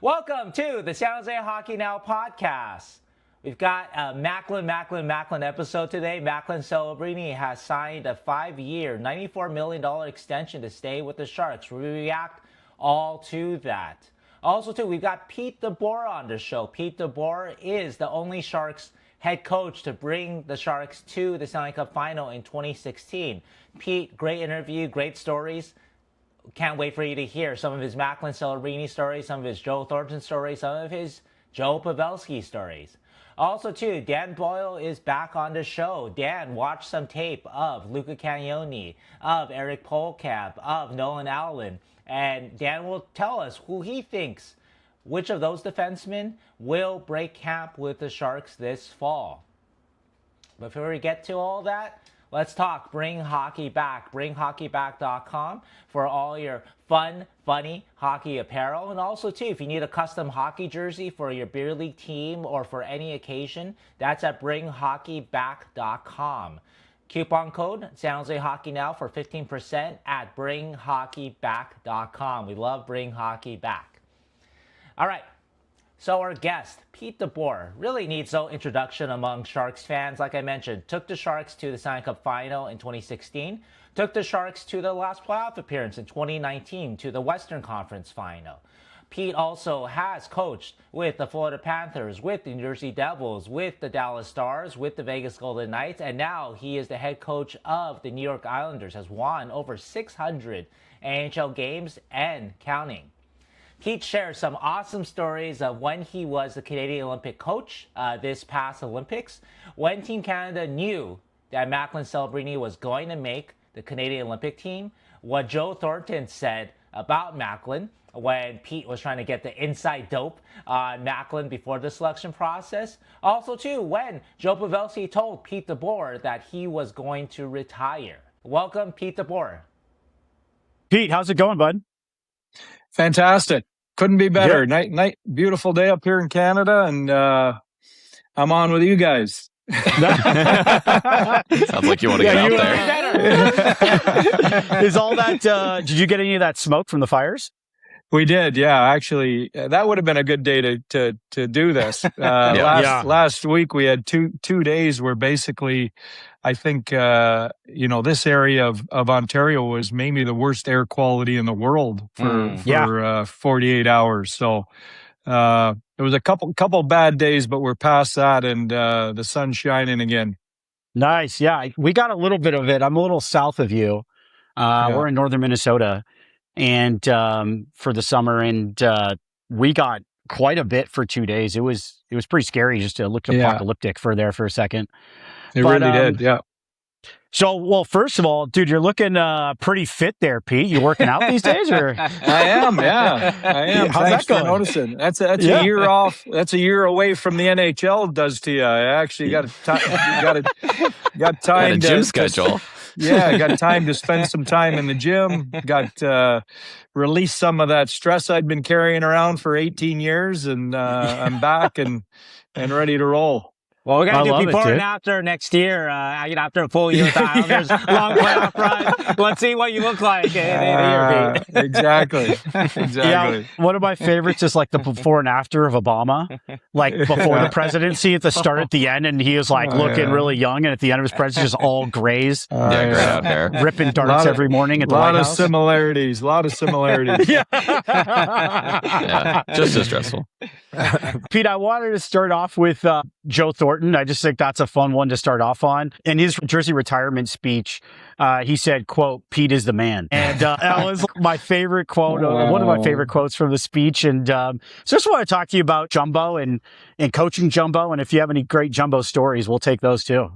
Welcome to the San Jose Hockey Now podcast. We've got a Macklin episode today. Macklin Celebrini has signed a 5-year, $94 million extension to stay with the Sharks. We react all to that. Also, too, we've got Pete DeBoer on the show. Pete DeBoer is the only Sharks head coach to bring the Sharks to the Stanley Cup final in 2016. Pete, great interview, great stories. Can't wait for you to hear some of his Macklin Celebrini stories, some of his Joe Thornton stories, some of his Joe Pavelski stories. Also, too, Dan Boyle is back on the show. Dan watched some tape of Luca Cagnoni, of Eric Pohlkamp, of Nolan Allan, and Dan will tell us who he thinks, which of those defensemen will break camp with the Sharks this fall. Before we get to all that, let's talk Bring Hockey Back. BringHockeyBack.com for all your fun, funny hockey apparel. And also, too, if you need a custom hockey jersey for your beer league team or for any occasion, that's at BringHockeyBack.com. Coupon code San Jose Hockey Now for 15% at BringHockeyBack.com. We love Bring Hockey Back. All right. So our guest, Pete DeBoer, really needs no introduction among Sharks fans. Like I mentioned, took the Sharks to the Stanley Cup final in 2016, took the Sharks to the last playoff appearance in 2019 to the Western Conference final. Pete also has coached with the Florida Panthers, with the New Jersey Devils, with the Dallas Stars, with the Vegas Golden Knights, and now he is the head coach of the New York Islanders, has won over 600 NHL games and counting. Pete shares some awesome stories of when he was the Canadian Olympic coach this past Olympics, when Team Canada knew that Macklin Celebrini was going to make the Canadian Olympic team, what Joe Thornton said about Macklin when Pete was trying to get the inside dope on Macklin before the selection process. Also, too, when Joe Pavelski told Pete DeBoer that he was going to retire. Welcome, Pete DeBoer. Pete, how's it going, bud? Fantastic. Couldn't be better. Night, beautiful day up here in Canada, and I'm on with you guys. Sounds like you want to get out there. Is all that, did you get any of that smoke from the fires? We did, yeah. Actually, that would have been a good day to do this. Last week we had two days where basically, I think this area of Ontario was maybe the worst air quality in the world for 48 hours. So it was a couple bad days, but we're past that, and the sun's shining again. Nice, yeah. We got a little bit of it. I'm a little south of you. We're in northern Minnesota, and for the summer, and we got quite a bit for 2 days. It was pretty scary just to look apocalyptic for a second. It really did, yeah. So, well, first of all, dude, you're looking pretty fit there, Pete. You working out these days, or? I am, yeah. I am. How's Thanks that going? for noticing. That's a year off. That's a year away from the NHL does to you. I actually got time. A gym schedule. I got time to spend some time in the gym. Got release some of that stress I'd been carrying around for 18 years, and I'm back and ready to roll. Well, we're going to do before and after next year. After a full year with the Islanders, long playoff run. Let's see what you look like in a year, Pete. Exactly. Yeah, one of my favorites is like the before and after of Obama. Like before the presidency at the start, at the end, and he was like looking really young, and at the end of his presidency, just all grays. Gray out hair. Ripping darts every morning at the White House. A lot of similarities. Yeah, just as stressful. Pete, I wanted to start off with Joe Thornton. I just think that's a fun one to start off on. In his jersey retirement speech, he said, quote, "Pete is the man." And that was my favorite quote, one of my favorite quotes from the speech. And so just want to talk to you about Jumbo and coaching Jumbo. And if you have any great Jumbo stories, we'll take those too.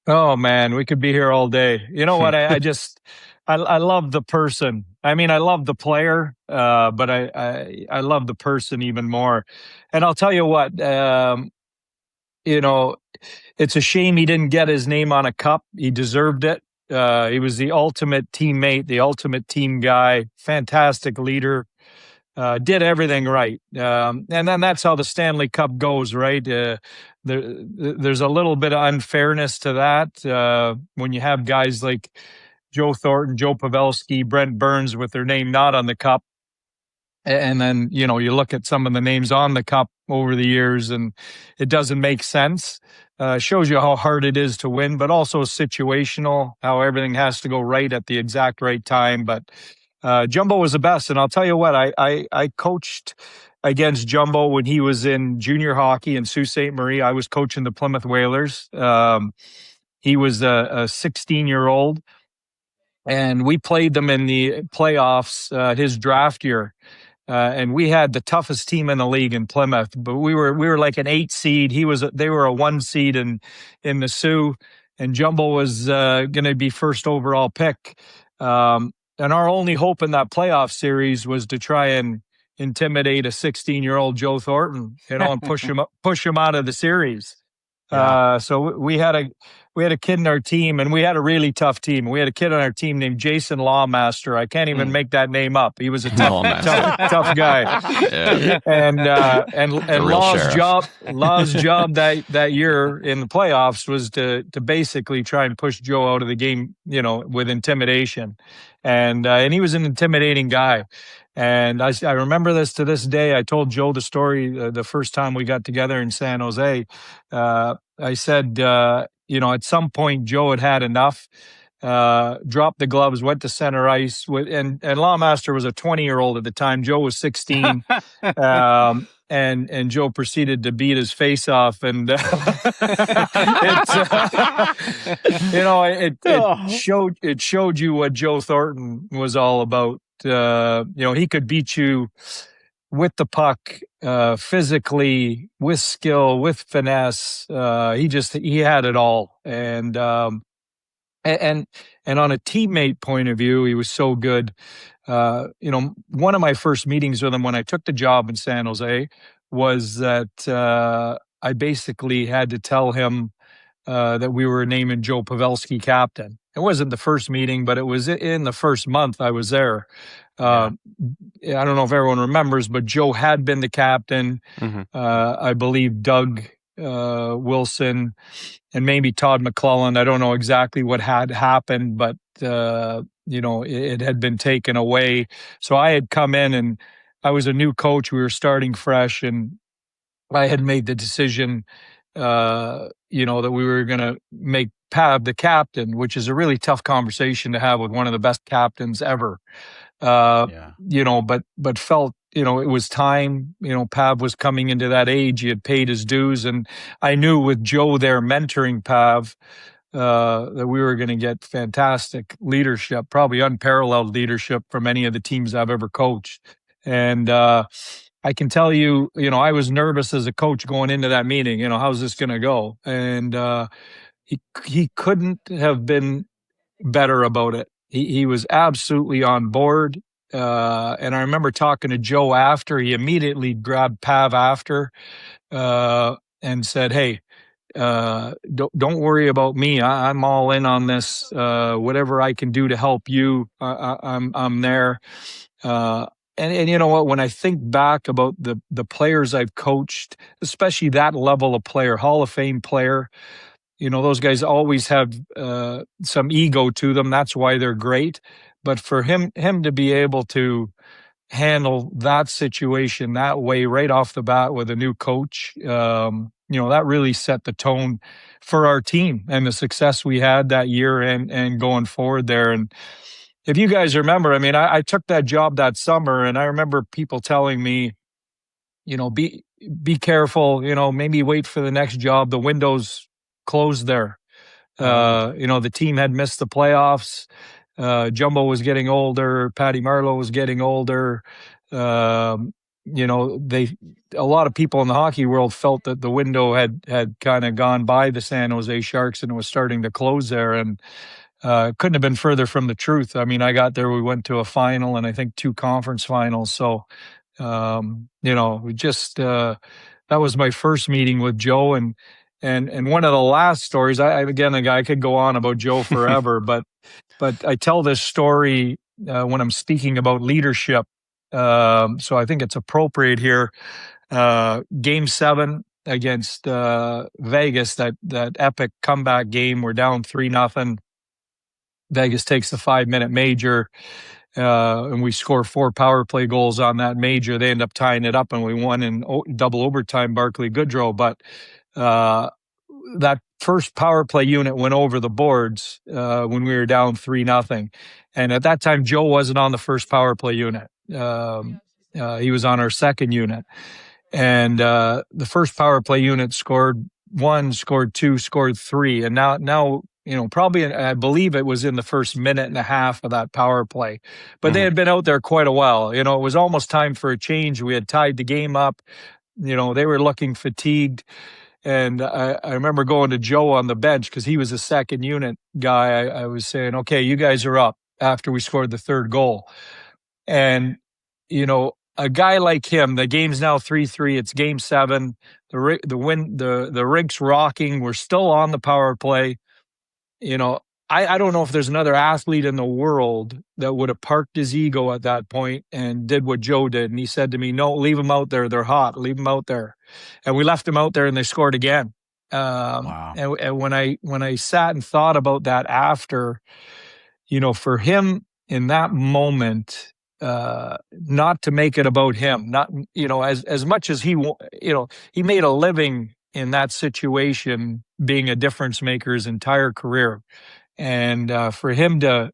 Oh, man, we could be here all day. You know what? I love the person. I mean, I love the player, but I love the person even more. And I'll tell you what, it's a shame he didn't get his name on a cup. He deserved it. He was the ultimate teammate, the ultimate team guy, fantastic leader, did everything right. And then that's how the Stanley Cup goes, right? There's a little bit of unfairness to that when you have guys like Joe Thornton, Joe Pavelski, Brent Burns with their name not on the cup. And then, you look at some of the names on the cup over the years and it doesn't make sense. Shows you how hard it is to win, but also situational, how everything has to go right at the exact right time. But Jumbo was the best. And I'll tell you what, I coached against Jumbo when he was in junior hockey in Sault Ste. Marie. I was coaching the Plymouth Whalers. He was a 16-year-old, and we played them in the playoffs his draft year. And we had the toughest team in the league in Plymouth, but we were like an 8 seed. They were a 1 seed in the Sioux, and Jumbo was going to be first overall pick. And our only hope in that playoff series was to try and intimidate a 16-year-old Joe Thornton, and push him out of the series. Yeah. So we had a kid in our team, and we had a really tough team. We had a kid on our team named Jason Lawmaster. I can't even make that name up. He was a tough guy. Yeah. And Law's job that year in the playoffs was to basically try and push Joe out of the game, with intimidation. And he was an intimidating guy. And I remember this to this day. I told Joe the story the first time we got together in San Jose. I said, at some point Joe had enough, dropped the gloves, went to center ice, and Lawmaster was a 20-year-old at the time. Joe was 16. And Joe proceeded to beat his face off, and it showed you what Joe Thornton was all about. He could beat you with the puck, physically, with skill, with finesse. He had it all. And on a teammate point of view, he was so good. One of my first meetings with him when I took the job in San Jose was that I basically had to tell him that we were naming Joe Pavelski captain. It wasn't the first meeting, but it was in the first month I was there. I don't know if everyone remembers, but Joe had been the captain. Mm-hmm. I believe Doug Wilson and maybe Todd McClellan. I don't know exactly what had happened, but it had been taken away. So I had come in, and I was a new coach. We were starting fresh, and I had made the decision, that we were going to make Pav the captain, which is a really tough conversation to have with one of the best captains ever. But felt, it was time. Pav was coming into that age. He had paid his dues, and I knew with Joe there mentoring Pav, that we were going to get fantastic leadership, probably unparalleled leadership from any of the teams I've ever coached. And I can tell you, I was nervous as a coach going into that meeting. How's this going to go? And he couldn't have been better about it. He was absolutely on board. And I remember talking to Joe after. He immediately grabbed Pav after and said, "Hey, don't worry about me. I'm all in on this. Whatever I can do to help you, I'm there." And you know what? When I think back about the players I've coached, especially that level of player, Hall of Fame player, those guys always have some ego to them. That's why they're great. But for him to be able to handle that situation that way right off the bat with a new coach, that really set the tone for our team and the success we had that year and going forward there. And if you guys remember, I took that job that summer, and I remember people telling me, be careful, maybe wait for the next job. The window's closed there. The team had missed the playoffs. Jumbo was getting older. Patty Marleau was getting older. A lot of people in the hockey world felt that the window had kind of gone by the San Jose Sharks, and it was starting to close there. And couldn't have been further from the truth. I got there, we went to a final and I think 2 conference finals. So, that was my first meeting with Joe. And one of the last stories, I could go on about Joe forever, but I tell this story when I'm speaking about leadership. So I think it's appropriate here. Game 7 against Vegas, that epic comeback game. We're down 3-0. Vegas takes the 5-minute major, and we score 4 power play goals on that major. They end up tying it up, and we won in double overtime, Barclay Goodrow. But that first power play unit went over the boards when we were down 3-0. And at that time, Joe wasn't on the first power play unit. He was on our second unit. And the first power play unit scored 1, scored 2, scored 3. And now probably I believe it was in the first minute and a half of that power play. But they had been out there quite a while. It was almost time for a change. We had tied the game up. They were looking fatigued. And I remember going to Joe on the bench because he was a second unit guy. I was saying, okay, you guys are up after we scored the third goal. And, a guy like him, the game's now 3-3. It's game 7. The rink's rocking. We're still on the power play. I don't know if there's another athlete in the world that would have parked his ego at that point and did what Joe did. And he said to me, no, leave them out there. They're hot. Leave them out there. And we left them out there and they scored again. Wow. And when I sat and thought about that after, for him in that moment, not to make it about him, not, as much as he made a living in that situation, being a difference maker his entire career. And for him to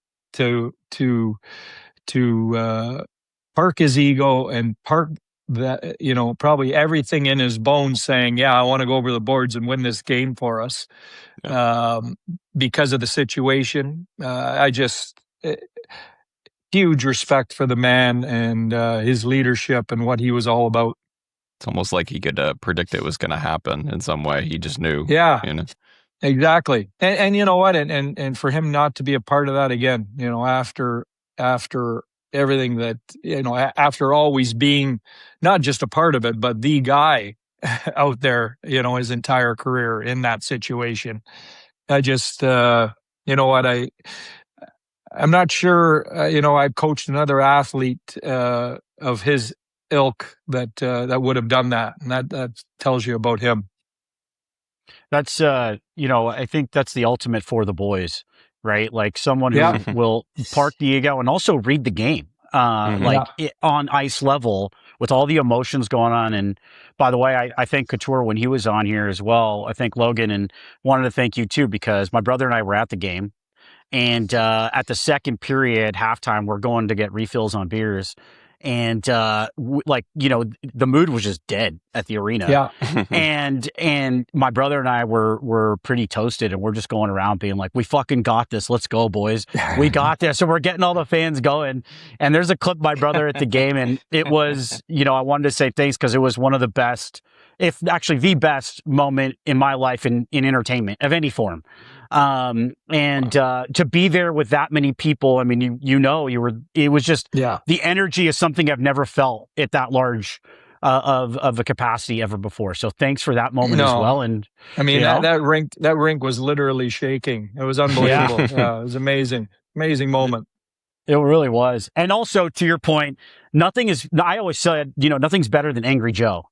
park his ego and park that, probably everything in his bones, saying, "Yeah, I want to go over the boards and win this game for us," because of the situation. Huge respect for the man and his leadership and what he was all about. It's almost like he could predict it was going to happen in some way. He just knew. Yeah. Exactly. And you know what? And for him not to be a part of that again, after everything that, after always being not just a part of it, but the guy out there, his entire career in that situation. I just, I'm not sure, I've coached another athlete of his ilk that would have done that. And that tells you about him. That's, I think that's the ultimate for the boys, right? Like someone who will park the ego and also read the game, on ice level with all the emotions going on. And by the way, I thank Couture when he was on here as well. I thank Logan and wanted to thank you too, because my brother and I were at the game. And at the second period, halftime, we're going to get refills on beers. And the mood was just dead at the arena. Yeah. and my brother and I were pretty toasted, and we're just going around being like, "We fucking got this. Let's go, boys. We got this." So we're getting all the fans going. And there's a clip of my brother at the game, and it was, I wanted to say thanks because it was one of the best, if actually the best moment in my life in entertainment of any form. To be there with that many people, I mean, it was just, the energy is something I've never felt at that large, of a capacity ever before. So thanks for that moment as well. And I mean, that rink was literally shaking. It was unbelievable. It was amazing moment. It really was. And also to your point, I always said, nothing's better than Angry Joe.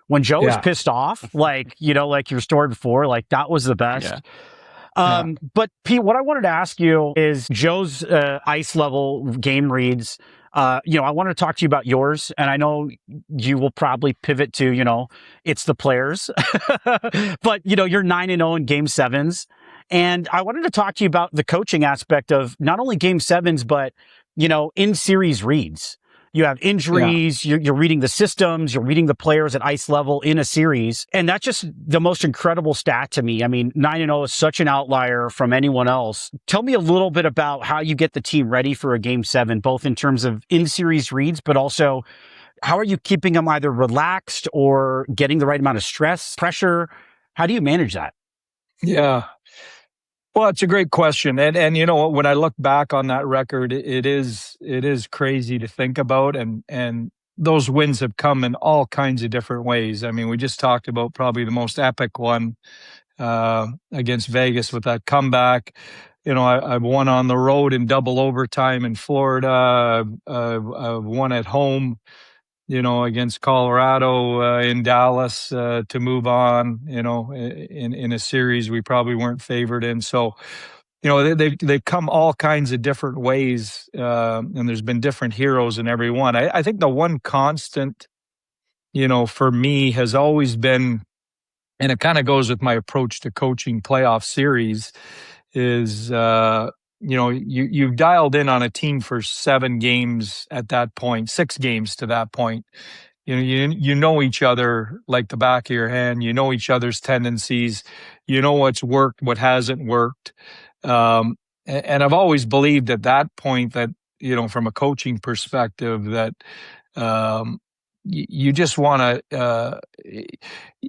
When Joe was pissed off, like your story before, like that was the best. Yeah. But Pete, what I wanted to ask you is Joe's ice level game reads. I want to talk to you about yours, and I know you will probably pivot to, it's the players, but you're 9-0 in game 7s. And I wanted to talk to you about the coaching aspect of not only game 7s, but, in series reads. You have injuries, you're reading the systems, you're reading the players at ice level in a series. And that's just the most incredible stat to me. I mean, 9-0 is such an outlier from anyone else. Tell me a little bit about how you get the team ready for a game 7, both in terms of in-series reads, but also how are you keeping them either relaxed or getting the right amount of stress, pressure? How do you manage that? Yeah. Well, it's a great question. And when I look back on that record, it is crazy to think about. And those wins have come in all kinds of different ways. I mean, we just talked about probably the most epic one against Vegas with that comeback. I've won on the road in double overtime in Florida. I've won at home, against Colorado in Dallas to move on, in a series we probably weren't favored in. So they've come all kinds of different ways, and there's been different heroes in every one. I think the one constant, for me has always been, and it kind of goes with my approach to coaching playoff series, is you've dialed in on a team for 7 games at that point, 6 games to that point. You know each other like the back of your hand. You know each other's tendencies. You know what's worked, what hasn't worked. And I've always believed at that point that, from a coaching perspective, that you just want to,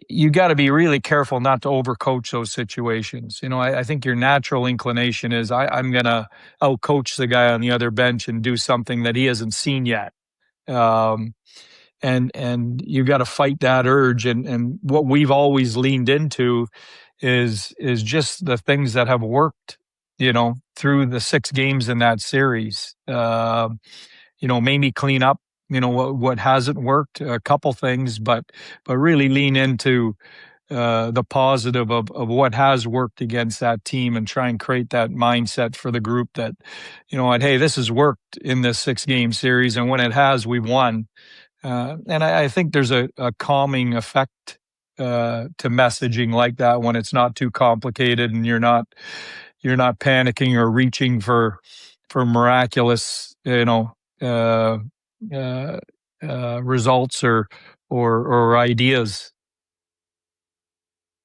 you got to be really careful not to overcoach those situations. I think your natural inclination is I'm going to outcoach the guy on the other bench and do something that he hasn't seen yet. And you got to fight that urge. And what we've always leaned into is just the things that have worked, through the 6 games in that series. Maybe clean up, what hasn't worked, a couple things, but really lean into the positive of what has worked against that team and try and create that mindset for the group that, hey, this has worked in this 6-game series, and when it has, we've won. And I think there's a calming effect to messaging like that when it's not too complicated and you're not panicking or reaching for miraculous, results or ideas.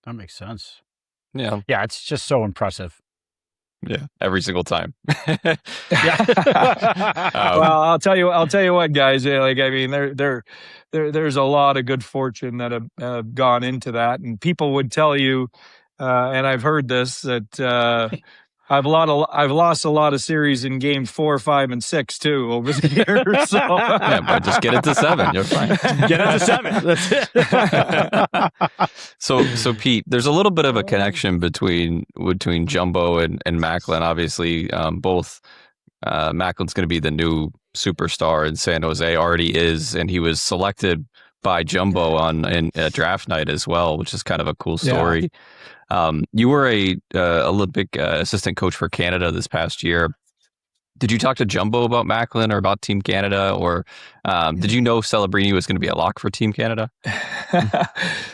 That makes sense. Yeah. Yeah, it's just so impressive. Yeah, every single time. Yeah. Well, I'll tell you what, guys. There's a lot of good fortune that have gone into that, and people would tell you, and I've heard this, that I've lost a lot of series in game 4, 5, and 6 too over the years. So. Yeah, but just get it to 7. You're fine. Get it to 7. That's it. So Pete, there's a little bit of a connection between Jumbo and Macklin. Obviously, both Macklin's going to be the new superstar in San Jose, already is, and he was selected by Jumbo in draft night as well, which is kind of a cool story. Yeah. You were a Olympic assistant coach for Canada this past year. Did you talk to Jumbo about Macklin or about Team Canada, or did you know Celebrini was going to be a lock for Team Canada?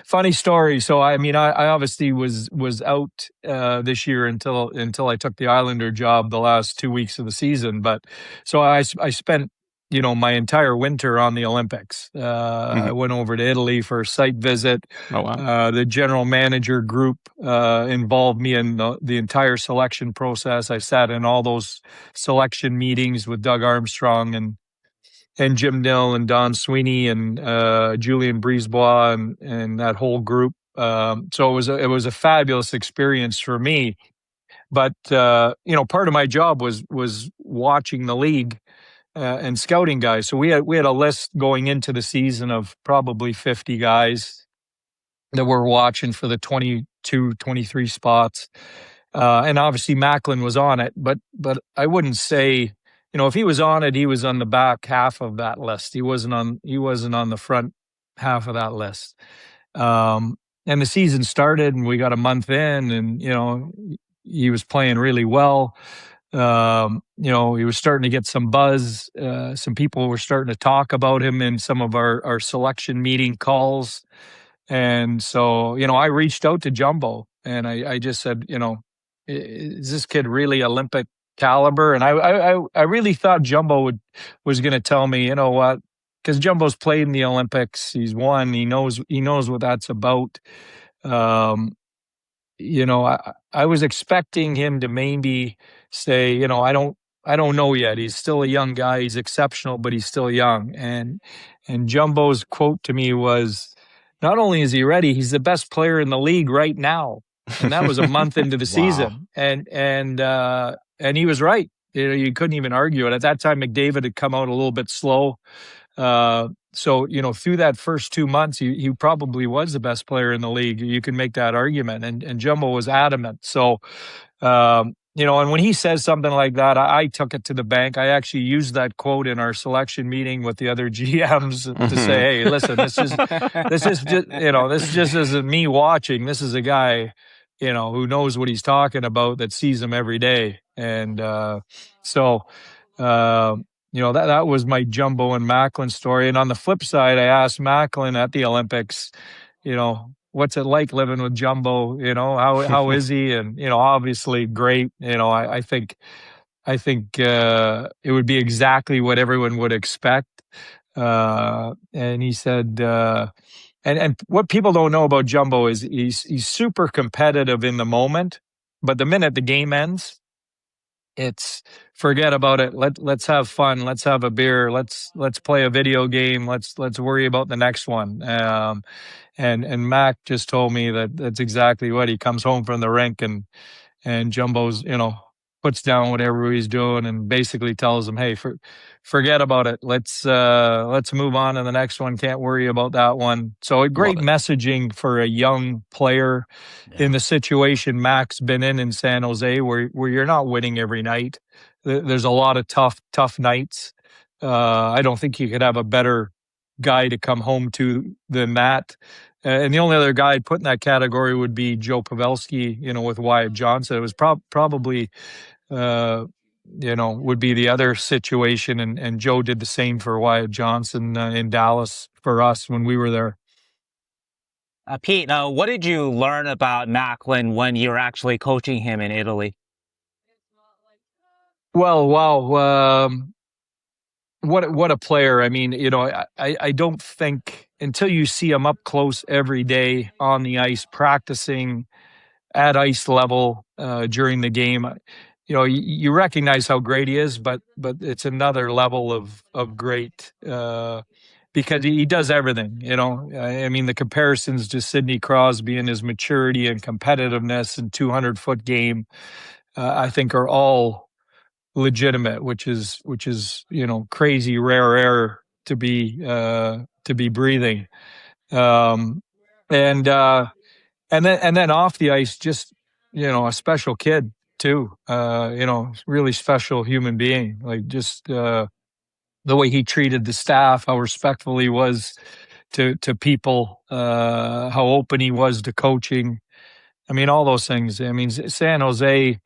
Funny story. So I obviously was out this year until I took the Islander job the last 2 weeks of the season. But so I spent my entire winter on the Olympics. I went over to Italy for a site visit. Oh, wow. The general manager group involved me in the entire selection process. I sat in all those selection meetings with Doug Armstrong and Jim Nill and Don Sweeney and Julien Brisebois and that whole group. So it was a fabulous experience for me. But part of my job was watching the league. And scouting guys. So we had a list going into the season of probably 50 guys that we're watching for the 22, 23 spots. And obviously Macklin was on it, but I wouldn't say, if he was on it, he was on the back half of that list. He wasn't on the front half of that list. And the season started and we got a month in and, he was playing really well. He was starting to get some buzz. Some people were starting to talk about him in some of our selection meeting calls. And so, I reached out to Jumbo and I just said, is this kid really Olympic caliber? And I really thought Jumbo was going to tell me, you know what, because Jumbo's played in the Olympics. He's won. He knows what that's about. I was expecting him to maybe say, I don't know yet. He's still a young guy. He's exceptional, but he's still young. And Jumbo's quote to me was, not only is he ready, he's the best player in the league right now. And that was a month into the season. And he was right. You couldn't even argue it. At that time, McDavid had come out a little bit slow. So, through that first 2 months, he probably was the best player in the league. You can make that argument. And Jumbo was adamant. So, and when he says something like that, I took it to the bank. I actually used that quote in our selection meeting with the other GMs to say, hey, listen, this just isn't me watching. This is a guy who knows what he's talking about, that sees him every day. And that was my Jumbo and Macklin story. And on the flip side, I asked Macklin at the Olympics, what's it like living with Jumbo? How is he? And obviously great. I think it would be exactly what everyone would expect. And he said, and what people don't know about Jumbo is he's super competitive in the moment, but the minute the game ends, it's forget about it. Let's have fun. Let's have a beer. Let's play a video game. Let's worry about the next one. And Mac just told me that's exactly what he comes home from the rink, and Jumbo's puts down whatever he's doing and basically tells him, hey, forget about it. Let's move on to the next one. Can't worry about that one. So a great messaging for a young player in the situation Mac's been in San Jose, where you're not winning every night. There's a lot of tough nights. I don't think you could have a better guy to come home to than that. And the only other guy I'd put in that category would be Joe Pavelski, with Wyatt Johnson. It was probably, would be the other situation. And Joe did the same for Wyatt Johnson in Dallas for us when we were there. Pete, what did you learn about Macklin when you were actually coaching him in Italy? Well, wow. What a player. I mean, I don't think until you see him up close every day on the ice, practicing at ice level during the game, you recognize how great he is, but it's another level of great because he does everything. I mean, the comparisons to Sidney Crosby and his maturity and competitiveness and 200-foot game, I think are all legitimate, which is crazy rare air to be breathing, and then off the ice, just a special kid too, really special human being, like just the way he treated the staff, how respectful he was to people, how open he was to coaching. I mean, all those things. I mean, San Jose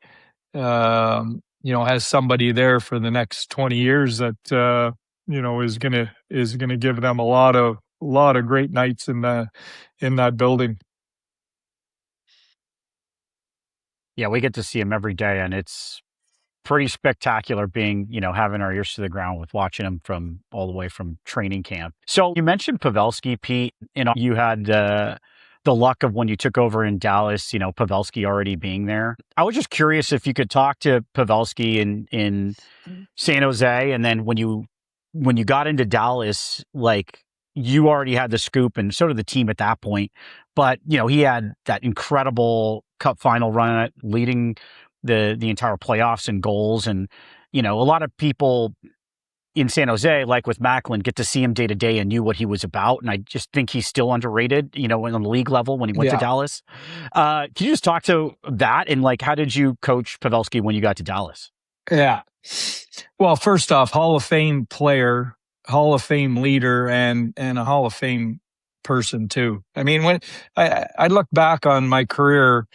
has somebody there for the next 20 years that is gonna give them a lot of great nights in that building. Yeah, we get to see him every day, and it's pretty spectacular being, having our ears to the ground with watching him from all the way from training camp. So you mentioned Pavelski, Pete. You had the luck of when you took over in Dallas, Pavelski already being there. I was just curious if you could talk to Pavelski in San Jose, and then when you got into Dallas, like you already had the scoop, and so did the team at that point. But he had that incredible Cup final run, leading the entire playoffs and goals, and a lot of people in San Jose, like with Macklin, get to see him day to day and knew what he was about. And I just think he's still underrated, on the league level when he went to Dallas. Can you just talk to that? And how did you coach Pavelski when you got to Dallas? Yeah. Well, first off, Hall of Fame player, Hall of Fame leader, and a Hall of Fame person too. I mean, when I look back on my career,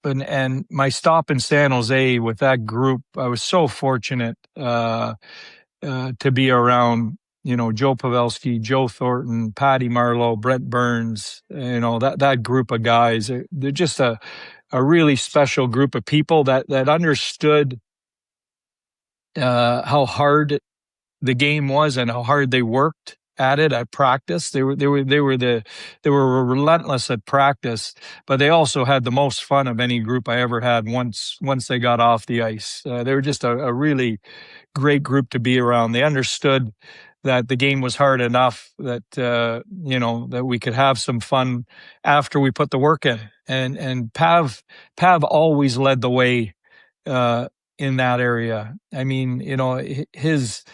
and my stop in San Jose with that group, I was so fortunate to be around, Joe Pavelski, Joe Thornton, Patty Marleau, Brent Burns, that group of guys. They're just a really special group of people that understood how hard the game was and how hard they worked at it at practice. They were relentless at practice, but they also had the most fun of any group I ever had once they got off the ice. They were just a really great group to be around. They understood that the game was hard enough that that we could have some fun after we put the work in. And Pav always led the way in that area. I mean, his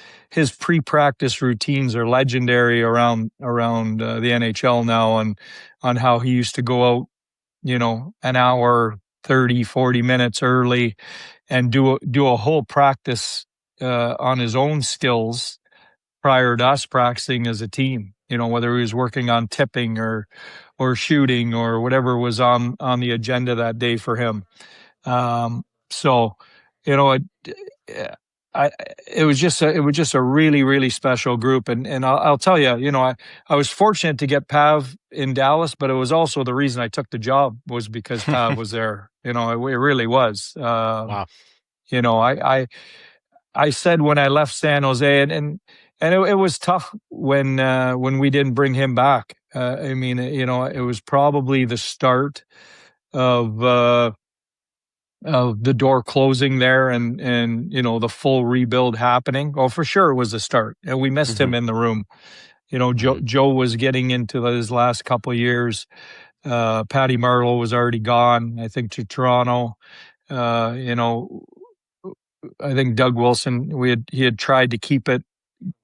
pre-practice routines are legendary around the NHL now, on how he used to go out, an hour, 30, 40 minutes early and do a whole practice on his own skills prior to us practicing as a team. whether he was working on tipping or shooting or whatever was on the agenda that day for him. So, it was just a really, really special group. And I'll tell you, I was fortunate to get Pav in Dallas, but it was also the reason I took the job was because Pav was there. It really was. Wow. I said when I left San Jose, and it was tough when we didn't bring him back. It was probably the start of the door closing there and the full rebuild happening. Well, for sure it was the start, and we missed him in the room. Joe was getting into his last couple of years. Patty Marleau was already gone, I think, to Toronto. I think Doug Wilson, he had tried to keep it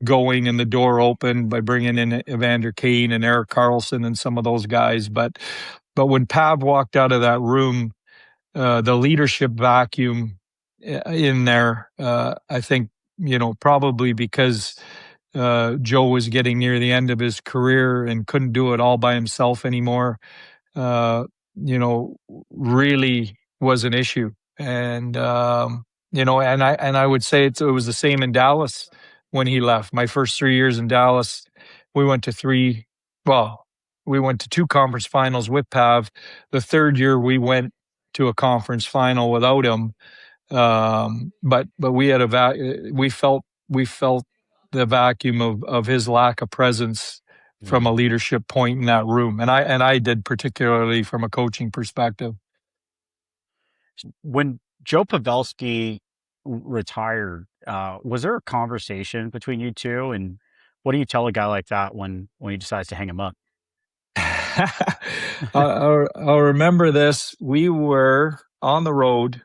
going and the door open by bringing in Evander Kane and Erik Karlsson and some of those guys. But when Pav walked out of that room, the leadership vacuum in there, I think, probably because Joe was getting near the end of his career and couldn't do it all by himself anymore, really was an issue. And, and I would say it was the same in Dallas when he left. My first 3 years in Dallas, we went to two conference finals with Pav. The third year we went to a conference final without him. But we had we felt the vacuum of his lack of presence from a leadership point in that room. And I did, particularly from a coaching perspective. When Joe Pavelski retired, was there a conversation between you two? And what do you tell a guy like that when he decides to hang him up? I'll remember this. We were on the road.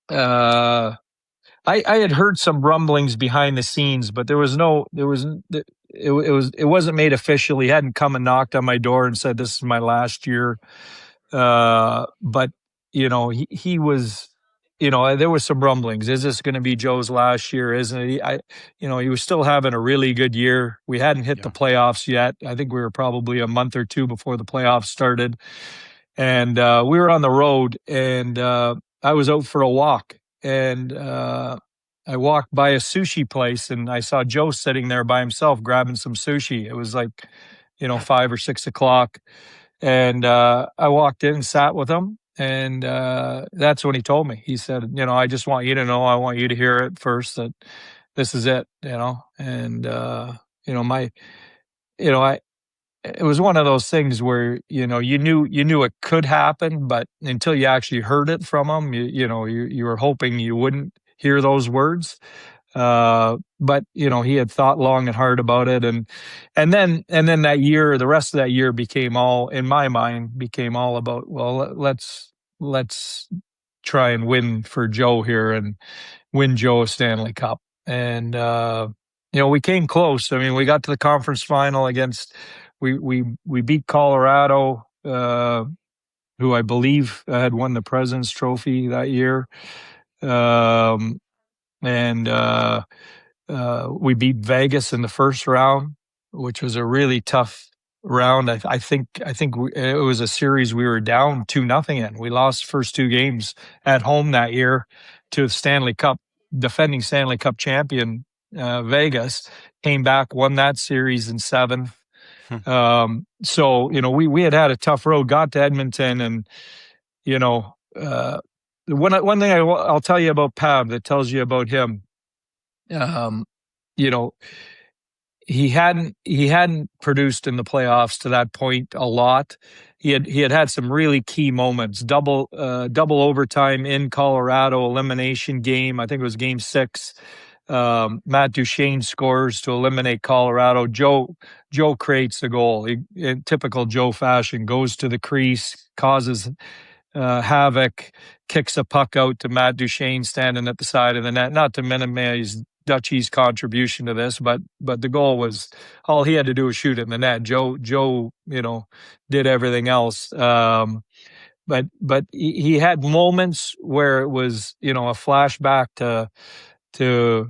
I had heard some rumblings behind the scenes, but it wasn't made official. He hadn't come and knocked on my door and said, "This is my last year." But he was, there was some rumblings. Is this going to be Joe's last year? Isn't it? He was still having a really good year. We hadn't hit the playoffs yet. I think we were probably a month or two before the playoffs started. And we were on the road, and I was out for a walk. And I walked by a sushi place, and I saw Joe sitting there by himself grabbing some sushi. It was like, 5 or 6 o'clock. And I walked in and sat with him. And that's when he told me. He said, "I just want you to know, I want you to hear it first, that this is it." And it was one of those things where you knew it could happen, but until you actually heard it from him, you were hoping you wouldn't hear those words. But he had thought long and hard about it, and then that year, the rest of that year became all, in my mind, about, well, let's try and win for Joe here and win Joe a Stanley Cup. And we came close. I mean, we got to the conference final against we beat Colorado, who I believe had won the President's Trophy that year. And we beat Vegas in the first round, which was a really tough round. I think it was a series we were down 2-0 in. We lost the first two games at home that year to the Stanley Cup, defending Stanley Cup champion Vegas. Came back, won that series in 7. So we had a tough road. Got to Edmonton, and one thing I'll tell you about Pav that tells you about him, he hadn't produced in the playoffs to that point a lot. He had some really key moments. Double overtime in Colorado, elimination game. I think it was game 6. Matt Duchene scores to eliminate Colorado. Joe creates the goal. He, in typical Joe fashion, goes to the crease, causes havoc, kicks a puck out to Matt Duchene standing at the side of the net. Not to minimize Dutchy's contribution to this, but the goal was, all he had to do was shoot it in the net. Joe did everything else. But he had moments where it was, a flashback to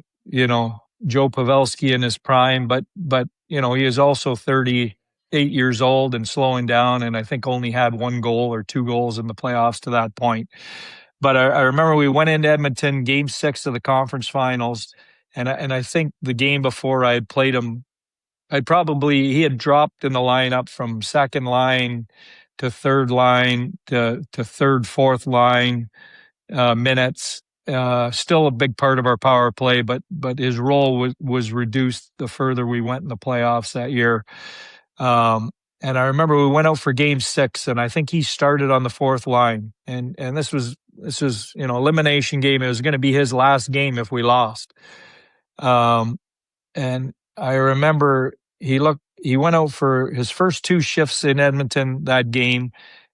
Joe Pavelski in his prime, but he is also 38 years old and slowing down, and I think only had 1 goal or 2 goals in the playoffs to that point. But I remember we went into Edmonton, Game 6 of the conference finals, and I think the game before I had played him, he had dropped in the lineup from second line to third line to third, fourth line minutes. Still a big part of our power play, but his role was reduced the further we went in the playoffs that year. And I remember we went out for Game 6, and I think he started on the fourth line. And this was elimination game. It was going to be his last game if we lost. And I remember he went out for his first 2 shifts in Edmonton that game,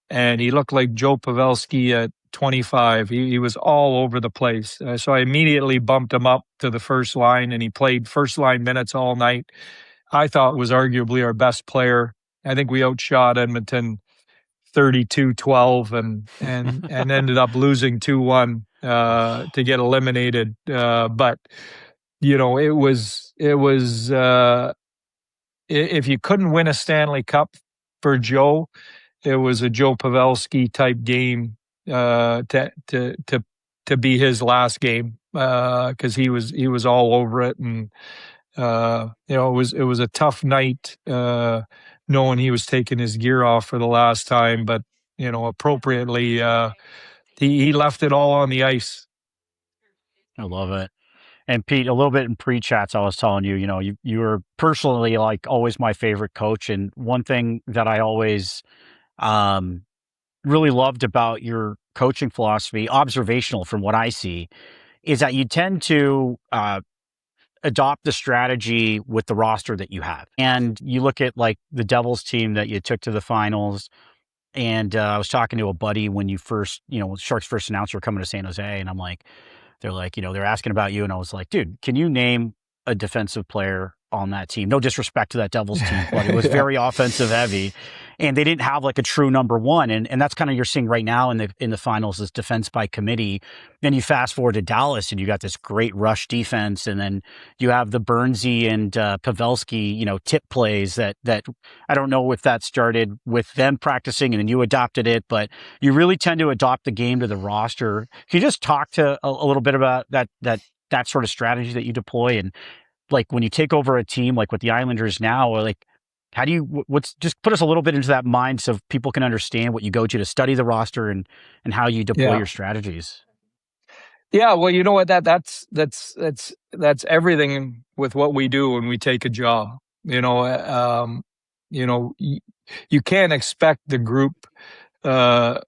and he looked like Joe Pavelski at 25. He was all over the place. So I immediately bumped him up to the first line, and he played first line minutes all night. I thought was arguably our best player. I think we outshot Edmonton 32-12 and ended up losing 2-1 to get eliminated. But it was if you couldn't win a Stanley Cup for Joe, it was a Joe Pavelski type game to be his last game, because he was all over it, and it was a tough night knowing he was taking his gear off for the last time, but appropriately he left it all on the ice. I love it. And Pete, a little bit in pre-chats, I was telling you, you were personally like always my favorite coach. And one thing that I always really loved about your coaching philosophy, observational from what I see, is that you tend to adopt the strategy with the roster that you have. And you look at like the Devils team that you took to the finals. And I was talking to a buddy when you first, Sharks first announced we're coming to San Jose. And I'm like, they're like, they're asking about you. And I was like, dude, can you name a defensive player on that team? No disrespect to that Devils team, but it was very offensive heavy. And they didn't have like a true number one. And that's kind of you're seeing right now in the finals is defense by committee. Then you fast forward to Dallas and you got this great rush defense. And then you have the Bernsey and Pavelski, tip plays that I don't know if that started with them practicing and then you adopted it, but you really tend to adopt the game to the roster. Can you just talk to a little bit about that sort of strategy that you deploy? And like when you take over a team like with the Islanders now, or like how do you just put us a little bit into that mind so people can understand what you go to study the roster and how you deploy your strategies? Yeah, well, you know what, that's everything with what we do when we take a job. You can't expect the group to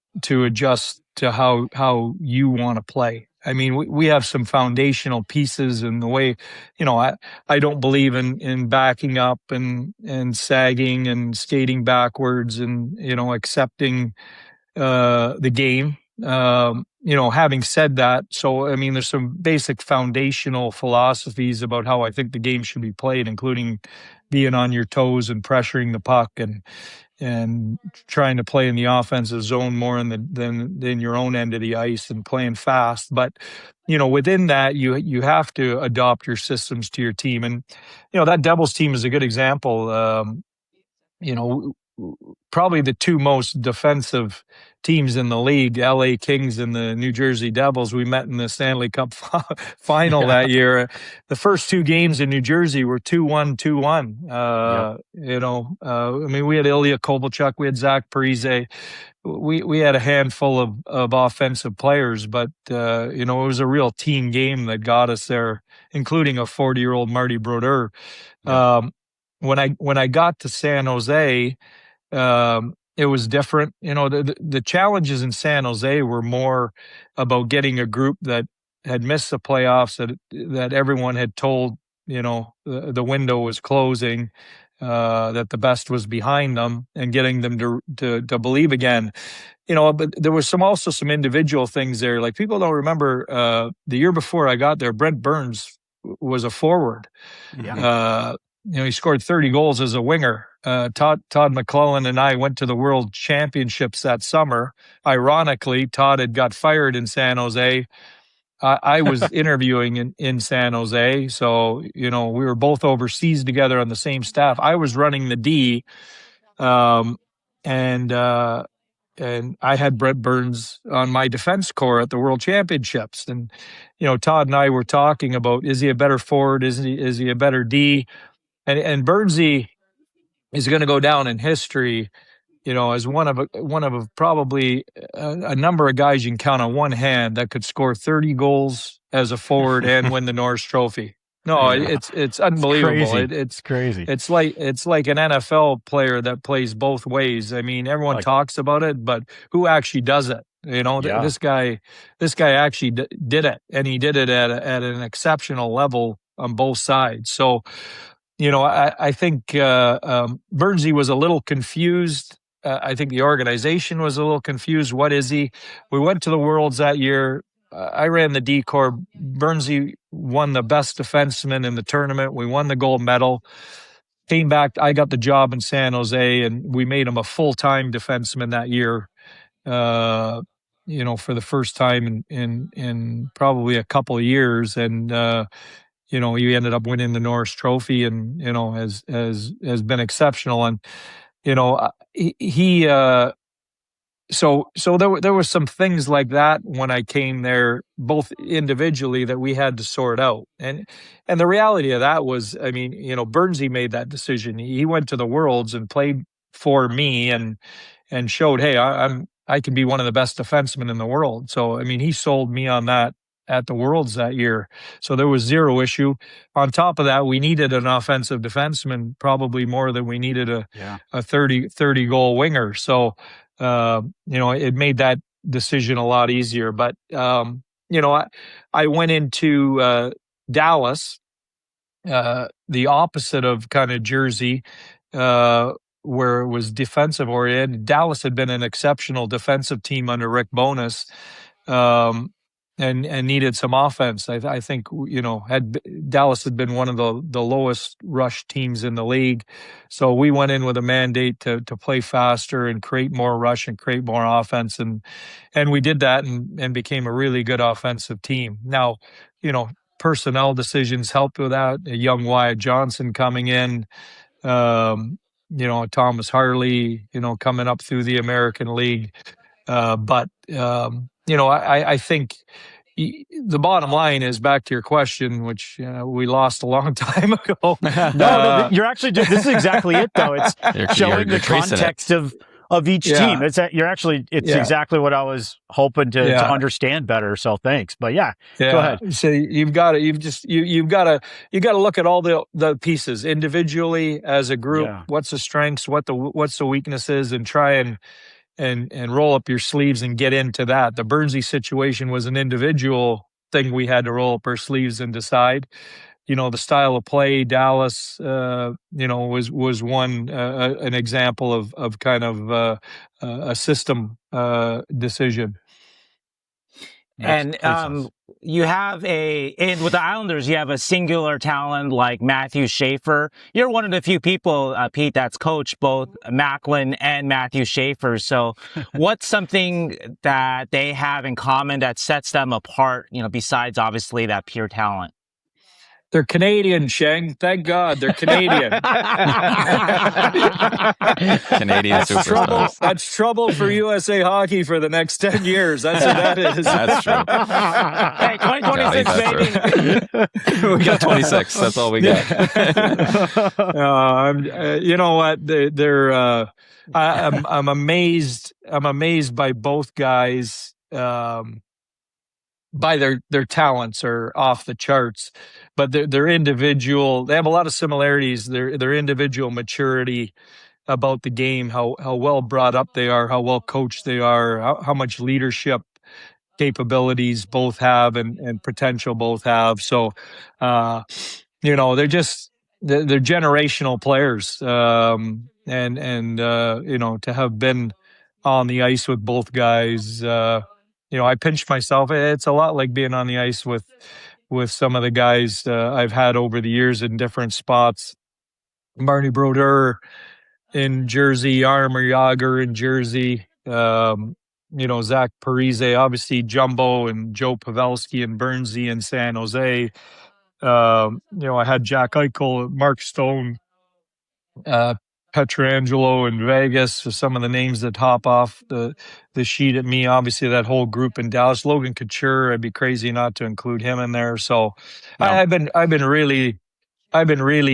adjust to how you want to play. I mean, we have some foundational pieces in the way, I don't believe in backing up and sagging and skating backwards and, accepting the game. Having said that, so, I mean, there's some basic foundational philosophies about how I think the game should be played, including being on your toes and pressuring the puck and trying to play in the offensive zone more than your own end of the ice and playing fast. But, within that, you have to adopt your systems to your team. And, that Devils team is a good example. Probably the 2 most defensive teams in the league, LA Kings and the New Jersey Devils. We met in the Stanley Cup final that year. The first 2 games in New Jersey were 2-1, 2-1. I mean, we had Ilya Kovalchuk, we had Zach Parise. We had a handful of offensive players, but, it was a real team game that got us there, including a 40-year-old Marty Brodeur. Yeah. When I got to San Jose, it was different. The challenges in San Jose were more about getting a group that had missed the playoffs, that everyone had told, the window was closing, that the best was behind them, and getting them to believe again. But there was also some individual things there. Like, people don't remember the year before I got there, Brent Burns was a forward. Yeah. He scored 30 goals as a winger. Todd McClellan and I went to the World Championships that summer. Ironically, Todd had got fired in San Jose. I was interviewing in San Jose. So, we were both overseas together on the same staff. I was running the D, and I had Brett Burns on my defense corps at the World Championships. And, Todd and I were talking about, is he a better forward? Is he a better D? And Burnsy is going to go down in history, as one of probably a number of guys you can count on one hand that could score 30 goals as a forward and win the Norris Trophy. No, it's unbelievable. It's crazy. It's like an NFL player that plays both ways. I mean, everyone talks about it, but who actually does it? This guy actually did it, and he did it at an exceptional level on both sides. So, I think Burnsy was a little confused. I think the organization was a little confused. What is he? We went to the Worlds that year. I ran the D Corps. Burnsy won the best defenseman in the tournament. We won the gold medal. Came back. I got the job in San Jose, and we made him a full-time defenseman that year. For the first time in probably a couple of years, and he ended up winning the Norris Trophy, and has been exceptional. And So there were some things like that when I came there, both individually, that we had to sort out. And the reality of that was, Burnsy made that decision. He went to the Worlds and played for me and showed, hey, I can be one of the best defensemen in the world. So, he sold me on that at the Worlds that year. So there was zero issue. On top of that, we needed an offensive defenseman probably more than we needed a 30 goal winger. So, it made that decision a lot easier. But, I went into Dallas, the opposite of kind of Jersey, where it was defensive oriented. Dallas had been an exceptional defensive team under Rick Bowness, and needed some offense. I think, Dallas had been one of the lowest rush teams in the league. So we went in with a mandate to play faster and create more rush and create more offense. And we did that and became a really good offensive team. Now, personnel decisions helped with that. A young Wyatt Johnson coming in, Thomas Harley, coming up through the American League. I think the bottom line is, back to your question, which we lost a long time ago. No, you're actually this is exactly it, though. It's showing the context of each team. It's exactly what I was hoping to understand better. So thanks. But go ahead. So you've got to look at all the pieces individually as a group. Yeah. What's the strengths? What's the weaknesses, and try and roll up your sleeves and get into that. The Burnsy situation was an individual thing we had to roll up our sleeves and decide. The style of play, Dallas, was one, an example of kind of a system decision. And you have with the Islanders, you have a singular talent like Matthew Schaefer. You're one of the few people, Pete, that's coached both Macklin and Matthew Schaefer. So what's something that they have in common that sets them apart, besides obviously that pure talent? They're Canadian, Sheng. Thank God they're Canadian. Canadian superstars. That's trouble for USA Hockey for the next 10 years. That's what that is. That's true. Hey, 2026, baby. We got 26. That's all we got. You know what? I'm amazed. I'm amazed by both guys. By their talents are off the charts, but their individual, they have a lot of similarities. Their individual maturity about the game, how well brought up they are, how well coached they are, how much leadership capabilities both have and potential both have. So, they're generational players. To have been on the ice with both guys, I pinched myself. It's a lot like being on the ice with some of the guys I've had over the years in different spots. Marty Brodeur in Jersey, Jaromir Jagr in Jersey, Zach Parise, obviously Jumbo and Joe Pavelski and Bernsey in San Jose. I had Jack Eichel, Mark Stone, Petrangelo in Vegas, so some of the names that hop off the sheet at me. Obviously, that whole group in Dallas. Logan Couture, I'd be crazy not to include him in there. So No. I've been really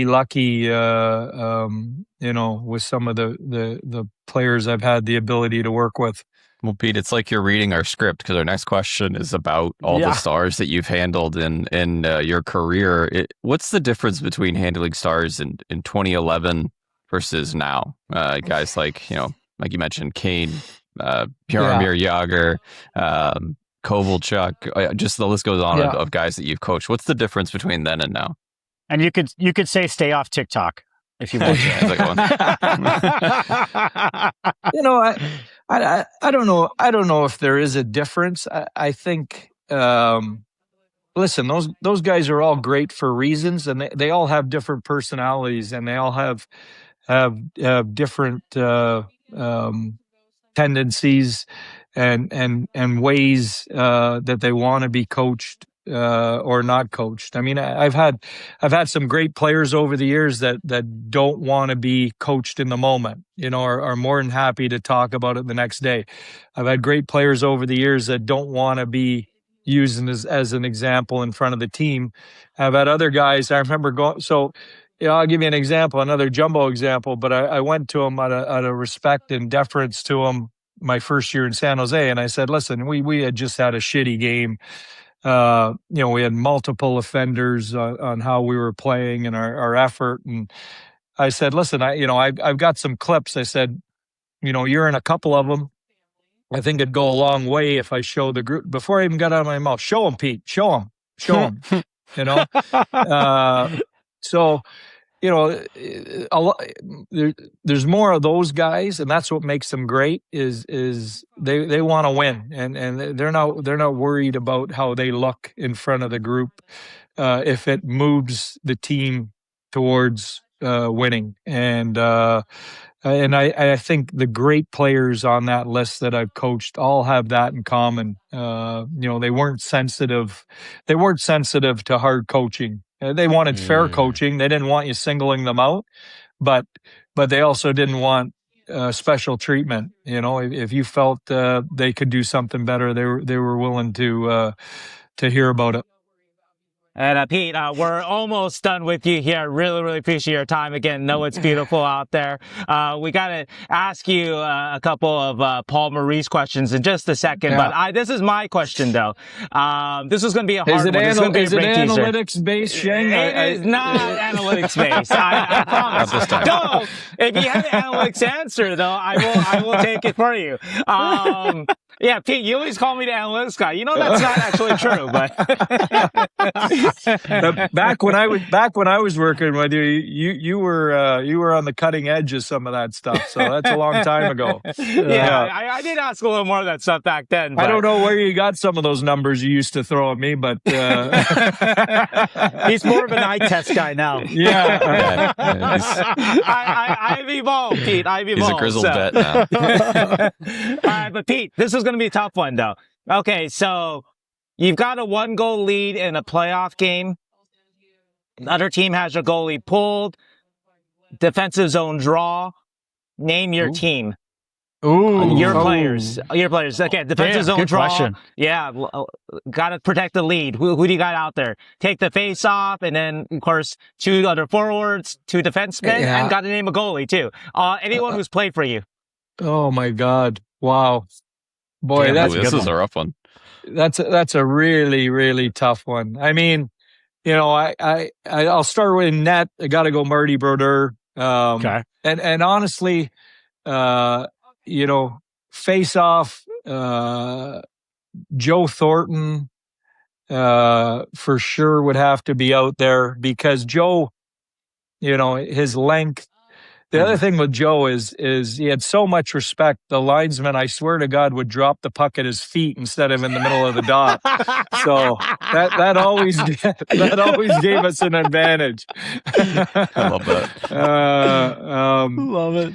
lucky, with some of the players I've had the ability to work with. Well, Pete, it's like you're reading our script, because our next question is about all the stars that you've handled in your career. What's the difference between handling stars in 2011 versus now? Guys like you mentioned, Kane, Jaromir Jagr, Kovalchuk, just the list goes on of guys that you've coached. What's the difference between then and now? And you could say stay off TikTok if you want to. I don't know. I don't know if there is a difference. I think, listen, those guys are all great for reasons, and they all have different personalities, and they all have different tendencies and ways that they want to be coached or not coached. I mean, I've had some great players over the years that don't want to be coached in the moment, are more than happy to talk about it the next day. I've had great players over the years that don't want to be used as an example in front of the team. I've had other guys, I remember I'll give you an example, another Jumbo example, but I went to him out of respect and deference to him my first year in San Jose, and I said, listen, we had just had a shitty game. We had multiple offenders on how we were playing and our effort. And I said, listen, I've got some clips. I said, you're in a couple of them. I think it'd go a long way if I show the group before I even got out of my mouth. Show them, Pete. Show them. So, there's more of those guys, and that's what makes them great. Is they want to win, and they're not worried about how they look in front of the group if it moves the team towards winning. And I think the great players on that list that I've coached all have that in common. They weren't sensitive. They weren't sensitive to hard coaching. They wanted fair coaching. They didn't want you singling them out, but they also didn't want special treatment. If you felt they could do something better, they were willing to hear about it. And Pete, we're almost done with you here. Really, really appreciate your time. Again, know it's beautiful out there. We got to ask you a couple of Paul Maurice questions in just a second. Yeah. But this is my question, though. This is going to be a hard one. It's going to be a great teaser. Analytics-based, Shane? It is not analytics-based. I promise. No, if you have an analytics answer, though, I will take it for you. Yeah, Pete, you always call me the analytics guy. That's not actually true, but back when I was working with you, you were on the cutting edge of some of that stuff. So that's a long time ago. I did ask a little more of that stuff back then. But I don't know where you got some of those numbers you used to throw at me, but he's more of an eye test guy now. Yeah. I've evolved, Pete. I've evolved. He's a grizzled vet now. All right, but Pete, this is going to be a tough one, though. Okay, so you've got a 1-goal lead in a playoff game. The other team has your goalie pulled. Defensive zone draw. Name your team. Your players. Okay, defensive zone draw. Question. Yeah, got to protect the lead. Who do you got out there? Take the face off, and then, of course, 2 other forwards, 2 defensemen, and got to name a goalie, too. Anyone who's played for you. Oh, my God. Wow. Boy, this is a rough one. That's a really, really tough one. I mean, I'll start with net. I got to go Marty Brodeur. Okay. And honestly, face off, Joe Thornton, for sure would have to be out there because Joe, his length. The other thing with Joe is he had so much respect. The linesman, I swear to God, would drop the puck at his feet instead of in the middle of the dot. So that always gave us an advantage. I love that. Love it.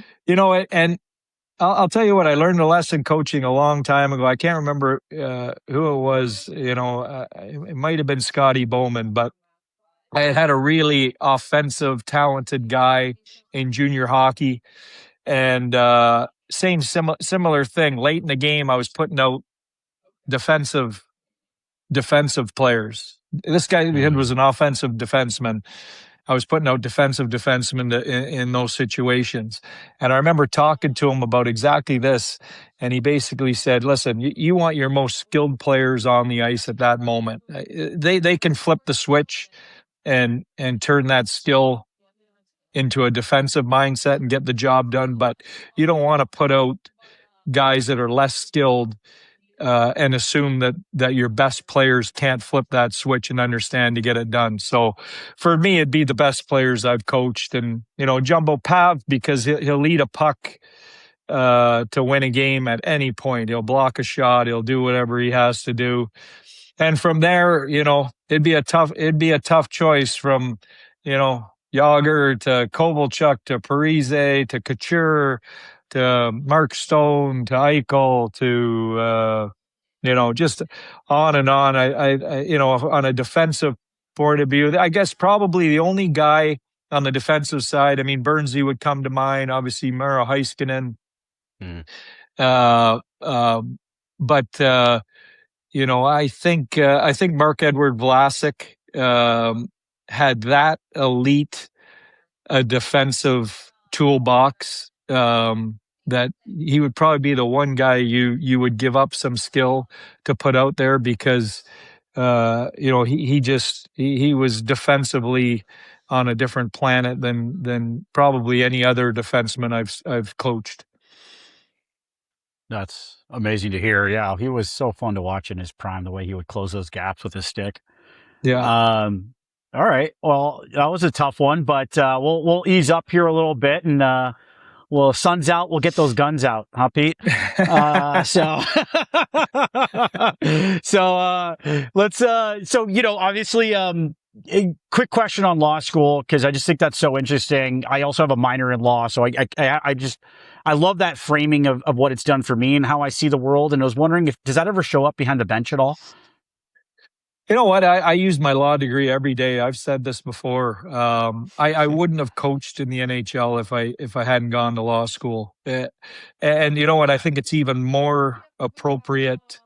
I'll tell you what, I learned a lesson coaching a long time ago. I can't remember who it was. It might have been Scotty Bowman, but I had a really offensive, talented guy in junior hockey, and similar thing. Late in the game, I was putting out defensive players. This guy was an offensive defenseman. I was putting out defensive defensemen in those situations. And I remember talking to him about exactly this. And he basically said, listen, you want your most skilled players on the ice at that moment. They can flip the switch and turn that skill into a defensive mindset and get the job done. But you don't want to put out guys that are less skilled and assume that your best players can't flip that switch and understand to get it done. So for me, it'd be the best players I've coached. And, Jumbo Pav, because he'll lead a puck to win a game at any point. He'll block a shot. He'll do whatever he has to do. And from there, it'd be a tough choice from, Yager to Kovalchuk to Parise to Couture to Mark Stone to Eichel to just on and on. I on a defensive point of view, I guess probably the only guy on the defensive side. I mean, Bernsey would come to mind. Obviously, Miro Heiskanen. But I think Marc-Edouard Vlasic had that elite defensive toolbox that he would probably be the one guy you would give up some skill to put out there because he was defensively on a different planet than probably any other defenseman I've coached. That's amazing to hear. Yeah, he was so fun to watch in his prime, the way he would close those gaps with his stick. Yeah. All right. Well, that was a tough one, but we'll ease up here a little bit, and sun's out, we'll get those guns out, huh, Pete? Obviously, a quick question on law school, because I just think that's so interesting. I also have a minor in law, so I love that framing of what it's done for me and how I see the world. And I was wondering, does that ever show up behind the bench at all? You know what? I use my law degree every day. I've said this before. I wouldn't have coached in the NHL if I hadn't gone to law school. And you know what? I think it's even more appropriate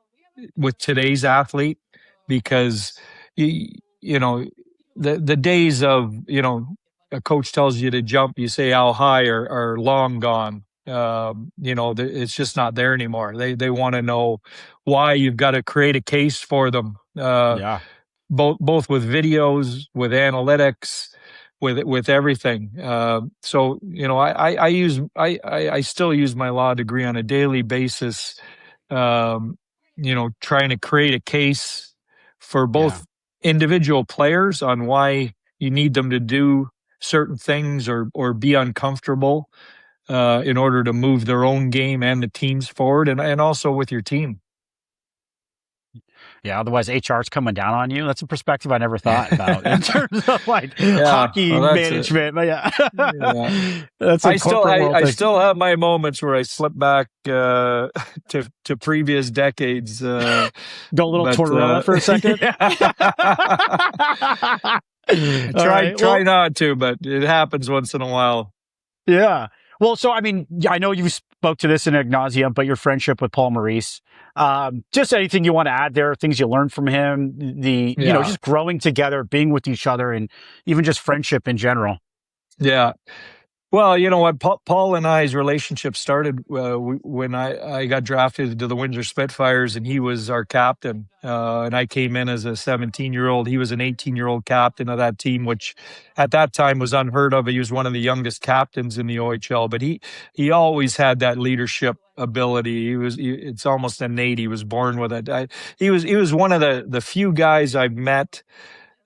with today's athlete because the days of a coach tells you to jump, you say how high are long gone. It's just not there anymore. They want to know why. You've got to create a case for them. Both with videos, with analytics, with everything. So I still use my law degree on a daily basis. Trying to create a case for both individual players on why you need them to do certain things or be uncomfortable in order to move their own game and the teams forward, and also with your team. Yeah, otherwise HR's coming down on you. That's a perspective I never thought about in terms of hockey management. That's I still have my moments where I slip back to previous decades. Go a little Tortorella for a second. Try not to, but it happens once in a while. Yeah. Well, so, I mean, I know you spoke to this in ad nauseam, but your friendship with Paul Maurice, just anything you want to add there, things you learned from him, just growing together, being with each other, and even just friendship in general. Yeah. Well, you know what? Paul and I's relationship started when I got drafted to the Windsor Spitfires, and he was our captain. And I came in as a 17-year-old. He was an 18-year-old captain of that team, which at that time was unheard of. He was one of the youngest captains in the OHL, but he always had that leadership ability. It's almost innate. He was born with it. He was one of the few guys I've met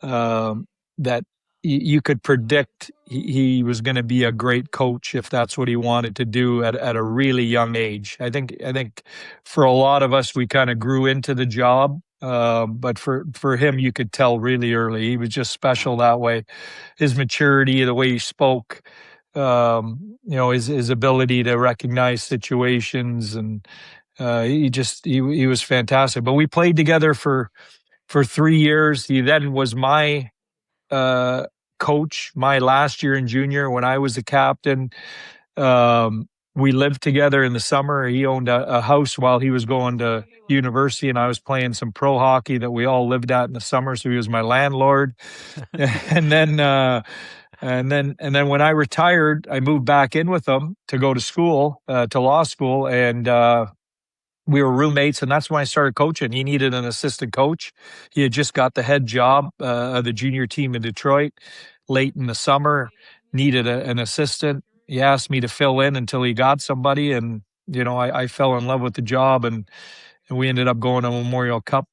that you could predict he was going to be a great coach if that's what he wanted to do at a really young age. I think for a lot of us, we kind of grew into the job. But for him, you could tell really early. He was just special that way. His maturity, the way he spoke, his ability to recognize situations, and he was fantastic. But we played together for 3 years. He then was my coach my last year in junior when I was the captain. We lived together in the summer. He owned a house while he was going to university, and I was playing some pro hockey that we all lived at in the summer. So he was my landlord. and then when I retired, I moved back in with him to go to school, to law school, and we were roommates, and that's when I started coaching. He needed an assistant coach. He had just got the head job of the junior team in Detroit late in the summer, needed an assistant. He asked me to fill in until he got somebody, and I fell in love with the job, and we ended up going to Memorial Cup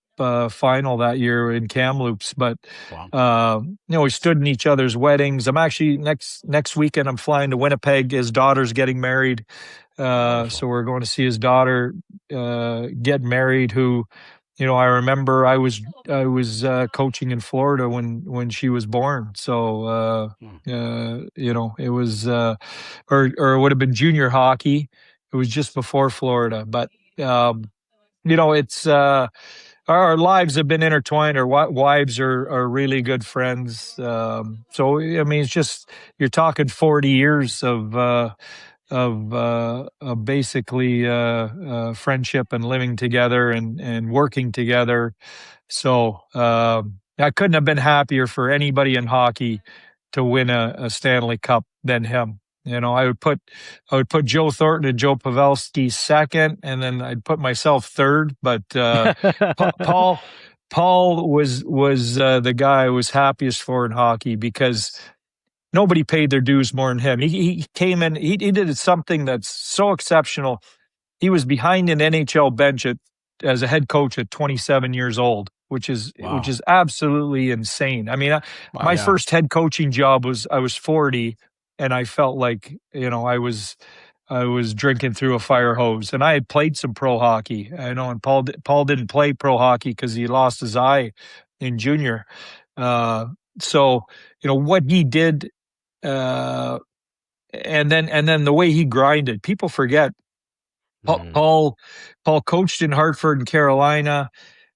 final that year in Kamloops. But Wow. we stood in each other's weddings. I'm actually next weekend I'm flying to Winnipeg. His daughter's getting married, so we're going to see his daughter get married. Who, I remember I was coaching in Florida when she was born. So it was or it would have been junior hockey. It was just before Florida, but it's our lives have been intertwined. Our wives are really good friends. So I mean, it's just, you're talking 40 years of basically friendship and living together and working together. So I couldn't have been happier for anybody in hockey to win a Stanley Cup than him. I would put Joe Thornton and Joe Pavelski second, and then I'd put myself third. But Paul was the guy I was happiest for in hockey, because nobody paid their dues more than him. He came in, he did something that's so exceptional. He was behind an NHL bench as a head coach at 27 years old, which is absolutely insane. I mean, my first head coaching job I was 40. And I felt like, I was drinking through a fire hose. And I had played some pro hockey. And Paul didn't play pro hockey because he lost his eye in junior. So what he did, and then the way he grinded. People forget. Paul coached in Hartford and Carolina,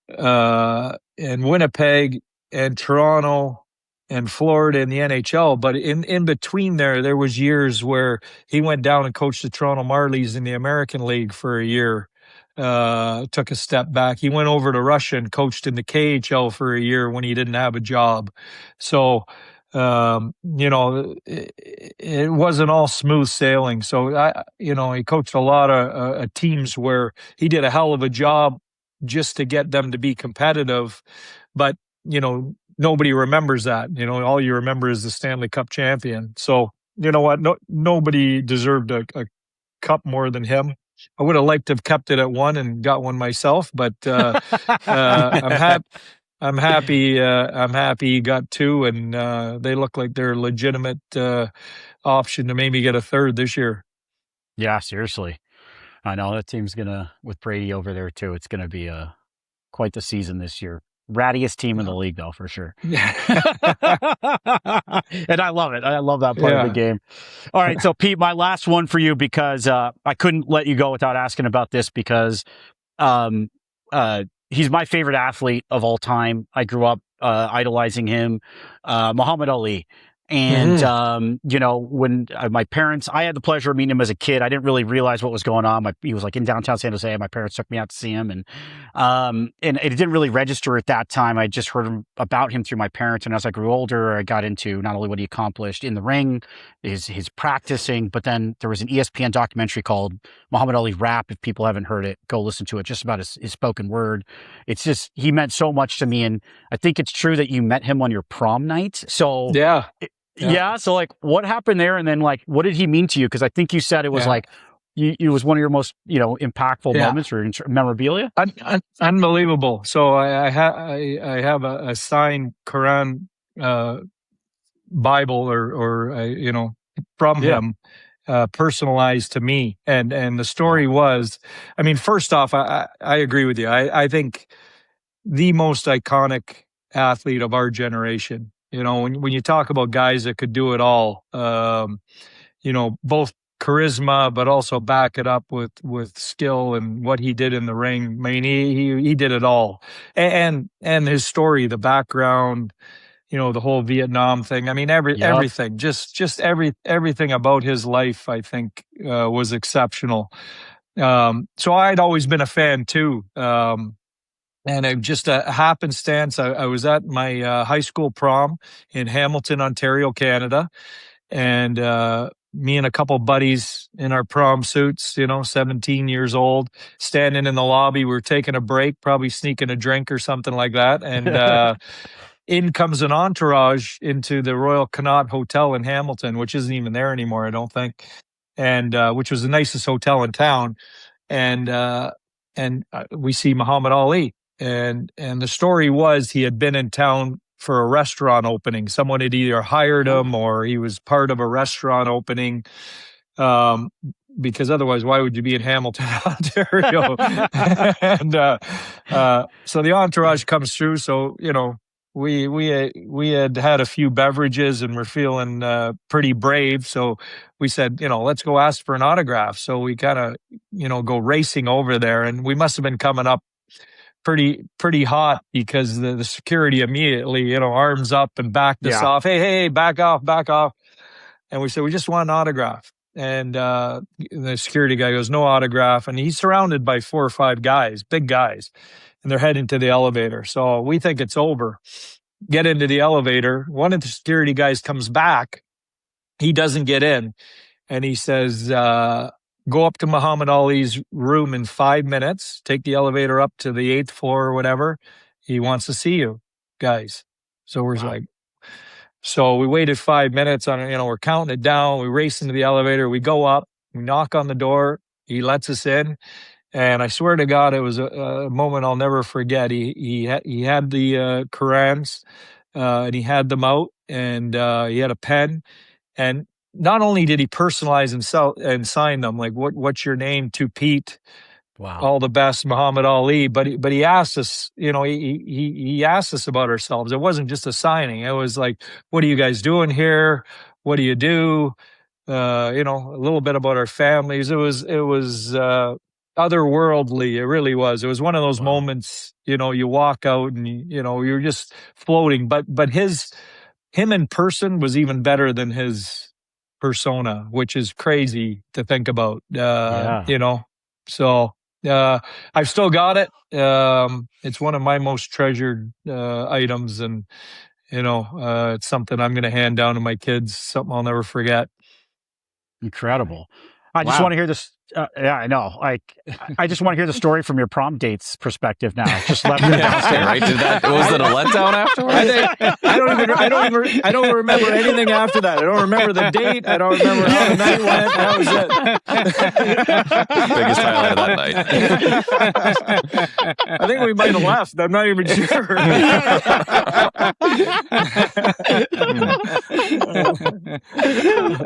and Winnipeg and Toronto and Florida in the NHL, but in between there was years where he went down and coached the Toronto Marlies in the American League for a year, took a step back. He went over to Russia and coached in the KHL for a year when he didn't have a job. So, it wasn't all smooth sailing. So he coached a lot of teams where he did a hell of a job just to get them to be competitive. But, nobody remembers that. All you remember is the Stanley Cup champion. So, you know what? Nobody deserved a cup more than him. I would have liked to have kept it at one and got one myself, but I'm happy. I'm happy he got two, and they look like they're a legitimate option to maybe get a third this year. Yeah, seriously. I know that team's with Brady over there too. It's gonna be quite the season this year. Rattiest team in the league, though, for sure. And I love it. I love that part of the game. All right, so Pete, my last one for you, because I couldn't let you go without asking about this, because he's my favorite athlete of all time. I grew up idolizing him, Muhammad Ali. And, when my parents, I had the pleasure of meeting him as a kid. I didn't really realize what was going on. He was like in downtown San Jose. My parents took me out to see him, and it didn't really register at that time. I just heard about him through my parents. And as I grew older, I got into not only what he accomplished in the ring, his practicing, but then there was an ESPN documentary called Muhammad Ali Rap. If people haven't heard it, go listen to it, just about his spoken word. It's just, he meant so much to me. And I think it's true that you met him on your prom night. So yeah. So what happened there? And then what did he mean to you? Because I think you said it was it was one of your most, impactful moments or memorabilia. Unbelievable. So I have a signed Quran Bible or from him, personalized to me. And the story was, I mean, first off, I agree with you. I think the most iconic athlete of our generation. When you talk about guys that could do it all, both charisma, but also back it up with skill and what he did in the ring. I mean, he did it all, and his story, the background, the whole Vietnam thing. I mean, everything, just everything about his life, I think, was exceptional. So I'd always been a fan too. And it just a happenstance. I was at my high school prom in Hamilton, Ontario, Canada, and me and a couple buddies in our prom suits, 17 years old, standing in the lobby. We were taking a break, probably sneaking a drink or something like that. And in comes an entourage into the Royal Connaught Hotel in Hamilton, which isn't even there anymore, I don't think, and which was the nicest hotel in town. And we see Muhammad Ali. And the story was he had been in town for a restaurant opening. Someone had either hired him or he was part of a restaurant opening. Because otherwise, why would you be in Hamilton, Ontario? And so the entourage comes through. So, we had a few beverages and we're feeling pretty brave. So we said, let's go ask for an autograph. So we kind of, go racing over there, and we must have been coming up pretty hot because the security immediately, arms up and backed us off. Hey, back off. And we said, we just want an autograph. And the security guy goes, no autograph. And he's surrounded by 4 or 5 guys, big guys, and they're heading to the elevator. So we think it's over. Get into the elevator. One of the security guys comes back. He doesn't get in. And he says, go up to Muhammad Ali's room in 5 minutes. Take the elevator up to the 8th floor or whatever. He wants to see you guys. So we're like, so we waited 5 minutes on, we're counting it down. We race into the elevator. We go up, we knock on the door. He lets us in. And I swear to God, it was a moment I'll never forget. He had the Qurans, and he had them out, and he had a pen. And not only did he personalize and sign them, like what's your name, to Pete, all the best, Muhammad Ali, but he asked us, he asked us about ourselves. It wasn't just a signing. It was like, what are you guys doing here? What do you do? A little bit about our families. It was otherworldly. It really was. It was one of those moments, you walk out and you're just floating. But him in person was even better than his persona, which is crazy to think about. So I've still got it. It's one of my most treasured items, and it's something I'm going to hand down to my kids. Something I'll never forget. Incredible. I just want to hear this. I know. I just want to hear the story from your prom date's perspective now. Just left it downstairs. Right? Was it a letdown afterwards? I don't remember anything after that. I don't remember the date. I don't remember how the night went. That was it. Biggest highlight of that night. I think we might have left. I'm not even sure.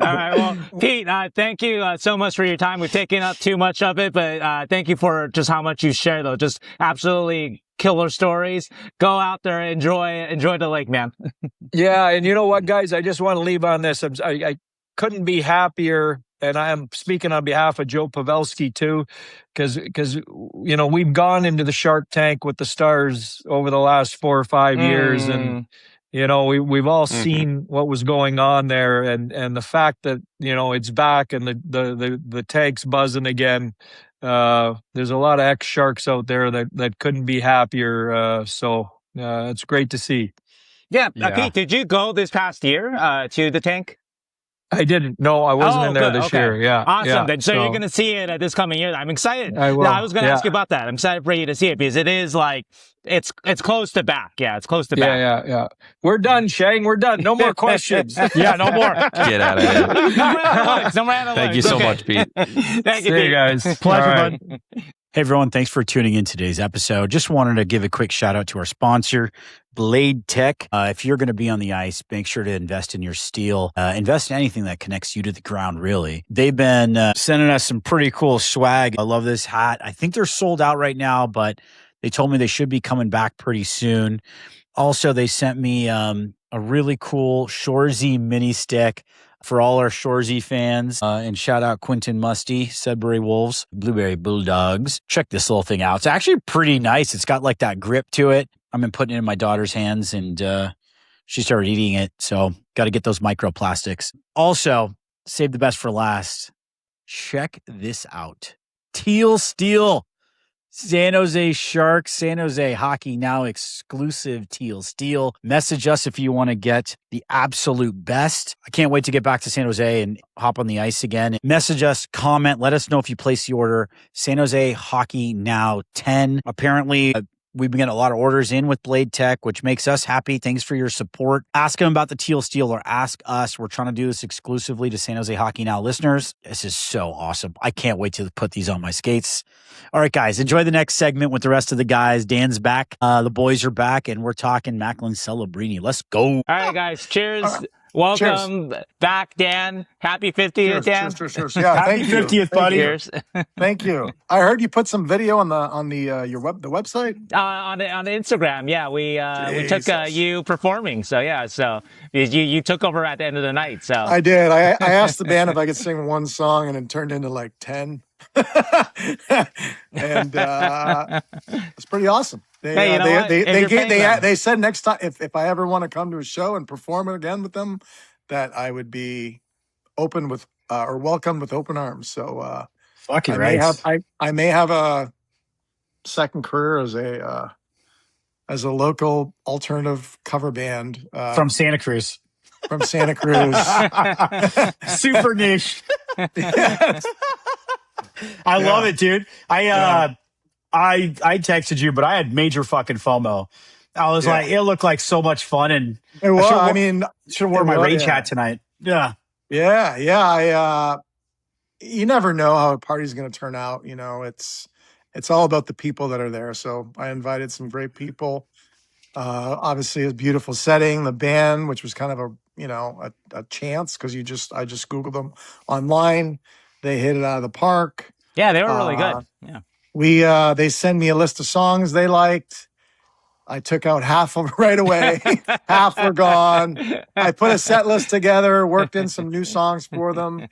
All right. Well, Pete, thank you so much for your time. We've taken up too much of it, but thank you for just how much you share, though. Just absolutely killer stories. Go out there, enjoy the lake, man. Yeah, and you know what, guys? I just want to leave on this. I couldn't be happier, and I am speaking on behalf of Joe Pavelski too, because we've gone into the Shark Tank with the Stars over the last 4 or 5 years, and we've all seen what was going on there, and the fact that it's back and the tank's buzzing again. There's a lot of ex-Sharks out there that couldn't be happier. So it's great to see. Yeah. Pete, did you go this past year to the tank? I didn't. No, I wasn't in there this year. Yeah. Awesome. Yeah. Then, so you're going to see it this coming year. I'm excited. I will. I was going to ask you about that. I'm excited for you to see it because it is like, it's close to back. Yeah, it's close to back. Yeah. We're done, Shang. We're done. No more questions. Yeah, no more. Get out of here. No more analytics. Thank you so much, Pete. Thank you, See you guys. Pleasure, bud. Hey, everyone. Thanks for tuning in today's episode. Just wanted to give a quick shout out to our sponsor, BladeTech. If you're going to be on the ice, make sure to invest in your steel. Invest in anything that connects you to the ground, really. They've been sending us some pretty cool swag. I love this hat. I think they're sold out right now, but they told me they should be coming back pretty soon. Also, they sent me a really cool Shorzy mini stick. for all our Shoresy fans. And shout out Quentin Musty, Sudbury Wolves, Blueberry Bulldogs. Check this little thing out. It's actually pretty nice. It's got like that grip to it. I've been putting it in my daughter's hands and she started eating it. So got to get those microplastics. Also, save the best for last. Check this out. Teal Steel. San Jose Sharks, San Jose Hockey Now exclusive Teal Steel. Message us if you want to get the absolute best. I can't wait to get back to San Jose and hop on the ice again. Message us, comment, let us know if you place the order. San Jose Hockey Now 10. Apparently, we've been getting a lot of orders in with BladeTech, which makes us happy. Thanks for your support. Ask them about the Teal Steel or ask us. We're trying to do this exclusively to San Jose Hockey Now listeners. This is so awesome. I can't wait to put these on my skates. All right, guys, enjoy the next segment with the rest of the guys. Dan's back. The boys are back, and we're talking Macklin Celebrini. Let's go. All right, guys. Cheers. Welcome back, Dan. Happy 50th, Dan. Cheers. Yeah, Happy 50th, buddy. Cheers. Thank you. I heard you put some video on the website. On the Instagram, yeah, we took you performing. So yeah, so you took over at the end of the night. So I did. I asked the band if I could sing one song, and it turned into like 10. And it's pretty awesome. They said next time if I ever want to come to a show and perform it again with them, that I would be open with or welcomed with open arms. So fucking right. I may have a second career as a local alternative cover band From Santa Cruz. From Santa Cruz. Super niche. Yes. I love it, dude. I texted you, but I had major fucking FOMO. I was like, it looked like so much fun, and it was. Should have worn my Rage hat tonight. Yeah. You never know how a party's going to turn out. You know, it's all about the people that are there. So I invited some great people. Obviously, a beautiful setting. The band, which was kind of a chance because I just Googled them online. They hit it out of the park. Yeah, they were really good. Yeah. They send me a list of songs they liked. I took out half of them right away. Half were gone. I put a set list together, worked in some new songs for them.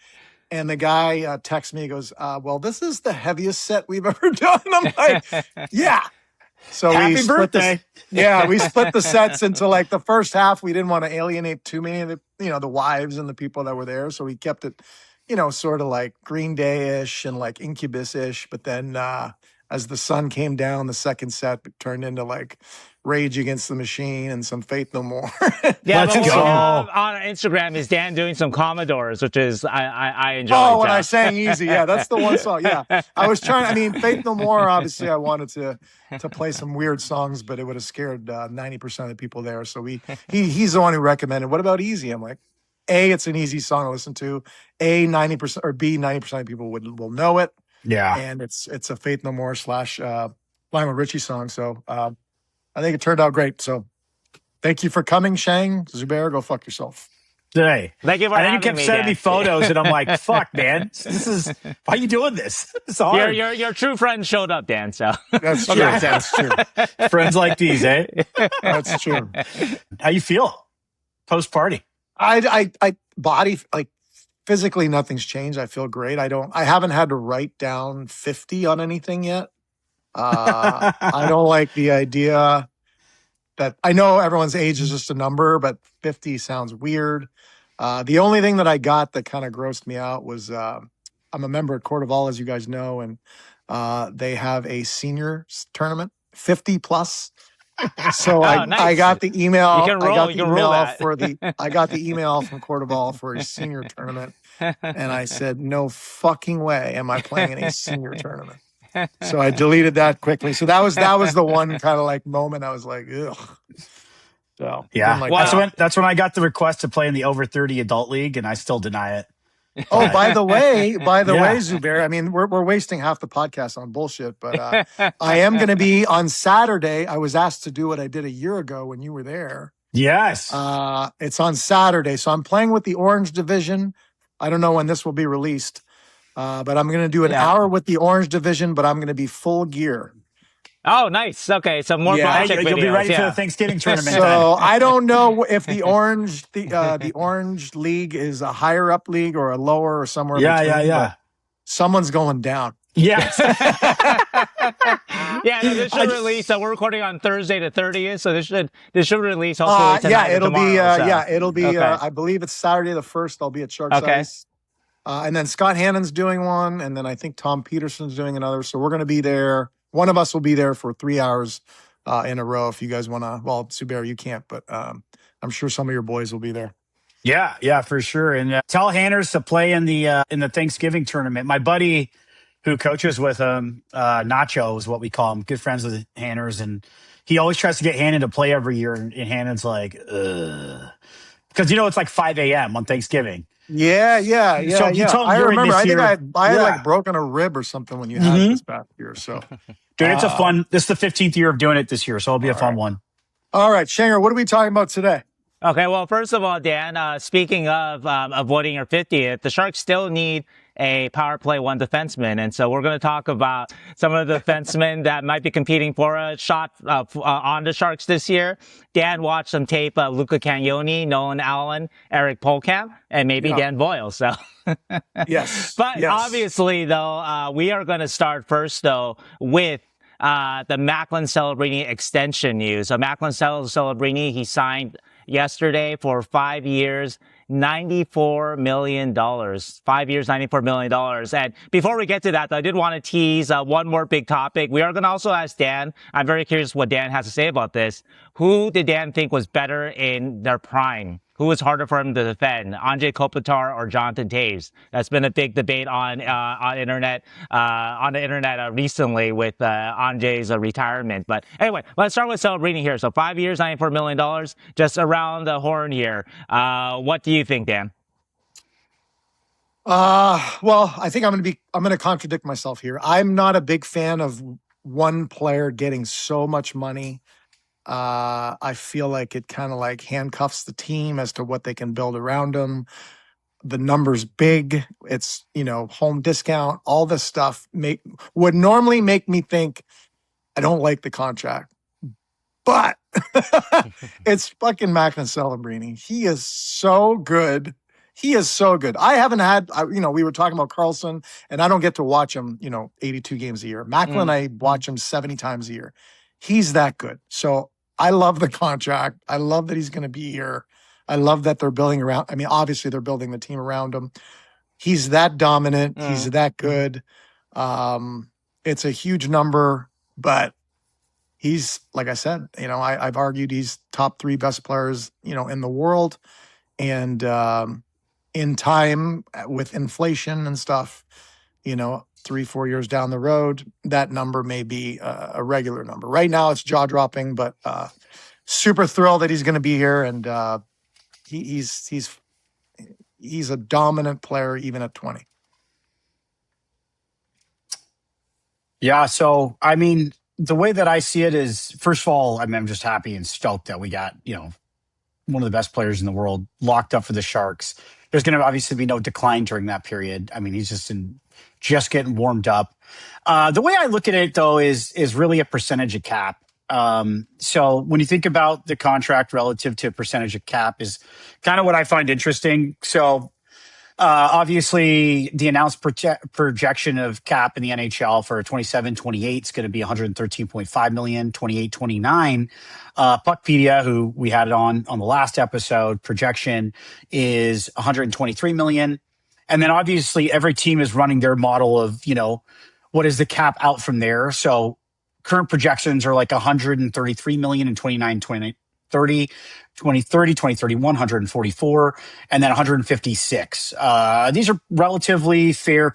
And the guy texts me, he goes, well, this is the heaviest set we've ever done. I'm like, yeah. So Happy birthday. We split the sets into like the first half. We didn't want to alienate too many of the wives and the people that were there. So we kept it, sort of like Green Day-ish and like Incubus-ish. But then as the sun came down, the second set turned into like Rage Against the Machine and some Faith No More. Yeah, let's go. On our Instagram is Dan doing some Commodores, which is I enjoy. Oh, when I sang Easy, yeah, that's the one song. Yeah, I was trying. Faith No More. Obviously, I wanted to play some weird songs, but it would have scared 90% of the people there. So he's the one who recommended. What about Easy? I'm like, A, it's an easy song to listen to. A, 90% or B, 90% of people will know it. Yeah, and it's a Faith No More / Lionel Richie song. So I think it turned out great. So thank you for coming, Shang. Zubair, go fuck yourself. Hey, thank you for and then having you kept me, sending Dan. me photos, and I'm like, "Fuck, man, why are you doing this? It's hard." Your true friend showed up, Dan. So that's true. That's true. Friends like these, eh? That's true. How you feel post party? I body like physically nothing's changed. I feel great. I haven't had to write down 50 on anything yet. I don't like the idea that I know everyone's age is just a number, but 50 sounds weird. The only thing that I got that kind of grossed me out was I'm a member at Court of All, as you guys know, and they have a senior tournament, 50 plus. So nice. I got the email. You can roll, I got the email from Court of All for a senior tournament, and I said, "No fucking way am I playing in a senior tournament." So I deleted that quickly. So that was the one kind of like moment I was like, ugh. So yeah, like, that's when I got the request to play in the over 30 adult league, and I still deny it. Oh, by the way, Zubair, I mean, we're wasting half the podcast on bullshit, but I am going to be on Saturday. I was asked to do what I did a year ago when you were there. Yes. It's on Saturday. So I'm playing with the Orange Division. I don't know when this will be released, but I'm going to do an hour with the Orange Division, but I'm going to be full gear. Oh, nice. Okay, so more BladeTech videos. You'll be ready for the Thanksgiving tournament. So I don't know if the Orange League is a higher up league or a lower or somewhere between. But someone's going down. Yes. Yeah, no, this should release. We're recording on Thursday the 30th, so this should release hopefully tonight. It'll be. Okay. I believe it's Saturday the 1st. I'll be at Sharks Ice. And then Scott Hannon's doing one, and then I think Tom Peterson's doing another. So we're going to be there. One of us will be there for 3 hours in a row. If you guys want to, well, Subaru, you can't, but I'm sure some of your boys will be there. Yeah, for sure. And tell Hanners to play in the Thanksgiving tournament. My buddy who coaches with him, Nacho is what we call him, good friends with Hanners, and he always tries to get Hannon to play every year, and Hannon's like, ugh. Because it's like 5 a.m. on Thanksgiving. Yeah. So you told I remember. I think I had like broken a rib or something when you had this past year. So, dude, it's a fun. This is the 15th year of doing it this year, so it'll be a fun one. All right, Shanger, what are we talking about today? Okay, well, first of all, Dan, speaking of avoiding your 50th, the Sharks still need a power play one defenseman. And so we're going to talk about some of the defensemen that might be competing for a shot on the Sharks this year. Dan watched some tape of Luca Cagnoni, Nolan Allan, Eric Pohlkamp, and maybe Dan Boyle. So, yes. But obviously, though, we are going to start first, though, with the Macklin Celebrini extension news. So Macklin Celebrini, he signed yesterday for 5 years, $94 million. 5 years, $94 million. And before we get to that, though, I did want to tease one more big topic. We are going to also ask Dan. I'm very curious what Dan has to say about this. Who did Dan think was better in their prime? Who was harder for him to defend, Andrei Kopitar or Jonathan Toews? That's been a big debate on the internet recently with Andrei's retirement. But anyway, let's start with Celebrini here. So 5 years, $94 million, just around the horn here. What do you think, Dan? Well, I think I'm going to contradict myself here. I'm not a big fan of one player getting so much money. I feel like it kind of like handcuffs the team as to what they can build around them. The number's big. It's, home discount, all this stuff would normally make me think I don't like the contract, but it's fucking Macklin Celebrini. He is so good. I haven't had, we were talking about Carlson, and I don't get to watch him, 82 games a year. Macklin, I watch him 70 times a year. He's that good. So I love the contract. I love that he's going to be here. I love that they're building around. I mean, obviously they're building the team around him. He's that dominant. He's that good. It's a huge number, but he's, like I said, I've argued he's top 3 best players, in the world. And in time with inflation and stuff, 3-4 years down the road, that number may be a regular number. Right now, it's jaw-dropping, but super thrilled that he's going to be here, and he's a dominant player even at 20. Yeah, so I mean, the way that I see it is, first of all, I'm just happy and stoked that we got one of the best players in the world locked up for the Sharks. There's going to obviously be no decline during that period. I mean, he's just getting warmed up. The way I look at it, though, is really a percentage of cap. So when you think about the contract relative to percentage of cap is kind of what I find interesting. So obviously, the announced projection of cap in the NHL for 27-28 is going to be $113.5 million, 28-29. Puckpedia, who we had it on the last episode, projection is $123 million. And then obviously every team is running their model of, what is the cap out from there. So current projections are like $133 million in 2030, 2031, 144, and then 156. These are relatively fair,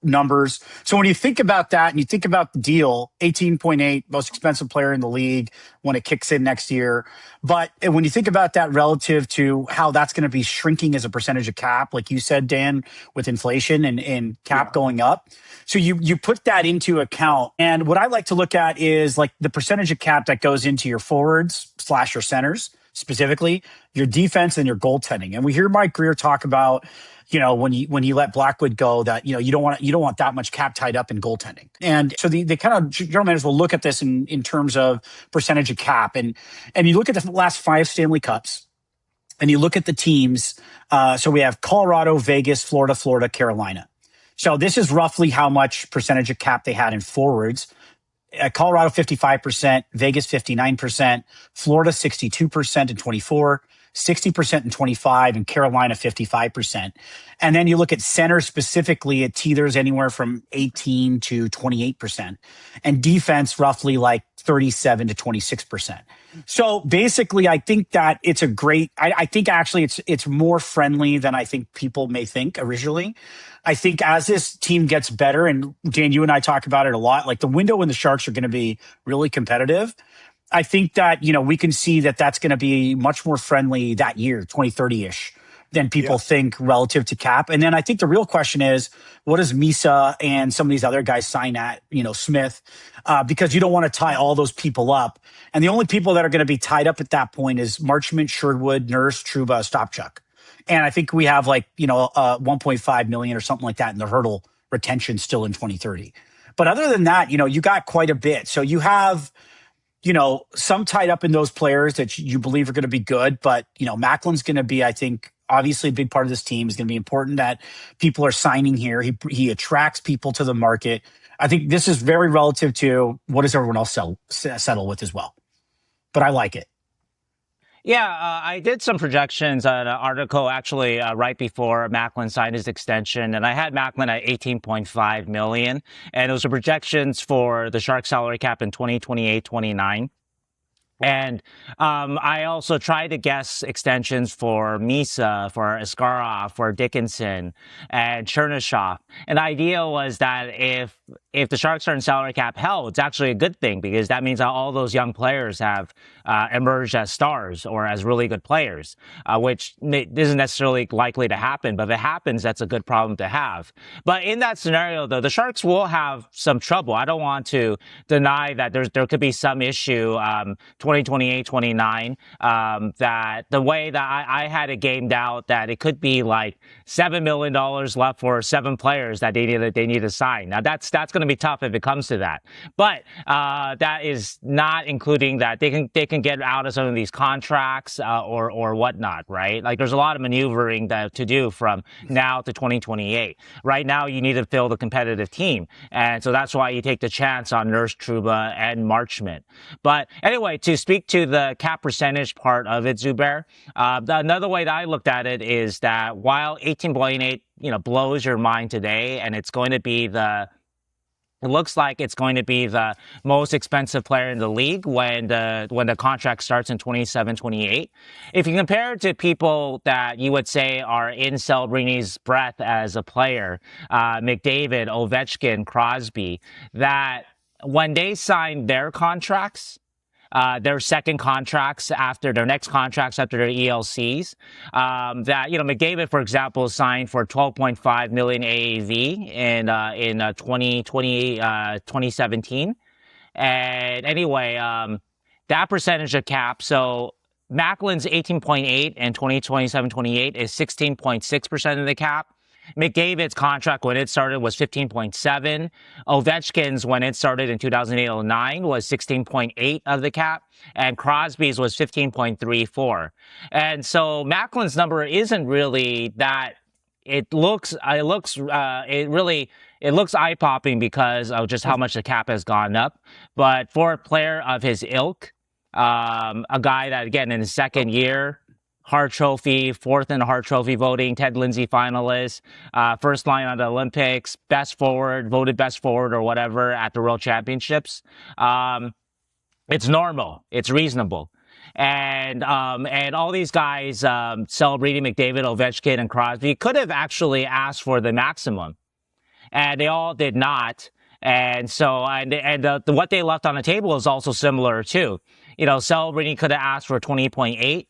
numbers. So when you think about that and you think about the deal, 18.8, most expensive player in the league when it kicks in next year. But when you think about that relative to how that's going to be shrinking as a percentage of cap, like you said, Dan, with inflation and cap going up. So you put that into account. And what I like to look at is like the percentage of cap that goes into your forwards / your centers. specifically, your defense and your goaltending. And we hear Mike Greer talk about, when he let Blackwood go, that, you don't want that much cap tied up in goaltending. And so the kind of general managers will look at this in terms of percentage of cap. And you look at the last 5 Stanley Cups, and you look at the teams. So we have Colorado, Vegas, Florida, Carolina. So this is roughly how much percentage of cap they had in forwards. Colorado 55%, Vegas 59%, Florida 62% in 24, 60% in 25, and Carolina 55%. And then you look at center specifically, it teeters anywhere from 18 to 28%, and defense roughly like 37 to 26%. So basically, I think that it's a great. I think actually it's more friendly than I think people may think originally. I think as this team gets better, and Dan, you and I talk about it a lot, like the window when the Sharks are going to be really competitive. I think that, we can see that that's going to be much more friendly that year, 2030-ish, than people think relative to cap. And then I think the real question is, what does Misa and some of these other guys sign at, Smith? Because you don't want to tie all those people up. And the only people that are going to be tied up at that point is Marchment, Sherwood, Nurse, Trouba, Stopchuk. And I think we have 1.5 million or something like that in the hurdle retention still in 2030. But other than that, you got quite a bit. So you have, some tied up in those players that you believe are going to be good. But, Macklin's going to be, I think, obviously a big part of this team. Is going to be important that people are signing here. He attracts people to the market. I think this is very relative to what does everyone else settle with as well. But I like it. Yeah, I did some projections on an article actually right before Macklin signed his extension, and I had Macklin at $18.5 million, and those are projections for the Sharks salary cap in 2028-29. And I also tried to guess extensions for Misa, for Askarov, for Dickinson, and Chernyshov. And the idea was that if the Sharks are in salary cap hell, it's actually a good thing because that means that all those young players have emerged as stars or as really good players, which isn't necessarily likely to happen. But if it happens, that's a good problem to have. But in that scenario, though, the Sharks will have some trouble. I don't want to deny that there could be some issue 2028, 29, that the way that I had it gamed out that it could be like $7 million left for 7 players that they need to sign. Now that's going to be tough if it comes to that. But that is not including that they can get out of some of these contracts or whatnot, right? Like there's a lot of maneuvering to do from now to 2028. Right now you need to fill the competitive team, and so that's why you take the chance on Nurse, Trouba, and Marchment. But anyway, to speak to the cap percentage part of it, Zubair, another way that I looked at it is that while 18.8 blows your mind today, and it's going to be it looks like it's going to be the most expensive player in the league when the contract starts in 27, 28. If you compare it to people that you would say are in Celebrini's breath as a player, McDavid, Ovechkin, Crosby, that when they signed their contracts, their second contracts after their next contracts after their ELCs, that, McDavid, for example, signed for 12.5 million AAV in 2017. And anyway, that percentage of cap. So Macklin's 18.8 and 2027-28 is 16.6% of the cap. McDavid's contract when it started was 15.7. Ovechkin's when it started in 2008-09 was 16.8 of the cap, and Crosby's was 15.34. And so Macklin's number isn't really that. It looks eye-popping because of just how much the cap has gone up. But for a player of his ilk, a guy that again in his second year, Hart Trophy, 4th in the Hart Trophy voting, Ted Lindsay finalist, first line on the Olympics, best forward, voted best forward or whatever at the World Championships. It's normal. It's reasonable. And all these guys, Celebrini, McDavid, Ovechkin, and Crosby, could have actually asked for the maximum. And they all did not. And so, what they left on the table is also similar too. Celebrini could have asked for 20.8.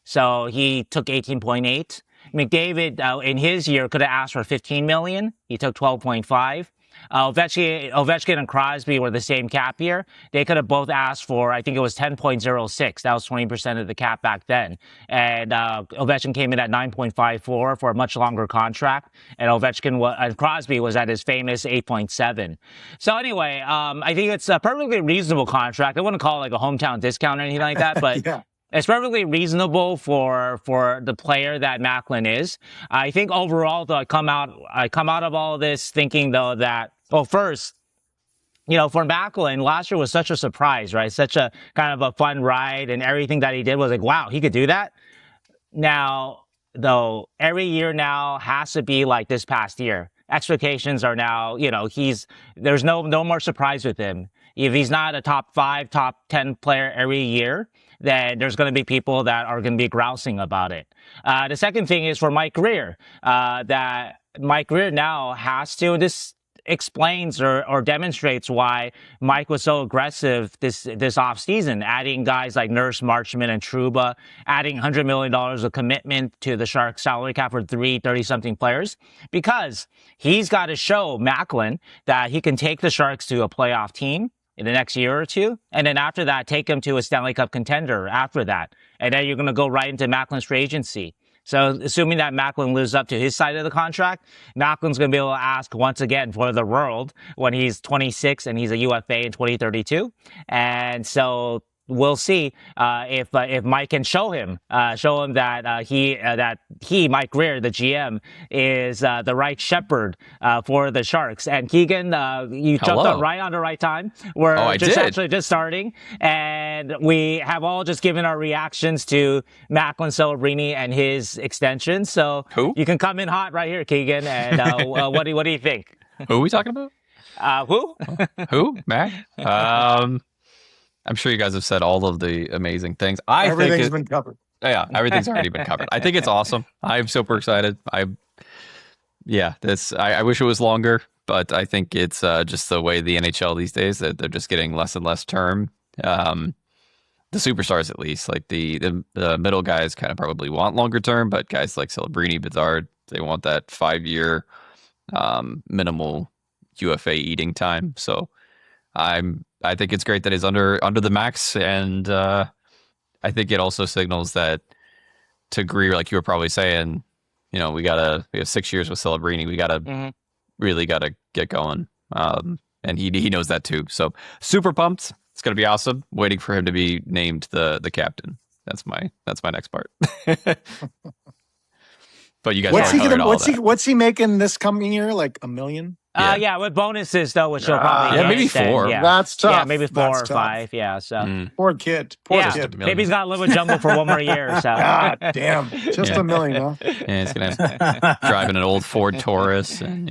So he took 18.8. McDavid, in his year, could have asked for 15 million. He took 12.5. Ovechkin and Crosby were the same cap year. They could have both asked for, I think it was 10.06. That was 20% of the cap back then. And Ovechkin came in at 9.54 for a much longer contract. And Crosby was at his famous 8.7. So anyway, I think it's a perfectly reasonable contract. I wouldn't call it like a hometown discount or anything like that, but Yeah. it's perfectly reasonable for the player that Macklin is. I think overall, though, I come out of all of this thinking, though, that, well, first, for Macklin, last year was such a surprise, right? Such a kind of a fun ride, and everything that he did was like, wow, he could do that. Now, though, every year now has to be like this past year. Expectations are now, there's no more surprise with him. If he's not a top 5, top 10 player every year, then there's going to be people that are going to be grousing about it. The second thing is for Mike Greer, that Mike Greer now has to, this explains or demonstrates why Mike was so aggressive this offseason, adding guys like Nurse, Marchman, and Trouba, adding $100 million of commitment to the Sharks salary cap for 30-something players, because he's got to show Macklin that he can take the Sharks to a playoff team in the next year or two, and then after that, take him to a Stanley Cup contender after that. And then you're going to go right into Macklin's free agency. So assuming that Macklin lives up to his side of the contract, Macklin's going to be able to ask once again for the world when he's 26 and he's a UFA in 2032. And so we'll see if Mike can show him that he, Mike Greer, the GM, is the right shepherd for the Sharks. And Keegan, you jumped on right on the right time. We're actually just starting, and we have all just given our reactions to Macklin Celebrini and his extension. So you can come in hot right here, Keegan. And what do you think? Who are we talking about? Who? Who? Mac? I'm sure you guys have said all of the amazing things. Everything's been covered. Yeah, everything's already been covered. I think it's awesome. I'm super excited. I wish it was longer, but I think it's just the way the NHL these days, that they're just getting less and less term. The superstars, at least, like the middle guys, kind of probably want longer term, but guys like Celebrini, Bedard, they want that 5-year minimal UFA eating time. So I think it's great that he's under the max, and I think it also signals that, to Greer, like you were probably saying, we have 6 years with Celebrini. We really gotta get going, and he knows that too. So super pumped. It's gonna be awesome. Waiting for him to be named the captain. That's my next part. But you guys, what's he making this coming year? Like $1 million? Yeah, with bonuses though, which will probably maybe 4. Yeah. That's tough. Yeah, maybe 4 or 5. Yeah, so poor kid. Maybe he's got to live with Jumbo for one more year. So God damn, just $1 million, huh? Yeah, he's gonna driving an old Ford Taurus, and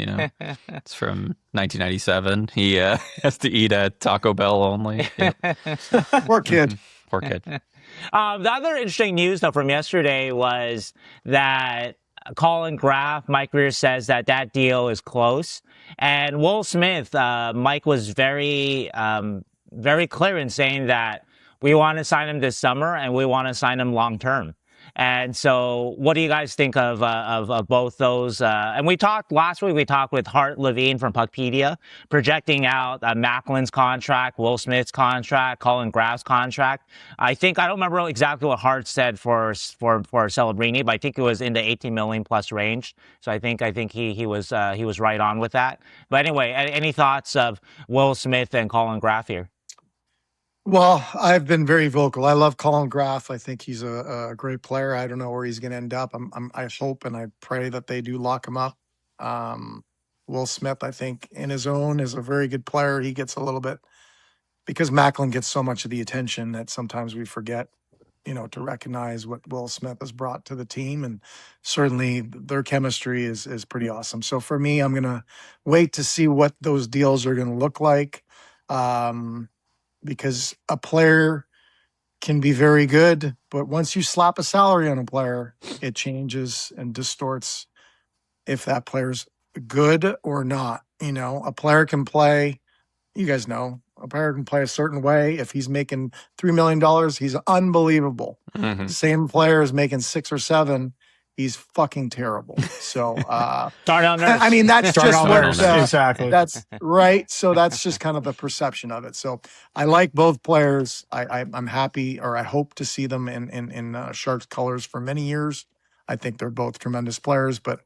it's from 1997. He has to eat at Taco Bell only. Yeah. Poor kid. Poor kid. The other interesting news though from yesterday was that Collin Graf, Mike Greer says that deal is close. And Will Smith, Mike was very clear in saying that we want to sign him this summer and we want to sign him long term. And so what do you guys think of both those? And last week, we talked with Hart Levine from Puckpedia, projecting out Macklin's contract, Will Smith's contract, Collin Graf's contract. I don't remember exactly what Hart said for Celebrini, but I think it was in the 18 million plus range. So I think he was right on with that. But anyway, any thoughts of Will Smith and Collin Graf here? Well, I've been very vocal. I love Collin Graf. I think he's a great player. I don't know where he's going to end up. I hope and I pray that they do lock him up. Will Smith, I think, in his own, is a very good player. He gets a little bit, because Macklin gets so much of the attention that sometimes we forget, to recognize what Will Smith has brought to the team. And certainly their chemistry is pretty awesome. So for me, I'm going to wait to see what those deals are going to look like. Because a player can be very good, but once you slap a salary on a player, it changes and distorts if that player's good or not. A player can play, you guys know, a player can play a certain way. If he's making $3 million, he's unbelievable. Mm-hmm. The same player is making 6 or 7. He's fucking terrible. So, Darnell Nurse. I mean, that's just Darnell what, Nurse, exactly. that's right. So that's just kind of the perception of it. So I like both players. I'm happy, or I hope to see them in Sharks colors for many years. I think they're both tremendous players, but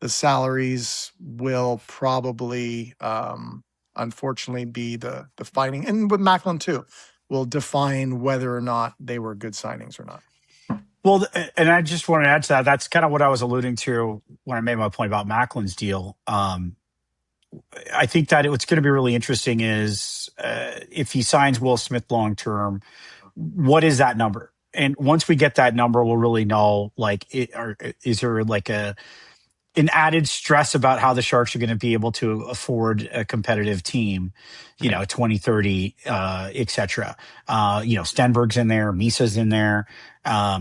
the salaries will probably, unfortunately, be the defining, and with Macklin too, will define whether or not they were good signings or not. Well, and I just want to add to that. That's kind of what I was alluding to when I made my point about Macklin's deal. I think that what's going to be really interesting is if he signs Will Smith long term, what is that number? And once we get that number, we'll really know, like, is there like an added stress about how the Sharks are going to be able to afford a competitive team, 2030, et cetera. Stenberg's in there, Misa's in there,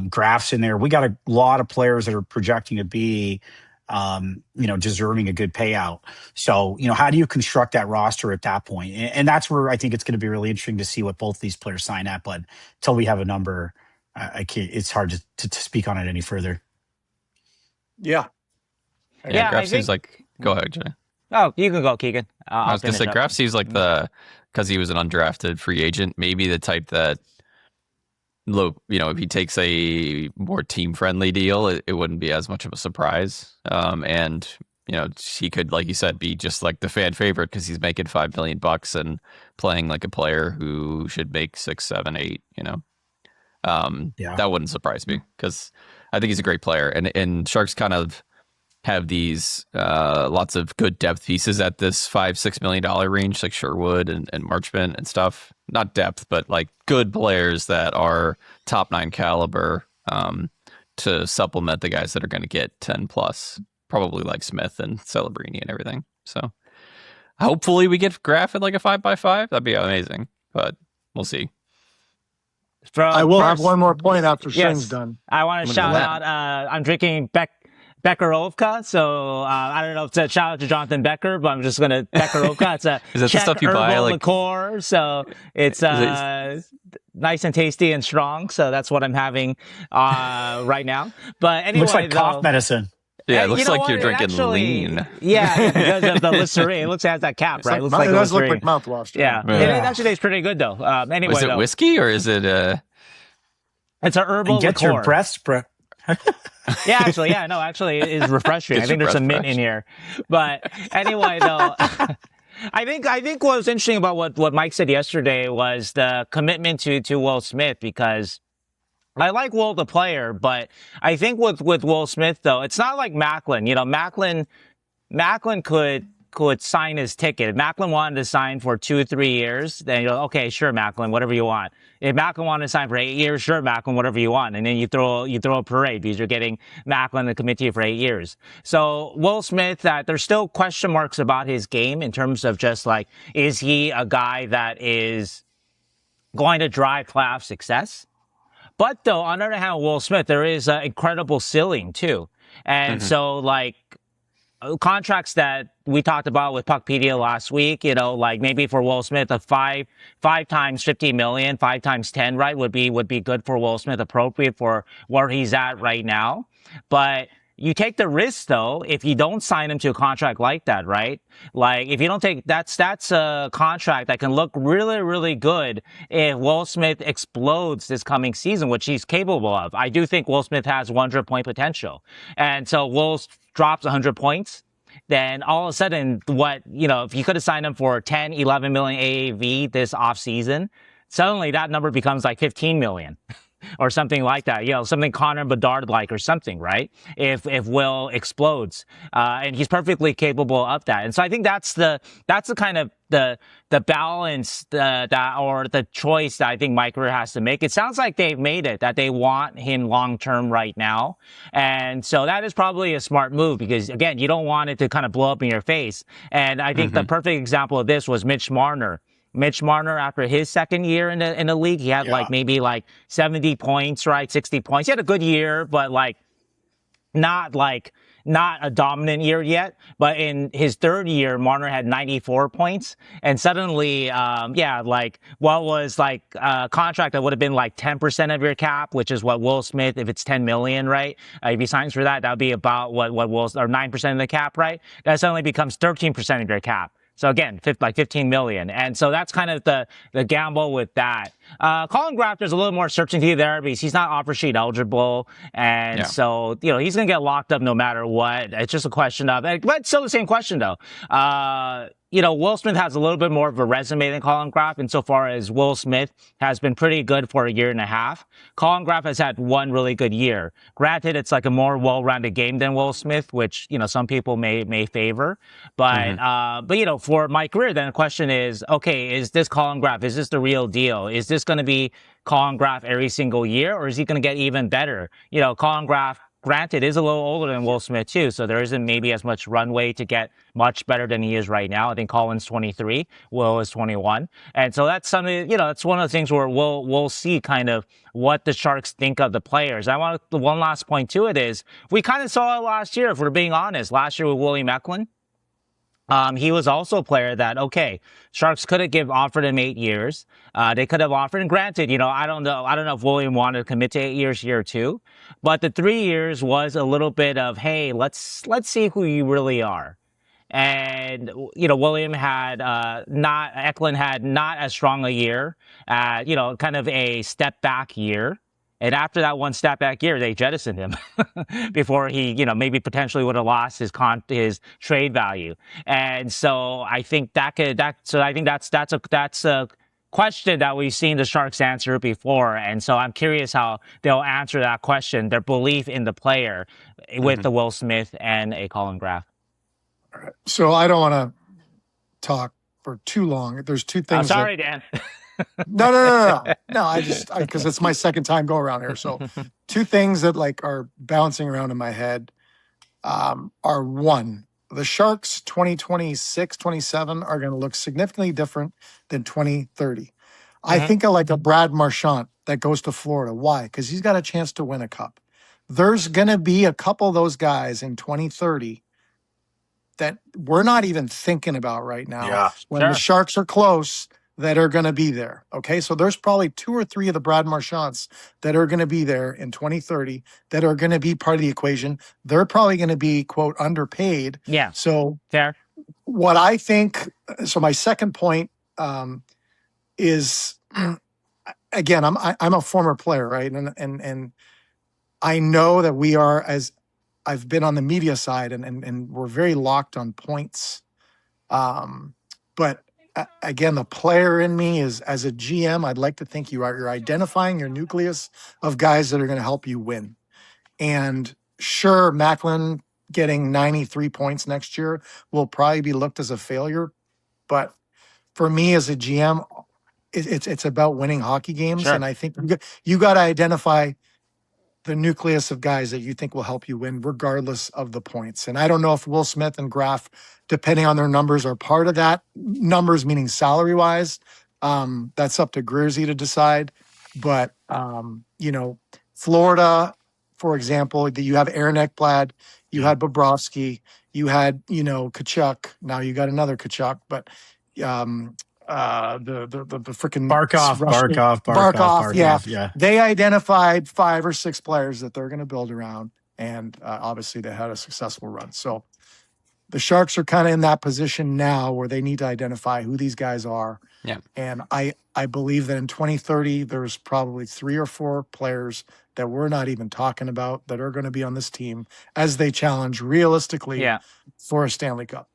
Graf's in there. We got a lot of players that are projecting to be, deserving a good payout. So, how do you construct that roster at that point? And that's where I think it's going to be really interesting to see what both these players sign at. But until we have a number, I can't, it's hard to speak on it any further. Yeah. Yeah, Graf seems like. Go ahead, Jay. Oh, you can go, Keegan. I was going to say, Graf seems like because he was an undrafted free agent, maybe the type that, if he takes a more team-friendly deal, it wouldn't be as much of a surprise. And he could, like you said, be just like the fan favorite because he's making $5 million and playing like a player who should make 6, 7, 8. That wouldn't surprise me because I think he's a great player, and Sharks kind of have these lots of good depth pieces at this $5-6 million range, like Sherwood and Marchment and stuff. Not depth, but like good players that are top 9 caliber to supplement the guys that are going to get 10 plus, probably like Smith and Celebrini and everything. So hopefully we get Graf at like a 5x5. That'd be amazing, but we'll see. I will have one more point after Shane's done. I want to shout out. I'm drinking Beckerovka, so I don't know if it's a shout out to Jonathan Becker, but I'm just going to Beckerovka. It's a is that Czech the stuff you buy, like liqueur, so it's nice and tasty and strong. So that's what I'm having right now. But anyway, looks like cough medicine. Yeah, it looks like you're drinking lean. Yeah, because of the Listerine. It has that cap, right? It does look like mouthwash. Yeah. It actually tastes pretty good, though. Anyway, is it whiskey or is it? It's a herbal liqueur. Get your breath spread. Actually, it is refreshing. I think there's some mint in here. But anyway, though, I think what was interesting about what Mike said yesterday was the commitment to Will Smith, because I like Will the player, but I think with Will Smith, though, it's not like Macklin. Macklin could sign his ticket. If Macklin wanted to sign for 2 or 3 years, then you're okay, sure, Macklin, whatever you want. If Macklin wanted to sign for 8 years, sure, Macklin, whatever you want. And then you throw a parade because you're getting Macklin to commit to you for 8 years. So Will Smith, there's still question marks about his game in terms of just like, is he a guy that is going to drive playoff success? But though, on the other hand, Will Smith, there is an incredible ceiling too. And so like, contracts that we talked about with Puckpedia last week, like maybe for Will Smith, a five times $50 million, 5 times 10, right, would be good for Will Smith, appropriate for where he's at right now. But you take the risk, though, if you don't sign him to a contract like that, right? Like, if you don't take that's a contract that can look really, really good if Will Smith explodes this coming season, which he's capable of. I do think Will Smith has 100-point potential. And so Will drops 100 points, then all of a sudden, if you could have signed him for 10, 11 million AAV this offseason, suddenly that number becomes like 15 million. Or something like that, something Connor Bedard-like or something, right? If Will explodes, and he's perfectly capable of that, and so I think that's the kind of the balance or the choice that I think Mike Grier has to make. It sounds like they've made it, that they want him long term right now, and so that is probably a smart move because again, you don't want it to kind of blow up in your face. And I think the perfect example of this was Mitch Marner. Mitch Marner, after his second year in the league, he had maybe 70 points, right? 60 points. He had a good year, but not not a dominant year yet, but in his third year, Marner had 94 points. And suddenly, like what was like a contract that would have been like 10% of your cap, which is what Will Smith, if it's 10 million, right? If he signs for that, that would be about what Will, or 9% of the cap, right? That suddenly becomes 13% of your cap. So again, like 15 million. And so that's kind of the gamble with that. Collin Graf, there's a little more certainty there because he's not offer sheet eligible. And so, he's going to get locked up no matter what. It's just a question of, but still the same question though. Will Smith has a little bit more of a resume than Collin Graf insofar as Will Smith has been pretty good for a year and a half. Collin Graf has had one really good year. Granted, it's like a more well-rounded game than Will Smith, which, some people may favor. But, for my career, then the question is, okay, is this Collin Graf? Is this the real deal? Is this going to be Collin Graf every single year, or is he going to get even better? Collin Graf, granted, is a little older than Will Smith too, so there isn't maybe as much runway to get much better than he is right now. I think Collin's 23, Will is 21, and so that's something. That's one of the things where we'll see kind of what the Sharks think of the players. The one last point to it is we kind of saw it last year. If we're being honest, last year with William Macklin. He was also a player that, Sharks could have offered him 8 years. They could have offered, and granted, I don't know if William wanted to commit to 8 years here too, but the 3 years was a little bit of, hey, let's see who you really are. And, William had, Eklund had not as strong a year, kind of a step back year. And after that one step back year, they jettisoned him before he, maybe potentially would have lost his trade value. And so I think that's a question that we've seen the Sharks answer before. And so I'm curious how they'll answer that question, their belief in the player with the Will Smith and a Collin Graf. All right. So I don't want to talk for too long. There's two things. I'm sorry, Dan. No. Because it's my second time go around here. So two things that are bouncing around in my head are one, the Sharks 2026, 27 are going to look significantly different than 2030. I think of a Brad Marchand that goes to Florida. Why? Because he's got a chance to win a cup. There's going to be a couple of those guys in 2030 that we're not even thinking about right now. When the Sharks are close, that are going to be there. Okay. So there's probably 2 or 3 of the Brad Marchands that are going to be there in 2030 that are going to be part of the equation. They're probably going to be, quote, underpaid. Yeah. So fair. What I think, so my second point is, again, I'm a former player, right? And I know that we are, as I've been on the media side and we're very locked on points. But again, the player in me is, as a GM, I'd like to think you're identifying your nucleus of guys that are going to help you win. And sure, Macklin getting 93 points next year will probably be looked as a failure. But for me as a GM, it's about winning hockey games. Sure. And I think you got to identify the nucleus of guys that you think will help you win regardless of the points. And I don't know if Will Smith and Graf, depending on their numbers, are part of that. Numbers meaning salary-wise. That's up to Grizzy to decide. But, Florida, for example, you have Aaron Ekblad, you had Bobrovsky, you had, Tkachuk. Now you got another Tkachuk, but the freaking Barkov. Yeah. They identified 5 or 6 players that they're going to build around, and obviously they had a successful run. So the Sharks are kind of in that position now where they need to identify who these guys are. Yeah. And I believe that in 2030 there's probably 3 or 4 players that we're not even talking about that are going to be on this team as they challenge realistically for a Stanley Cup.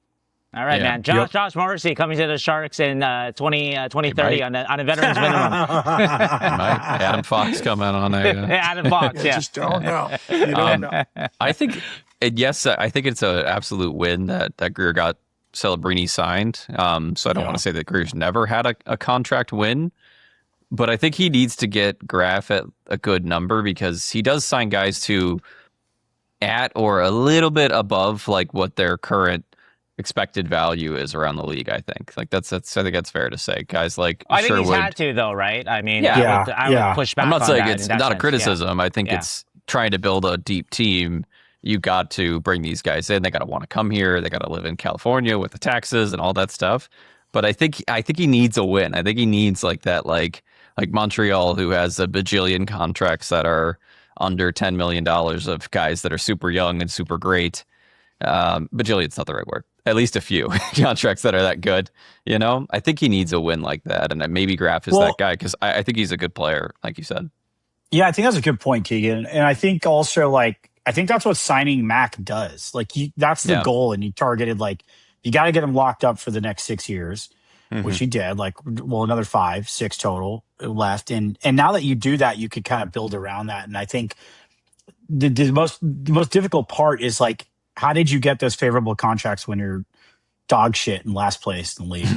All right, man. Josh Morrissey coming to the Sharks in 2030 on a veteran's minimum. Adam Fox coming on there. Adam Fox, You just don't know. You don't know. I think it's an absolute win that Greer got Celebrini signed. So I don't want to say that Greer's never had a contract win, but I think he needs to get Graf at a good number because he does sign guys to at or a little bit above what their current expected value is around the league. I think I think that's fair to say. Guys like I think Sherwood, he's had to though, right? I mean, I would push back. I'm not on saying that it's not a criticism. I think it's trying to build a deep team. you got to bring these guys in. They got to want to come here. They got to live in California with the taxes and all that stuff. But I think he needs a win. I think he needs like that, like Montreal, who has a bajillion contracts that are under $10 million of guys that are super young and super great. Bajillion's not the right word. At least a few contracts that are that good. You know, I think he needs a win like that. And maybe Graf is that guy because I think he's a good player, like you said. Yeah, I think that's a good point, Keegan. And I think also, like, I think that's what signing Mac does. Like, that's the goal. And you targeted, like, you got to get him locked up for the next 6 years, which he did. Like, well, another 5, 6 total left. And now that you do that, you could kind of build around that. And I think the most difficult part is, like, how did you get those favorable contracts when you're dog shit in last place in the league?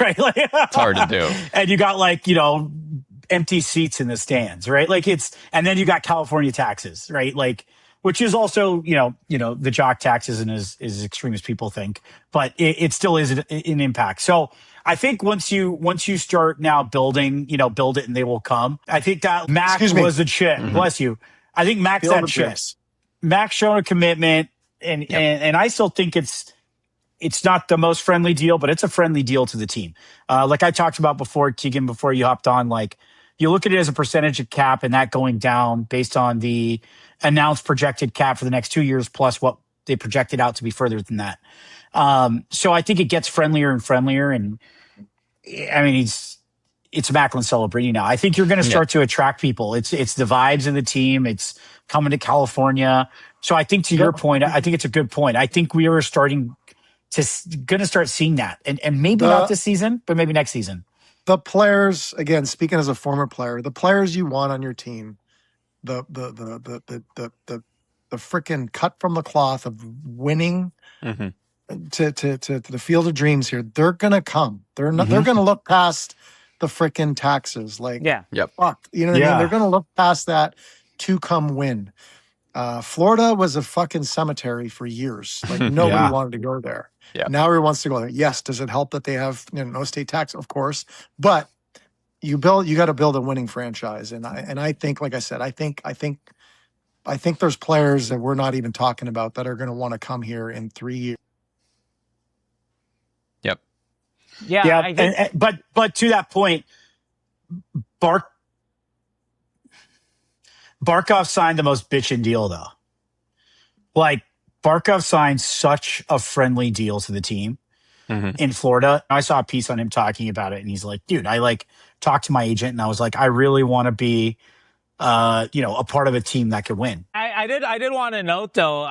Right? Like, it's hard to do. And you got, like, you know, empty seats in the stands, right? Like and then you got California taxes, right? Like, which is also, you know, the jock tax isn't as extreme as people think, but it still is an impact. So I think once you start now building, you know, build it and they will come. I think that Mac was the chip. Bless you. I think Mac's that chip. Mac's shown a commitment, and I still think it's not the most friendly deal, but it's a friendly deal to the team. Like I talked about before, Keegan, before you hopped on, like, you look at it as a percentage of cap and that going down based on the announced projected cap for the next 2 years, plus what they projected out to be further than that. So I think it gets friendlier and friendlier. And I mean, it's Macklin Celebrini now. I think you're going to start to attract people. It's the vibes of the team. It's coming to California. So I think to your point, I think it's a good point. I think we are going to start seeing that, and maybe not this season, but maybe next season. The players, again, speaking as a former player, the players you want on your team, the freaking cut from the cloth of winning to the field of dreams here, they're gonna come. They're not. They're gonna look past the freaking taxes. Like, fuck, you know what I mean? They're gonna look past that to come win. Florida was a fucking cemetery for years. Like, nobody wanted to go there. Yeah. Now everyone wants to go there. Yes. Does it help that they have, you know, no state tax? Of course. But you got to build a winning franchise. And I think, like I said, I think there's players that we're not even talking about that are going to want to come here in 3 years. Yeah. I think, but to that point, Barkov signed the most bitchin' deal, though. Like, Barkov signed such a friendly deal to the team in Florida. I saw a piece on him talking about it, and he's like, dude, I like talked to my agent, and I was like, I really want to be, you know, a part of a team that could win. I did want to note, though,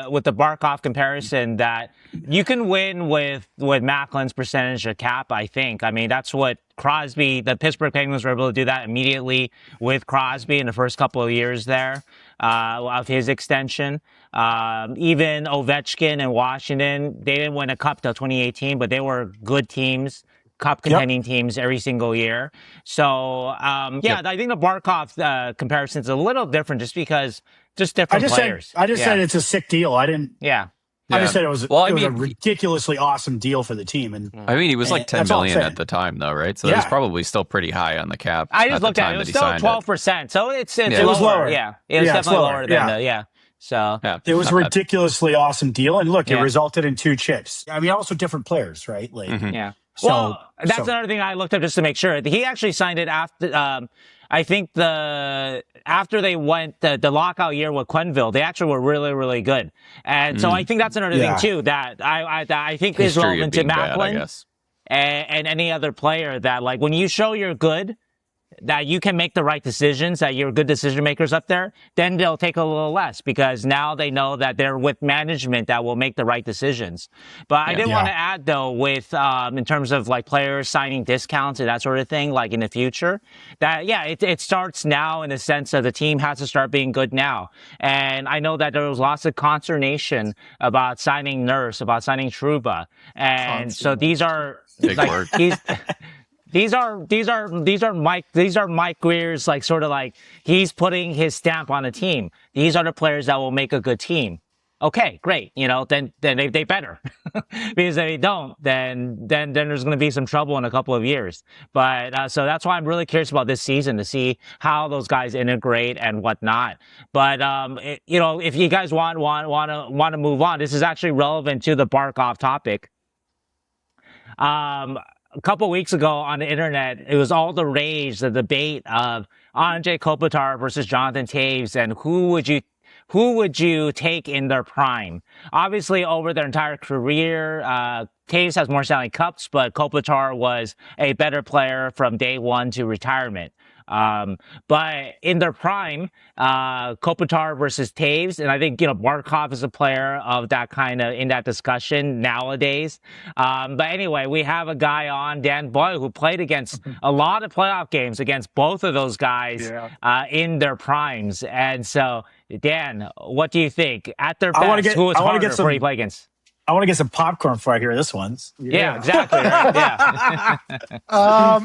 with the Barkov comparison, that you can win with Macklin's percentage of cap, I think. I mean, that's what Crosby, the Pittsburgh Penguins were able to do that immediately with Crosby in the first couple of years there of his extension. Even Ovechkin and Washington, they didn't win a cup till 2018, but they were good teams, cup contending teams every single year. So, I think the Barkov comparison is a little different just because different players. I just said it's a sick deal. I didn't. Yeah. I just said it was a ridiculously awesome deal for the team. And I mean, he was like $10 million at the time, though, right? So it was probably still pretty high on the cap. I just looked at it. It was still 12%. So it was lower. Yeah. It was definitely lower than So it was a ridiculously awesome deal. And look, it resulted in 2 chips. I mean, also different players, right? Like, So that's another thing I looked up just to make sure. He actually signed it after, I think after they went the lockout year with Quenneville, they actually were really, really good. And so I think that's another thing too, that I think is relevant to Macklin and any other player, that like when you show you're good, that you can make the right decisions, that you're good decision makers up there, then they'll take a little less because now they know that they're with management that will make the right decisions. But I did want to add, though, with in terms of like players signing discounts and that sort of thing, like in the future, that it starts now in the sense that the team has to start being good now. And I know that there was lots of consternation about signing Nurse, about signing Trouba, and so these are big word. These are Mike Greer's, like, sort of like he's putting his stamp on a team. These are the players that will make a good team. okay, great. Then they better, because if they don't, then there's going to be some trouble in a couple of years. But so that's why I'm really curious about this season to see how those guys integrate and whatnot. But if you guys want to move on, this is actually relevant to the Barkov topic. A couple weeks ago on the internet, it was all the rage, the debate of Andrei Kopitar versus Jonathan Toews, and who would you take in their prime? Obviously, over their entire career, Toews has more Stanley Cups, but Kopitar was a better player from day one to retirement. But in their prime, Kopitar versus Toews, and I think, Barkov is a player of that kind of in that discussion nowadays. But anyway, we have a guy on, Dan Boyle, who played against a lot of playoff games against both of those guys in their primes. And so, Dan, what do you think? At their best, who was harder before you play against? I want to get some popcorn before I hear this one. Yeah, exactly. Right? Yeah.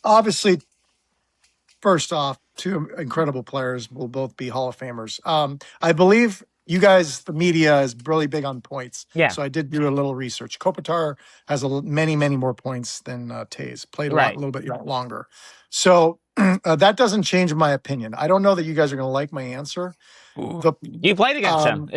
Obviously, first off, two incredible players will both be Hall of Famers. I believe you guys, the media, is really big on points. Yeah. So I did do a little research. Kopitar has many more points than Toews. Played a little bit longer. So that doesn't change my opinion. I don't know that you guys are going to like my answer. You played against him.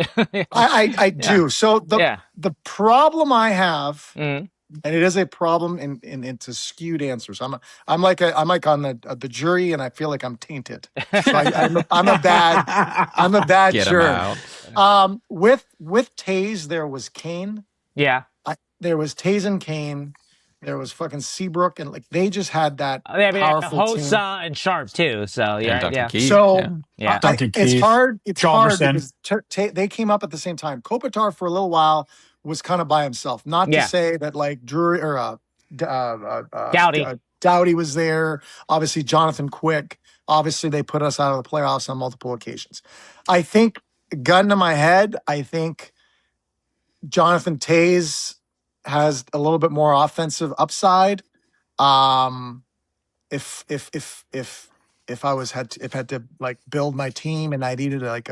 I do. So the problem I have, and it is a problem into skewed answers. I'm like on the jury, and I feel like I'm tainted. So I'm a bad Get juror. him out. With Toews, there was Kane. Yeah. There was Toews and Kane. There was fucking Seabrook, and they just had that powerful Hossa and Sharp too. So Keith, so Duncan it's Keith, hard. It's hard Chalmerson. because they came up at the same time. Kopitar for a little while was kind of by himself. Not to say that like Drury or Doughty was there. Obviously, Jonathan Quick. Obviously, they put us out of the playoffs on multiple occasions. I think, gun to my head, I think Jonathan Toews has a little bit more offensive upside. If I had to like build my team and I needed like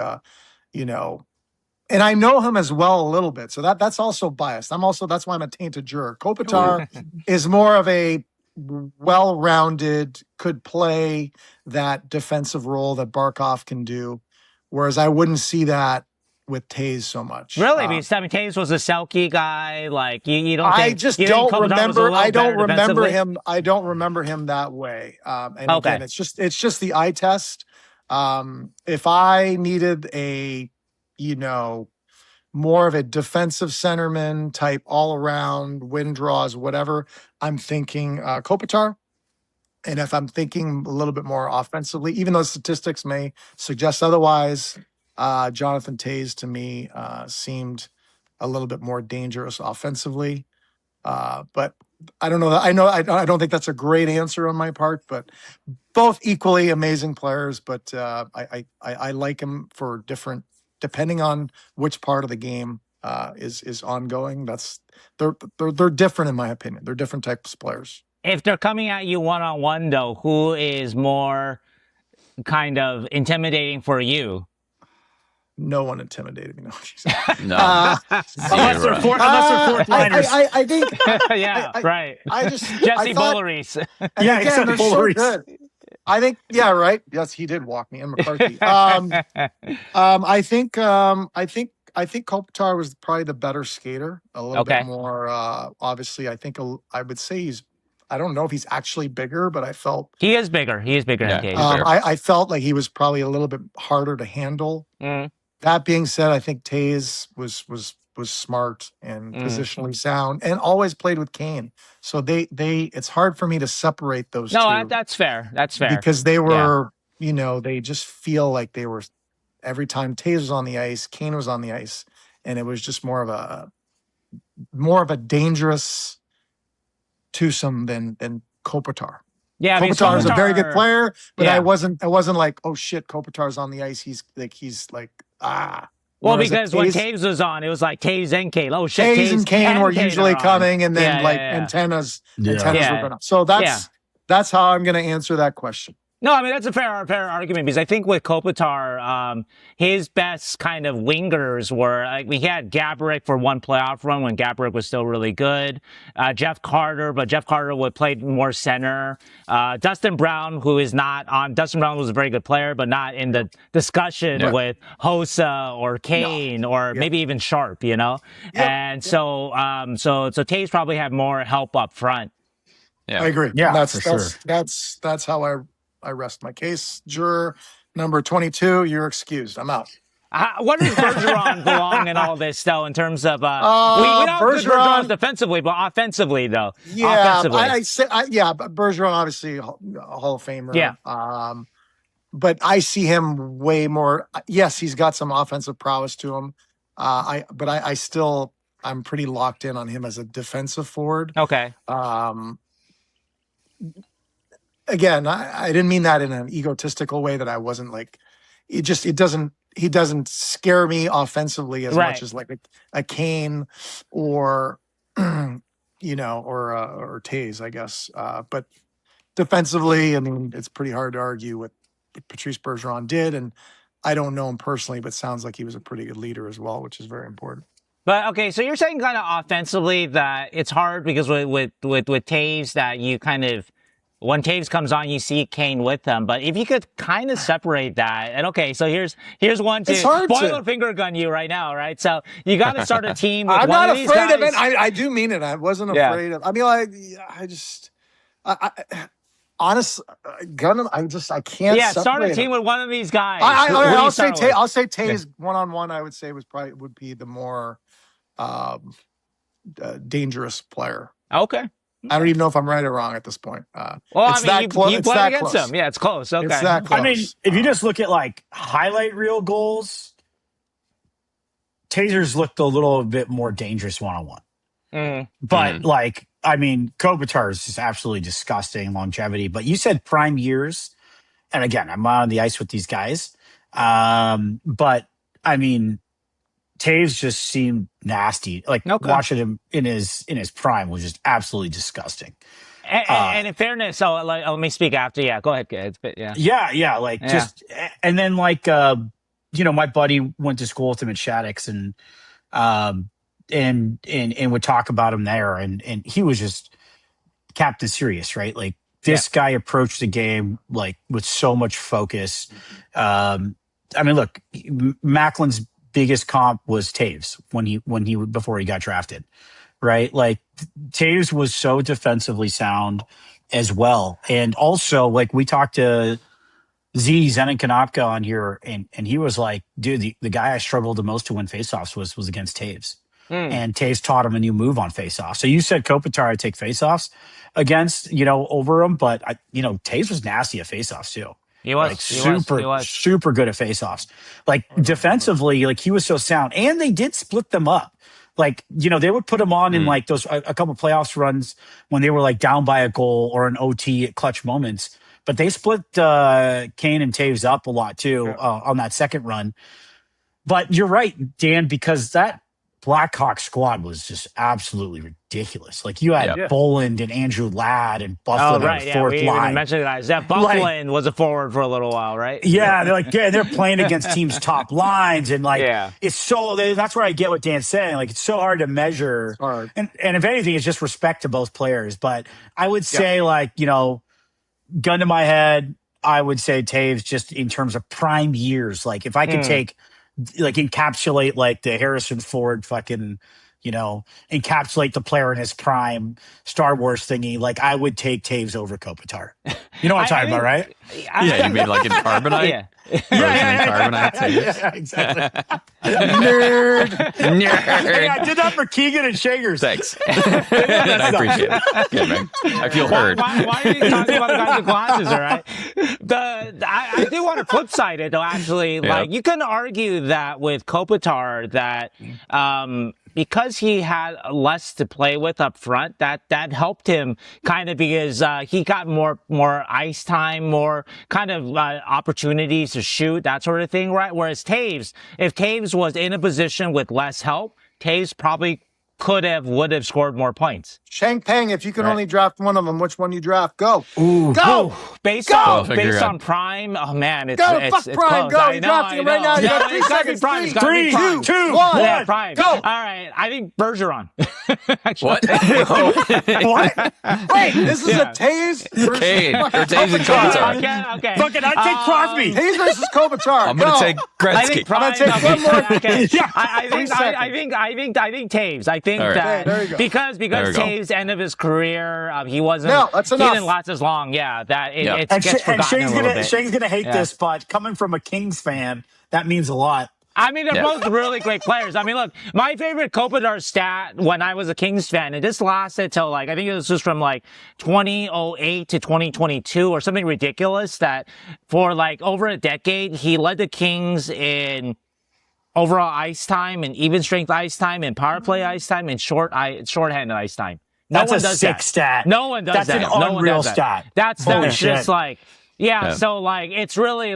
and I know him as well a little bit, so that's also biased. That's why I'm a tainted juror. Kopitar is more of a well-rounded, could play that defensive role that Barkov can do, whereas I wouldn't see that with Toews so much. Really? Because Toews was a Selke guy. Like you don't. I just don't remember. I don't remember him. I don't remember him that way. And again, it's just the eye test. If I needed a, more of a defensive centerman type, all around win draws, whatever, I'm thinking Kopitar. And if I'm thinking a little bit more offensively, even though statistics may suggest otherwise, Jonathan Toews to me seemed a little bit more dangerous offensively. But I don't know. I don't think that's a great answer on my part, but both equally amazing players. But I like them for different, depending on which part of the game is ongoing. They're different in my opinion. They're different types of players. If they're coming at you one-on-one, though, who is more kind of intimidating for you? No one intimidated me. No. Unless they're fourth liners. I think. Right. I just Jesse Bulleries. Yeah, except Bulleries. So good. I think. Yeah, right. Yes, he did walk me. And McCarthy. I think Kopitar was probably the better skater. A little bit more. Obviously, I would say I don't know if he's actually bigger, but I felt he is bigger. He is bigger than Toews. I felt like he was probably a little bit harder to handle. That being said, I think Toews was smart and positionally sound, and always played with Kane. So it's hard for me to separate those two. No, that's fair. That's fair because they were, they just feel like they were. Every time Toews was on the ice, Kane was on the ice, and it was just more of a dangerous twosome than Kopitar. Yeah, Kopitar is a very good player, but I wasn't like, oh shit, Kopitar's on the ice. He's like Well, because when Toews was on, it was like Toews and Kane. Oh shit, Toews and Kane were usually coming, and then antennas were going up. So that's how I'm going to answer that question. No, I mean, that's a fair argument because I think with Kopitar, his best kind of wingers were, we had Gaborik for one playoff run when Gaborik was still really good. Jeff Carter, but Jeff Carter would play more center. Dustin Brown, who is not on, Dustin Brown was a very good player, but not in the discussion with Hossa or Kane or maybe even Sharp, you know? And so Toews probably had more help up front. Yeah. I agree. Yeah, that's for sure. That's how I rest my case. Juror number 22, you're excused. I'm out. What does Bergeron belong in all this, though, in terms of we don't have good Bergeron defensively, but offensively, though. Yeah, offensively. but Bergeron obviously a Hall of Famer. Yeah. But I see him way more. Yes, he's got some offensive prowess to him. I still, I'm pretty locked in on him as a defensive forward. Okay. Again, I didn't mean that in an egotistical way that I wasn't like, he doesn't scare me offensively as much as like a Kane or, or Toews, I guess. But defensively, I mean, it's pretty hard to argue what Patrice Bergeron did. And I don't know him personally, but sounds like he was a pretty good leader as well, which is very important. But okay, so you're saying kind of offensively that it's hard because with Toews that you kind of, when Toews comes on, you see Kane with them. But if you could kind of separate that, and okay, so here's one to boiler finger gun you right now, right? So you got to start a team with I'm one not of these afraid guys. of it. I do mean it. I wasn't afraid of. I mean, honestly, I can't. Yeah, start a team with one of these guys. I'll say Toews one-on-one. I would say would be the more dangerous player. Okay. I don't even know if I'm right or wrong at this point. Well, I mean, you played against them. Yeah, it's close. Okay. It's that close. I mean, if you just look at like highlight reel goals, Tasers looked a little bit more dangerous one-on-one. But like, I mean, Kopitar is just absolutely disgusting longevity. But you said prime years, and again, I'm not on the ice with these guys. But I mean, Toews just seemed nasty. Like watching him in his prime was just absolutely disgusting. And in fairness, so let me speak after. Yeah, go ahead, kids. But yeah. Like just, and then like my buddy went to school with him at Shaddix, and would talk about him there, and he was just Captain Serious, right? Like this guy approached the game like with so much focus. I mean, look, Macklin's biggest comp was Toews before he got drafted, right? Like Toews was so defensively sound as well. And also, like we talked to Zenon Konopka on here, and he was like, dude, the guy I struggled the most to win faceoffs was against Toews. And Toews taught him a new move on faceoffs. So you said Kopitar would take faceoffs against, over him, but Toews was nasty at faceoffs too. He was like super good at faceoffs. Like defensively, like he was so sound, and they did split them up. Like they would put him on in like those a couple playoffs runs when they were like down by a goal or an OT at clutch moments. But they split Kane and Toews up a lot too on that second run. But you're right, Dan, because that Blackhawk squad was just absolutely ridiculous. Like you had Boland and Andrew Ladd and Bufflin on the fourth line. Mentioned guys. That Bufflin was a forward for a little while, right? Yeah, they're like they're playing against teams' top lines, and like it's so. That's where I get what Dan's saying. Like it's so hard to measure. And if anything, it's just respect to both players. But I would say gun to my head, I would say Toews just in terms of prime years. Like if I could encapsulate like the Harrison Ford fucking, encapsulate the player in his prime Star Wars thingy. Like I would take Toews over Kopitar. You know what I'm talking about, right? You mean like in carbonite? Yeah. Yeah, exactly. Nerd. Hey, I did that for Keegan and Shagers. Thanks. I appreciate it. Good, man. I feel heard. Why are you talking about the guys with glasses, all right? I do want to flip side it, though, actually. Like, you can argue that with Kopitar that because he had less to play with up front, that helped him kind of because he got more ice time, more kind of opportunities to shoot, that sort of thing, right? Whereas Toews, if Toews was in a position with less help, Toews probably would have scored more points. Shank Pang, if you can only draft one of them, which one you draft? Go. Ooh. Go. Based on Prime, oh man, it's Go. it's, Fuck it's Prime. close. Go. I You're know, drafting I him right know. now. You Yeah, got 3 it's gotta be seconds. Prime. It's gotta be 3, Prime. 2, 1. Yeah, Prime. Go. All right, I think Bergeron. What? What? Wait, this is Yeah. a Taves versus Kane or fucking Taves and Kopitar. Kopitar. Okay. Fucking, I take Crosby. Taves versus Kopitar. I'm gonna take I think Gretzky. Prime. I'm gonna take one more. Okay. Yeah. I think 3 Taves. I think All right. that Okay, there you go. because There we go. Taves' end of his career, he wasn't. No, that's He enough. didn't last as long. Yeah, that it, Yeah. it And, gets forgotten Shane's a little gonna bit. Shane's gonna hate Yeah. this, but coming from a Kings fan, that means a lot. I mean, they're Yeah. both really great players. I mean, look, my favorite Kopitar stat when I was a Kings fan, and this lasted till I think it was just from 2008 to 2022 or something ridiculous, that for over a decade, he led the Kings in overall ice time and even strength ice time and power play ice time and shorthanded ice time. No That's one a does sick that. stat. No one does That's that. an No one unreal does that. stat. That's Holy just shit. Yeah. so it's really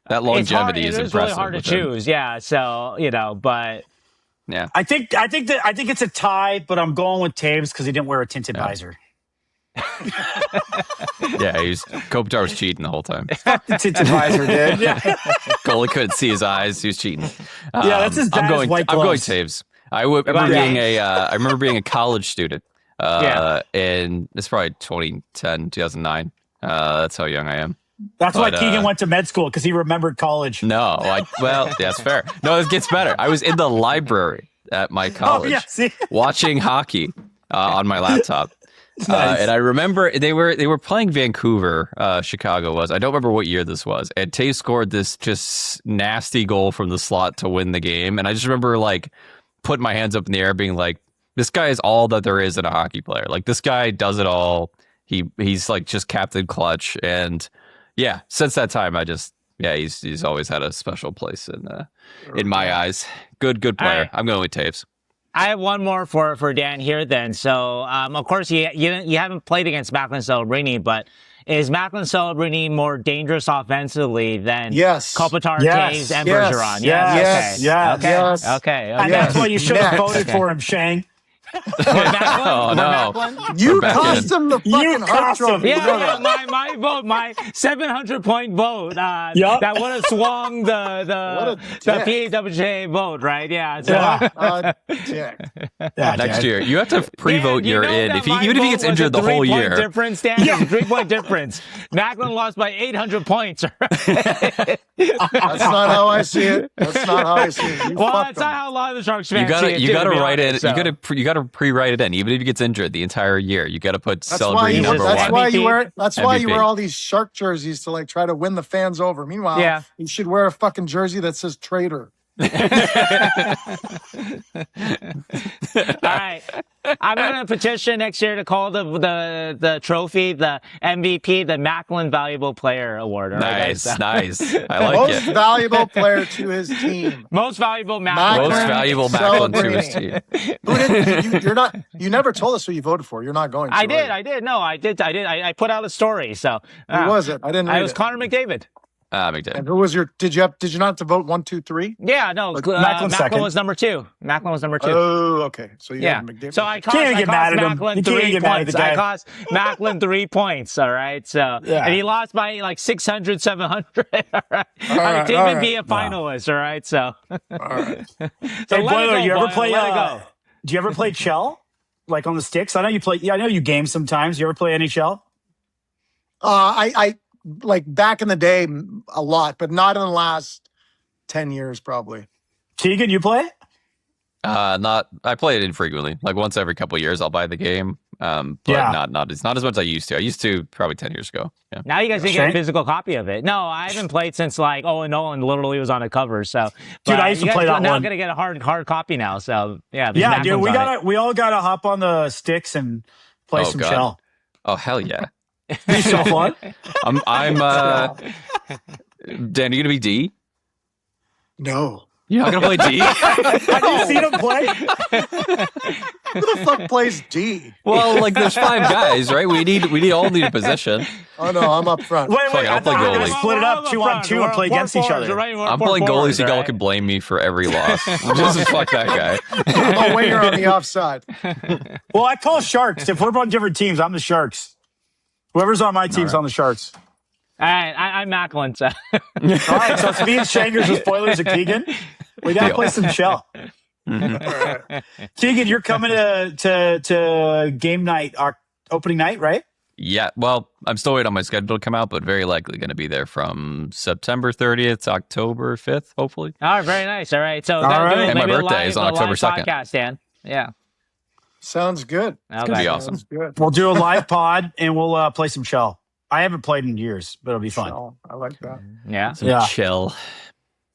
That longevity is it's impressive. really hard to with him. choose. Yeah. So, but Yeah. I think it's a tie, but I'm going with Taves because he didn't wear a tinted visor. Yeah, Kopitar was cheating the whole time. The tinted visor did. Yeah. Goalie couldn't see his eyes. He was cheating. Yeah, that's his dad's white I'm going gloves. Taves. I remember being a college student. And it's probably 2010, 2009. That's how young I am. That's why But, Keegan went to med school because he remembered college. No, that's fair. No, it gets better. I was in the library at my college Oh, yeah, see? watching hockey on my laptop. Nice. And I remember they were playing Vancouver, Chicago was. I don't remember what year this was. And Toews scored this just nasty goal from the slot to win the game. And I just remember putting my hands up in the air being like, this guy is all that there is in a hockey player. This guy does it all. He's just Captain Clutch. And yeah, since that time, he's always had a special place in my eyes. Good player. right. I'm going with Taves. I have one more for Dan here then. So, of course, you haven't played against Macklin Celebrini, but is Macklin Celebrini more dangerous offensively than Yes. Kopitar, Yes. Taves, and Yes. Bergeron? Yes. Okay. Yes. Okay. Yes. Okay. And that's why you should have voted for him, Shane. Macklin? Oh, For no. Macklin? You back cost him the You fucking Hart cost him. Trophy. Yeah, my vote, my 700-point vote, Yup. that would have swung What a the dick. PWJ vote, right? Yeah. So, Yeah. Dick. Yeah, Next Dad. year, you have to pre-vote Dan, you your know in. that my Even if he vote gets was injured a the whole 3-point year. difference, Dan. It's a 3-point difference. Macklin lost by 800 points. That's not how I see it. That's not how I see it. You Well, fucked that's him. not how a lot of the Sharks fans You gotta see it, too, to be write it. honest, You so. gotta pre-write it in. Even if he gets injured the entire year, you gotta put That's why Celebrini you. number That's one. why you MVP. wear. That's why you MVP. wear all these shark jerseys to try to win the fans over. Meanwhile, Yeah. you should wear a fucking jersey that says traitor. All right. I'm going to petition next year to call the trophy, the MVP, the Macklin Valuable Player Award. All right, Nice, guys? nice. I like Most it. valuable player to his team. Most valuable Macklin. Macklin Most valuable Macklin to his Celebrini. team. Who did you're not? You never told us who you voted for. You're not going to. I did. right? No, I did. I put out a story. So Who was it? I didn't read I was it. Connor McDavid. McDavid. And who was your? Did you not have to vote 1, 2, 3? Yeah, no. Macklin Macklin second. was number 2. Macklin was number 2. Oh, okay. So you Yeah. had McDavid. So I Can't cost get mad at him. Macklin You can't 3 get mad at points. the guy. I cost Macklin 3 points. All right. So Yeah. and he lost by 600, 700. All right. All right, To all even be right. a finalist. All right. So. All right. So Hey, let Boiler, it go, you ever Boiler, play? let it go. Do you ever play Chell? On the sticks? I know you play. Yeah, I know you game sometimes. You ever play NHL? I like back in the day a lot, but not in the last 10 years probably. Keegan, you play? I play it infrequently. Once every couple of years, I'll buy the game. But Yeah. it's not as much as I used to. I used to probably 10 years ago. Yeah. Now you guys can get Shane? a physical copy of it. No, I haven't played since Owen Nolan literally was on the cover. So, Dude, but I used to you guys play that now one. gonna get a hard copy now. So yeah, Yeah, dude. Macklin's We all gotta hop on the sticks and play Oh, some God. Chell. Oh hell yeah. Be so fun. I'm Dan, are you gonna be D? No. You're not gonna play D? Have you seen him play? Who the fuck plays D? Well, like there's 5 guys, right? We all need a position. Oh no, I'm up front. Wait, Fuck, I'll I play thought we were goalie. gonna split it up 2-on-2 and play against each other. I'm playing goalie so y'all can blame me for every loss. Just fuck that guy. I'm a winger on the offside. Well, I call Sharks. If we're on different teams, I'm the Sharks. Whoever's on my team's on the Sharks. All right, I'm Macklin. So. All right, so it's me and Shangers with spoilers of Keegan. We got to play some shell. Keegan, you're coming to game night, our opening night, right? Yeah, well, I'm still waiting on my schedule to come out, but very likely going to be there from September 30th to October 5th, hopefully. All right, very nice. All right, so And my birthday is on October 2nd. Podcast, Dan. Yeah. Sounds good. It's going to be awesome. Sounds good. We'll do a live pod and we'll play some shell. I haven't played in years, but it'll be fun. Oh, I like that. Yeah. Some chill.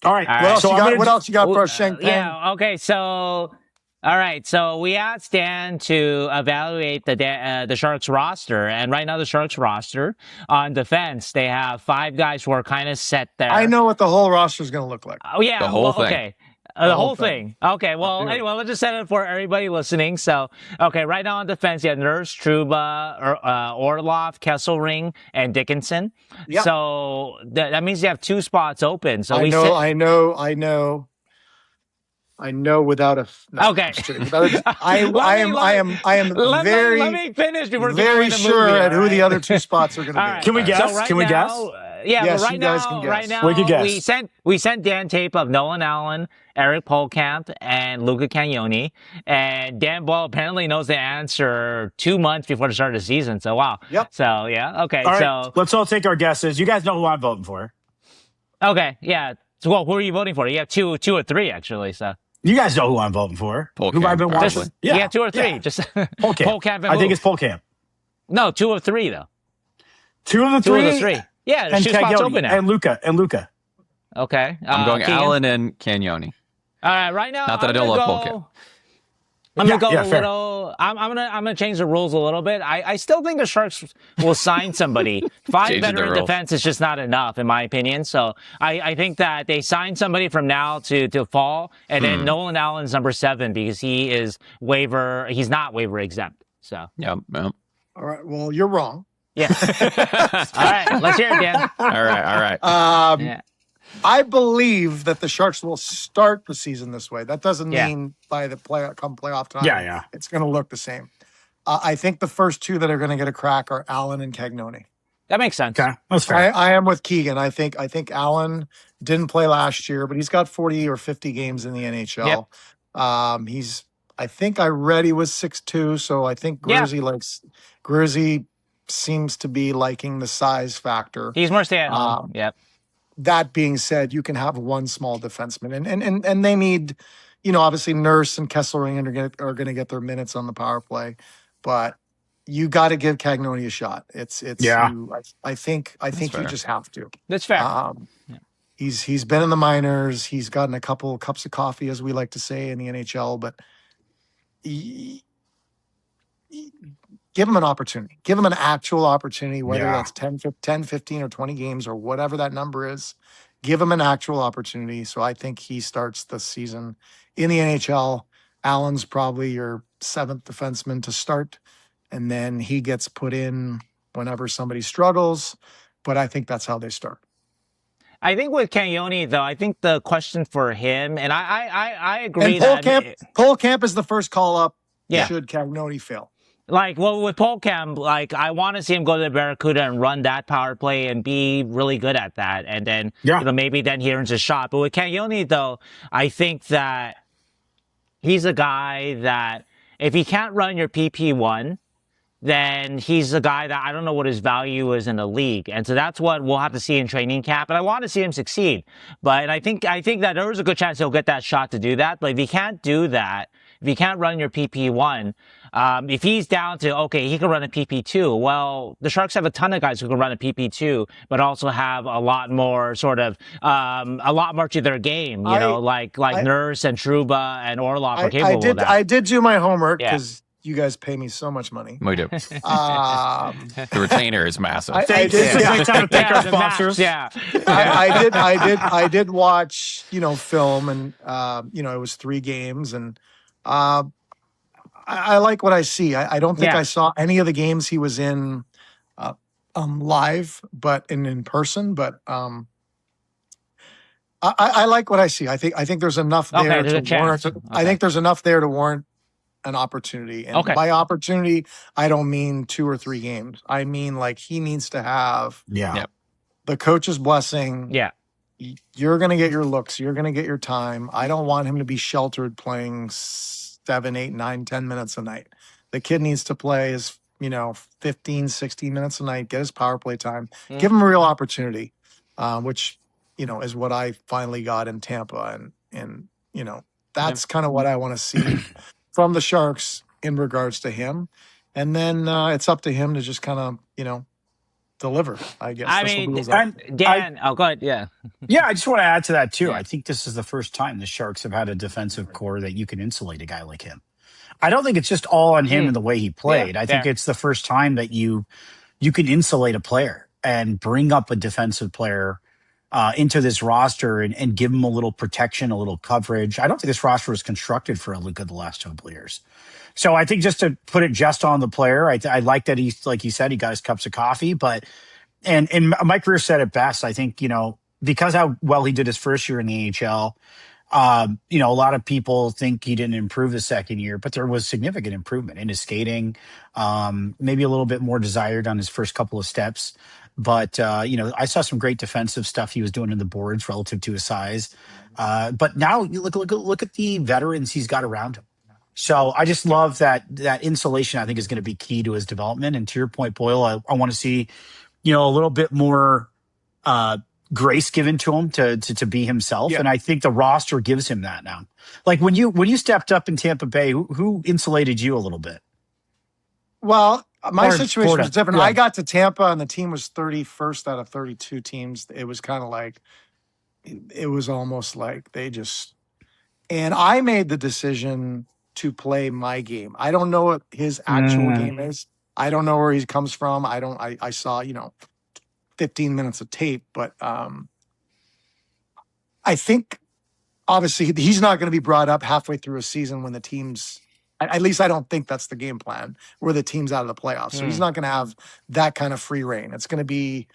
All right. All What right. else you got for us, Shang Peng? Yeah. Okay. So, all right. So we asked Dan to evaluate the Sharks roster, and right now the Sharks roster on defense, they have 5 guys who are kind of set there. I know what the whole roster is going to look like. Oh yeah. The whole thing. Okay. The whole thing. Okay, well, anyway, let's just set it for everybody listening. So, okay, right now on defense, you have Nurse, Trouba, Orlov, Kesselring, and Dickinson. Yep. So that means you have 2 spots open. So I know. Without a no, Okay. I'm just kidding. I am let very me finish before very sure at who the other 2 spots are going to be. All right. Can we guess? So right Can we now, guess? Yeah, Yes, but you guys can guess. right now, We can guess. we sent Dan tape of Nolan Allan, Eric Pohlkamp, and Luca Cagnoni, and Dan Boyle apparently knows the answer 2 months before the start of the season. So wow. Yep. So yeah. Okay. All right, So let's all take our guesses. You guys know who I'm voting for. okay. Yeah. So well, who are you voting for? You have two or three actually. So You guys know who I'm voting for. Pohlkamp, Who I've been watching. probably. yeah, 2 or 3. Yeah. Just Pohlkamp. Pohlkamp and I think who? it's Pohlkamp. No, 2 of 3 though. 2 of the 3. 2 of the 3. Yeah, And 2 spots Cagnoni. open now. And Luca. Okay. I'm going Keegan? Allan and Cagnoni. All right, right now. Not that I don't love Pohlkamp. I'm gonna go Yeah, a fair. little. I'm gonna change the rules a little bit. I still think the Sharks will sign somebody. 5 Changing the veteran rules. defense is just not enough, in my opinion. So I think that they sign somebody from now to fall, and then Nolan Allan's number 7 because he is waiver. He's not waiver exempt. So Yep. All right. Well, you're wrong. yeah. All right, let's hear it, Dan. All right. Yeah. I believe that the Sharks will start the season this way. That doesn't Yeah. mean by the playoff time, Yeah. it's going to look the same. I think the first 2 that are going to get a crack are Allen and Cagnoni. That makes sense. Okay. That's fair. I am with Keegan. I think Allen didn't play last year, but he's got 40 or 50 games in the NHL. I think I read he was 6'2", so I think Gruzy seems to be liking the size factor. He's more stay at home. Yep. That being said, you can have one small defenseman, and they need, obviously Nurse and Kesselring are going to get their minutes on the power play, but you got to give Cagnoni a shot. I think you just have to. That's fair. He's been in the minors. He's gotten a couple cups of coffee, as we like to say in the NHL, but give him an opportunity. Give him an actual opportunity, whether that's 10, 15, or 20 games or whatever that number is. Give him an actual opportunity. So I think he starts the season in the NHL. Allen's probably your 7th defenseman to start, and then he gets put in whenever somebody struggles. But I think that's how they start. I think with Cagnoni, though, I think the question for him, and I agree And that Pohlkamp is the first call up. Yeah. Should Cagnoni fail? with Pohlkamp, I want to see him go to the Barracuda and run that power play and be really good at that. And then, maybe then he earns a shot. But with Cagnoni, though, I think that he's a guy that if he can't run your PP1, then he's a guy that I don't know what his value is in the league. And so that's what we'll have to see in training camp. And I want to see him succeed. But I think that there is a good chance he'll get that shot to do that. But if he can't do that, if you can't run your PP1, if he's down to, okay, he can run a PP2, well, the Sharks have a ton of guys who can run a PP2, but also have a lot more a lot more to their game, like Nurse and Trouba and Orlov are capable of that. I did do my homework because you guys pay me so much money. We do. The retainer is massive. I This is a great time to thank our sponsors. I did watch, film, and it was 3 games, and I like what I see. I don't think I saw any of the games he was in live, but in person. But I like what I see. I think there's enough there to warrant. I think there's enough there to warrant an opportunity. And by opportunity, I don't mean 2 or 3 games. I mean, like, he needs to have the coach's blessing. Yeah. You're going to get your looks. You're going to get your time. I don't want him to be sheltered playing 7, 8, 9, 10 minutes a night. The kid needs to play his, 15, 16 minutes a night, get his power play time, give him a real opportunity, which, is what I finally got in Tampa. And that's kind of what I want to see from the Sharks in regards to him. And then it's up to him to just kind of, deliver, I guess. I mean, Dan, go ahead. Yeah. Yeah, I just want to add to that, too. I think this is the first time the Sharks have had a defensive core that you can insulate a guy like him. I don't think it's just all on him and the way he played. I think it's the first time that you can insulate a player and bring up a defensive player into this roster and give him a little protection, a little coverage. I don't think this roster was constructed for Luca the last couple of years. So I think just to put it just on the player, I like that he's, like you said, he got his cups of coffee. But and Mike Greer said it best. I think, because how well he did his first year in the AHL, a lot of people think he didn't improve the second year, but there was significant improvement in his skating, maybe a little bit more desired on his first couple of steps. But, I saw some great defensive stuff he was doing in the boards relative to his size. But now you look at the veterans he's got around him. So I just love that insulation, I think, is going to be key to his development. And to your point, Boyle, I want to see, a little bit more grace given to him to be himself. And I think the roster gives him that now. Like when you stepped up in Tampa Bay, who insulated you a little bit? Well, my situation Florida. was different. Yeah. I got to Tampa and the team was 31st out of 32 teams. It was kind of like, it was almost like and I made the decision to play my game. I don't know what his actual game is. I don't know where he comes from. I saw, 15 minutes of tape, but I think obviously he's not going to be brought up halfway through a season when the team's, at least I don't think that's the game plan, where the team's out of the playoffs. So he's not going to have that kind of free reign. It's going to be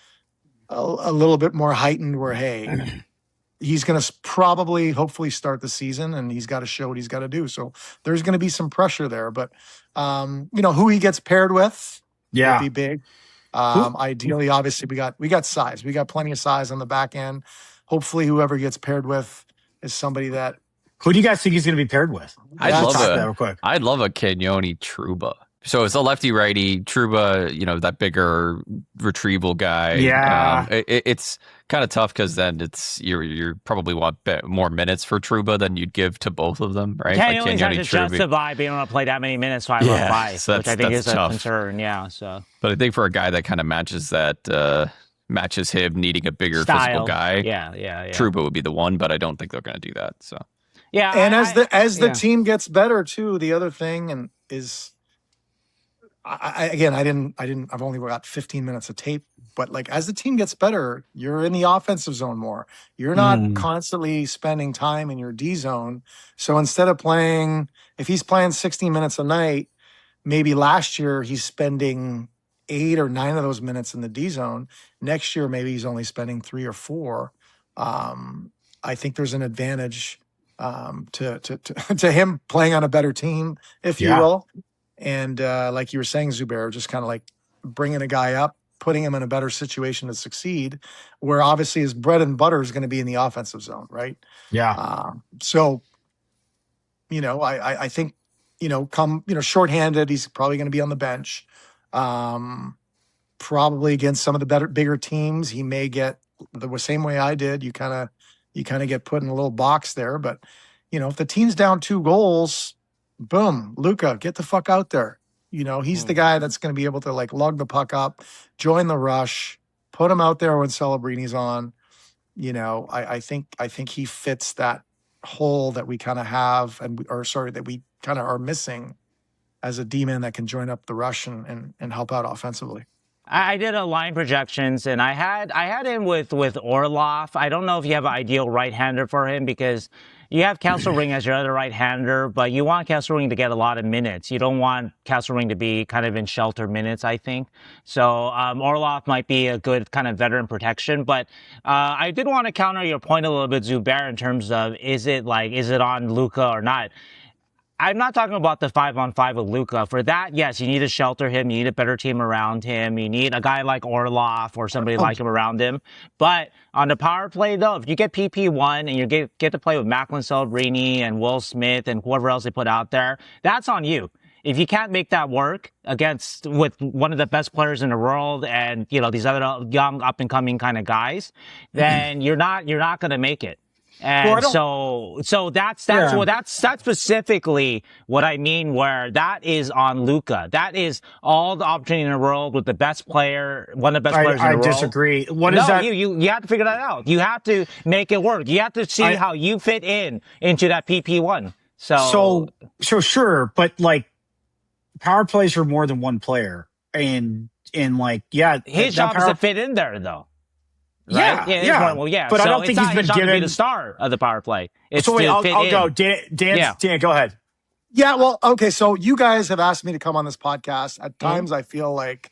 a little bit more heightened where, hey, he's going to probably, hopefully start the season and he's got to show what he's got to do. So there's going to be some pressure there, but who he gets paired with will be big. Ideally, obviously we got size. We got plenty of size on the back end. Hopefully whoever gets paired with is somebody that. Who do you guys think he's going to be paired with? I'd love a Cagnoni Trouba. So it's a lefty righty Trouba, that bigger retrieval guy. Yeah, it's kind of tough because then you probably want more minutes for Trouba than you'd give to both of them, right? Cagnoni's have to justify being able to play that many minutes 5 on 5, so which I think is tough. a concern. Yeah, so. But I think for a guy that kind of matches him needing a bigger physical guy, Trouba would be the one. But I don't think they're going to do that. So. Yeah, and as the team gets better too, the other thing is, I've only got 15 minutes of tape, but like as the team gets better, you're in the offensive zone more. You're not constantly spending time in your D zone. So instead of if he's playing 16 minutes a night, maybe last year he's spending 8 or 9 of those minutes in the D zone. Next year, maybe he's only spending 3 or 4. I think there's an advantage to him playing on a better team, if you will. And like you were saying, Zubair, just kind of like bringing a guy up, putting him in a better situation to succeed, where obviously his bread and butter is going to be in the offensive zone, right? Yeah. So, I think, shorthanded, he's probably going to be on the bench. Probably against some of the bigger teams, he may get the same way I did. You kind of get put in a little box there, but if the team's down 2 goals, boom, Luca, get the fuck out there. He's the guy that's going to be able to like lug the puck up, join the rush, put him out there when Celebrini's on. I think he fits that hole that we kind of have, that we kind of are missing as a D-man that can join up the rush and help out offensively. I did a line projections, and I had him with Orlov. I don't know if you have an ideal right-hander for him, because you have Kesselring as your other right-hander, but you want Kesselring to get a lot of minutes. You don't want Kesselring to be kind of in shelter minutes, I think. So Orlov might be a good kind of veteran protection, but I did want to counter your point a little bit, Zubair, in terms of is it on Luca or not? I'm not talking about the 5-on-5 with Luca. For that, yes, you need to shelter him. You need a better team around him. You need a guy like Orlov or somebody like him around him. But on the power play, though, if you get PP1 and you get to play with Macklin Celebrini and Will Smith and whoever else they put out there, that's on you. If you can't make that work with one of the best players in the world and, these other young up and coming kind of guys, then you're not going to make it. And so that's specifically what I mean, where that is on Luca. That is all the opportunity in the world with the best player, one of the best players in the world. I disagree. You have to figure that out. You have to make it work. You have to see how you fit into that PP1. So sure, but like power plays are more than one player, and his job is to fit in there though. Right? Yeah. But I don't think he's been given to be the star of the power play. I'll go. Dan, go ahead. Yeah, well, okay. So you guys have asked me to come on this podcast. At times, I feel like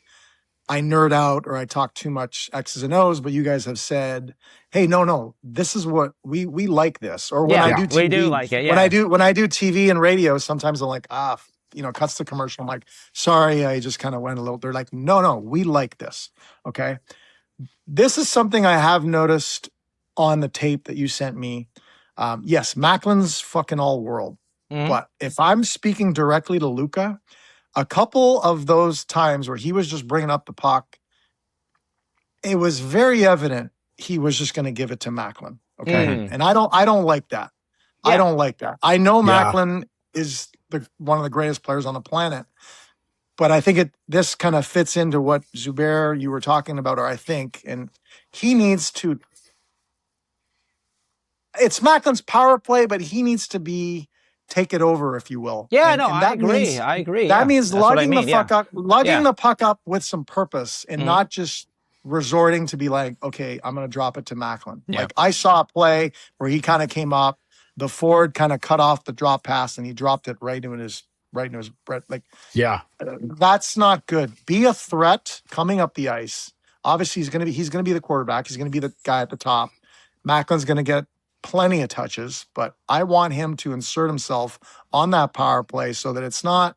I nerd out or I talk too much X's and O's. But you guys have said, "Hey, no, this is what we like this." Or when I do TV, we do like it. Yeah. When I do TV and radio, sometimes I'm like, cuts the commercial. I'm like, sorry, I just kind of went a little. They're like, no, we like this. Okay. This is something I have noticed on the tape that you sent me. Yes, Macklin's fucking all world. But if I'm speaking directly to Luca, a couple of those times where he was just bringing up the puck, it was very evident he was just going to give it to Macklin. Okay. And I don't like that. Yeah. I don't like that. I know Macklin is one of the greatest players on the planet. But I think this kind of fits into what Zubair you were talking about, or I think, and he needs to. It's Macklin's power play, but he needs to take it over, if you will. Yeah, I agree. I agree. That means lugging the puck up with some purpose, and not just resorting to be like, okay, I'm going to drop it to Macklin. Yeah. Like I saw a play where he kind of came up, the forward kind of cut off the drop pass, and he dropped it right into his bread. Like, that's not good. Be a threat coming up the ice. Obviously, he's going to be the quarterback. He's going to be the guy at the top. Macklin's going to get plenty of touches, but I want him to insert himself on that power play so that it's not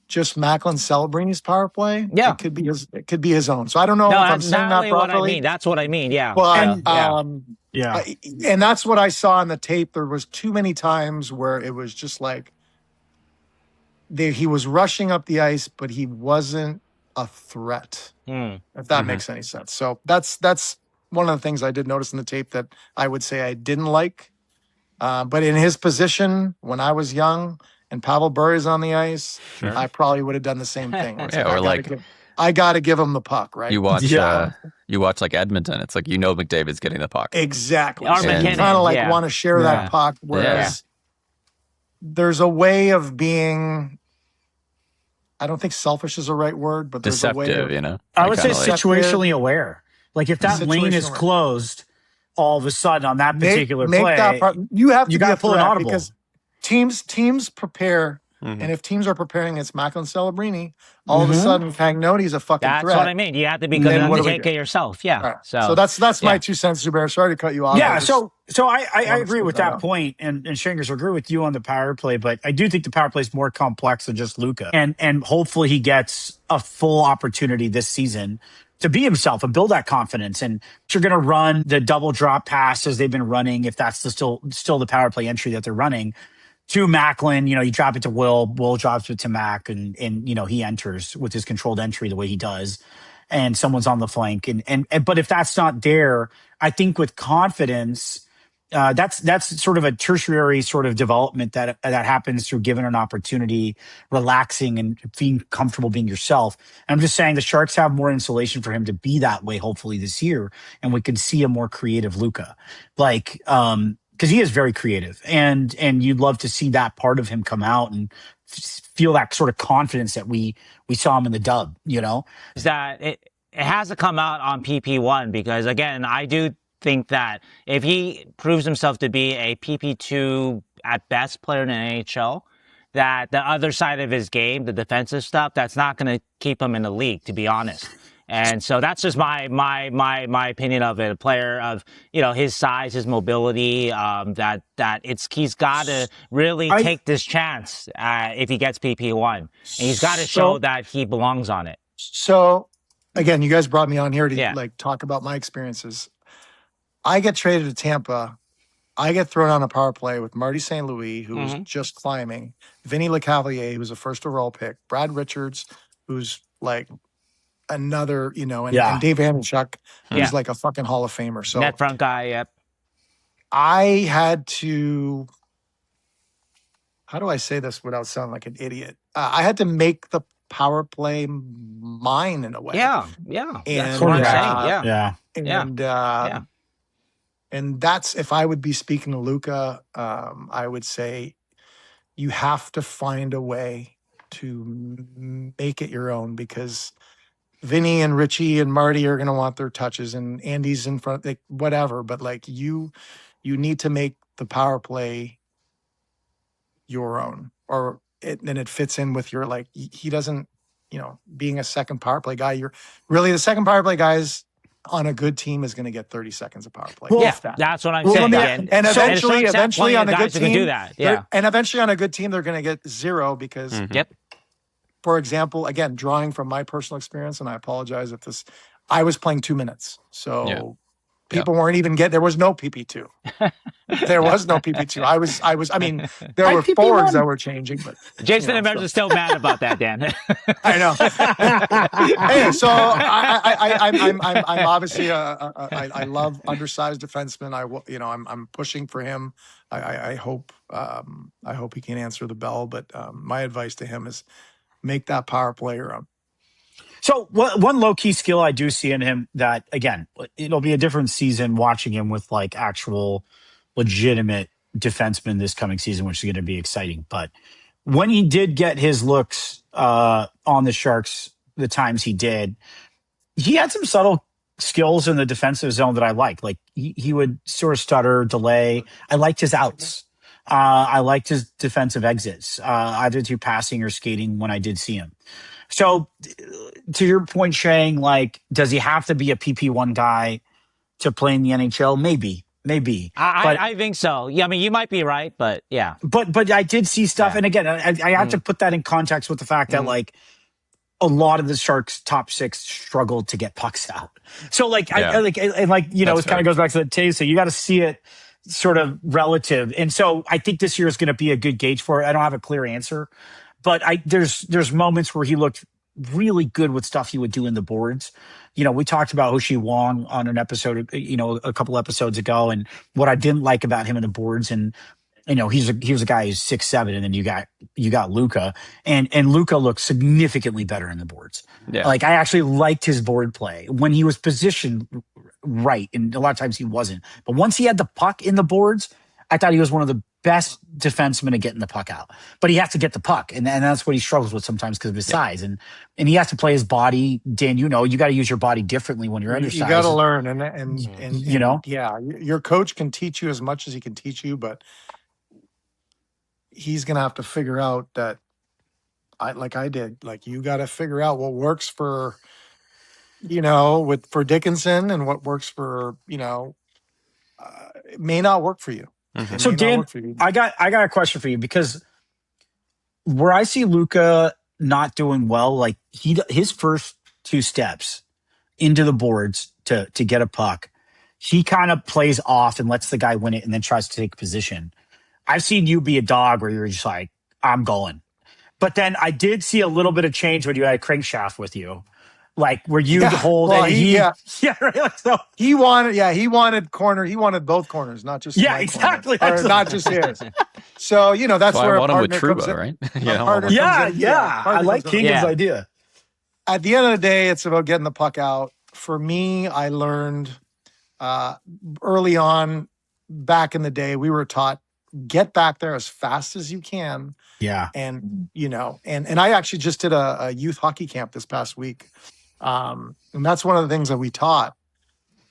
just Macklin Celebrini's power play. Yeah, it could be his own. So I don't know if I'm saying that properly. That's what I mean. Yeah, but and that's what I saw in the tape. There was too many times where it was just like. He was rushing up the ice, but he wasn't a threat, if that makes any sense. So that's one of the things I did notice in the tape that I would say I didn't like. But in his position, when I was young and Pavel Bure's on the ice, I probably would have done the same thing. I got to give him the puck, right? You watch like Edmonton. It's like McDavid's getting the puck. Exactly. So you kind of want to share that puck, whereas there's a way of being, I don't think selfish is the right word, but there's deceptive, a way of, I would say situationally aware. Like if that lane is closed, all of a sudden on that particular play, that part, you have to pull an audible because teams prepare. And if teams are preparing against Macklin Celebrini, all of a sudden Cagnoni's a fucking threat. That's what I mean. You have to be good enough to take care of yourself. Yeah. Right. So that's my 2 cents, Zubair. Sorry to cut you off. Yeah. So I agree with that point, and Shangers agree with you on the power play, but I do think the power play is more complex than just Luca, and hopefully he gets a full opportunity this season to be himself and build that confidence. And if you're going to run the double drop pass as they've been running, if that's still the power play entry that they're running. To Macklin, you drop it to Will drops it to Mac, and he enters with his controlled entry the way he does, and someone's on the flank. And but if that's not there, I think with confidence, that's sort of a tertiary sort of development that happens through given an opportunity, relaxing and being comfortable being yourself. And I'm just saying the Sharks have more insulation for him to be that way, hopefully this year, and we can see a more creative Luca, because he is very creative, and you'd love to see that part of him come out and feel that sort of confidence that we saw him in the dub, Is that it hasn't come out on PP1 because, again, I do think that if he proves himself to be a PP2 at best player in the NHL, that the other side of his game, the defensive stuff, that's not going to keep him in the league, to be honest. And so that's just my opinion of it. A player of his size, his mobility, he's got to really take this chance if he gets PP1, and he's got to show that he belongs on it. So again, you guys brought me on here to talk about my experiences. I get traded to Tampa. I get thrown on a power play with Marty St. Louis, who was just climbing, Vinny LeCavalier, who's a first overall pick, Brad Richards, who's like another, and Dave Hanchuk, who's like a fucking Hall of Famer. So net front guy, yep. I had to, how do I say this without sounding like an idiot? I had to make the power play mine in a way. Yeah. And, that's what I'm saying. And that's, if I would be speaking to Luca, I would say you have to find a way to make it your own, because Vinny and Richie and Marty are going to want their touches, and Andy's in front, like whatever. But like you need to make the power play your own, then it fits in with your, like, he doesn't, being a second power play guy, you're really the second power play guys on a good team is going to get 30 seconds of power play. Well, that's what I'm saying. And eventually on a good team, do that. Yeah. And eventually on a good team, they're going to get 0 because, for example, again, drawing from my personal experience, and I apologize if I was playing 2 minutes. So people weren't even there was no PP2. There was no PP2. I mean, there were forwards that were changing, but Jason and Mems are still mad about that, Dan. I know. Hey, so I'm obviously I love undersized defensemen. I'm pushing for him. I hope he can answer the bell. But my advice to him is make that power play your own. So one low-key skill I do see in him that, again, it'll be a different season watching him with like actual legitimate defensemen this coming season, which is going to be exciting. But when he did get his looks on the Sharks, the times he did, he had some subtle skills in the defensive zone that I liked. Like he would sort of stutter, delay. I liked his outs. I liked his defensive exits, either through passing or skating when I did see him. So to your point, Shang, like, does he have to be a PP1 guy to play in the NHL? Maybe. I think so. Yeah, I mean, you might be right, but yeah. But I did see stuff. Yeah. And again, I have to put that in context with the fact that, like, a lot of the Sharks' top 6 struggled to get pucks out. So, like, it kind of goes back to the Toews. So you got to see it sort of relative. And so I think this year is going to be a good gauge for it. I don't have a clear answer. But there's moments where he looked really good with stuff he would do in the boards. We talked about Hoshi Wong on an episode, a couple episodes ago, and what I didn't like about him in the boards. And he's a guy who's 6'7", and then you got Luca, and Luca looked significantly better in the boards. Yeah. Like I actually liked his board play when he was positioned right, and a lot of times he wasn't. But once he had the puck in the boards, I thought he was one of the best defensemen at getting the puck out. But he has to get the puck, and that's what he struggles with sometimes because of his size. And he has to play his body. Dan, you got to use your body differently when you're undersized. You got to learn, and your coach can teach you as much as he can teach you, but he's going to have to figure out that, I did, you got to figure out what works for, for Dickinson, and what works for, it may not work for you. So Dan, I got a question for you, because where I see Luca not doing well, like his first 2 steps into the boards to get a puck, he kind of plays off and lets the guy win it and then tries to take position. I've seen you be a dog where you're just like, I'm going. But then I did see a little bit of change when you had a crankshaft with you. Like where you hold it. Right. So he wanted corner. He wanted both corners, not just exactly, or not just his. So that's where I want him with Trouba, comes in, right? I like Keegan's idea. At the end of the day, it's about getting the puck out. For me, I learned early on, back in the day, we were taught get back there as fast as you can. Yeah. And, and I actually just did a youth hockey camp this past week. And that's one of the things that we taught,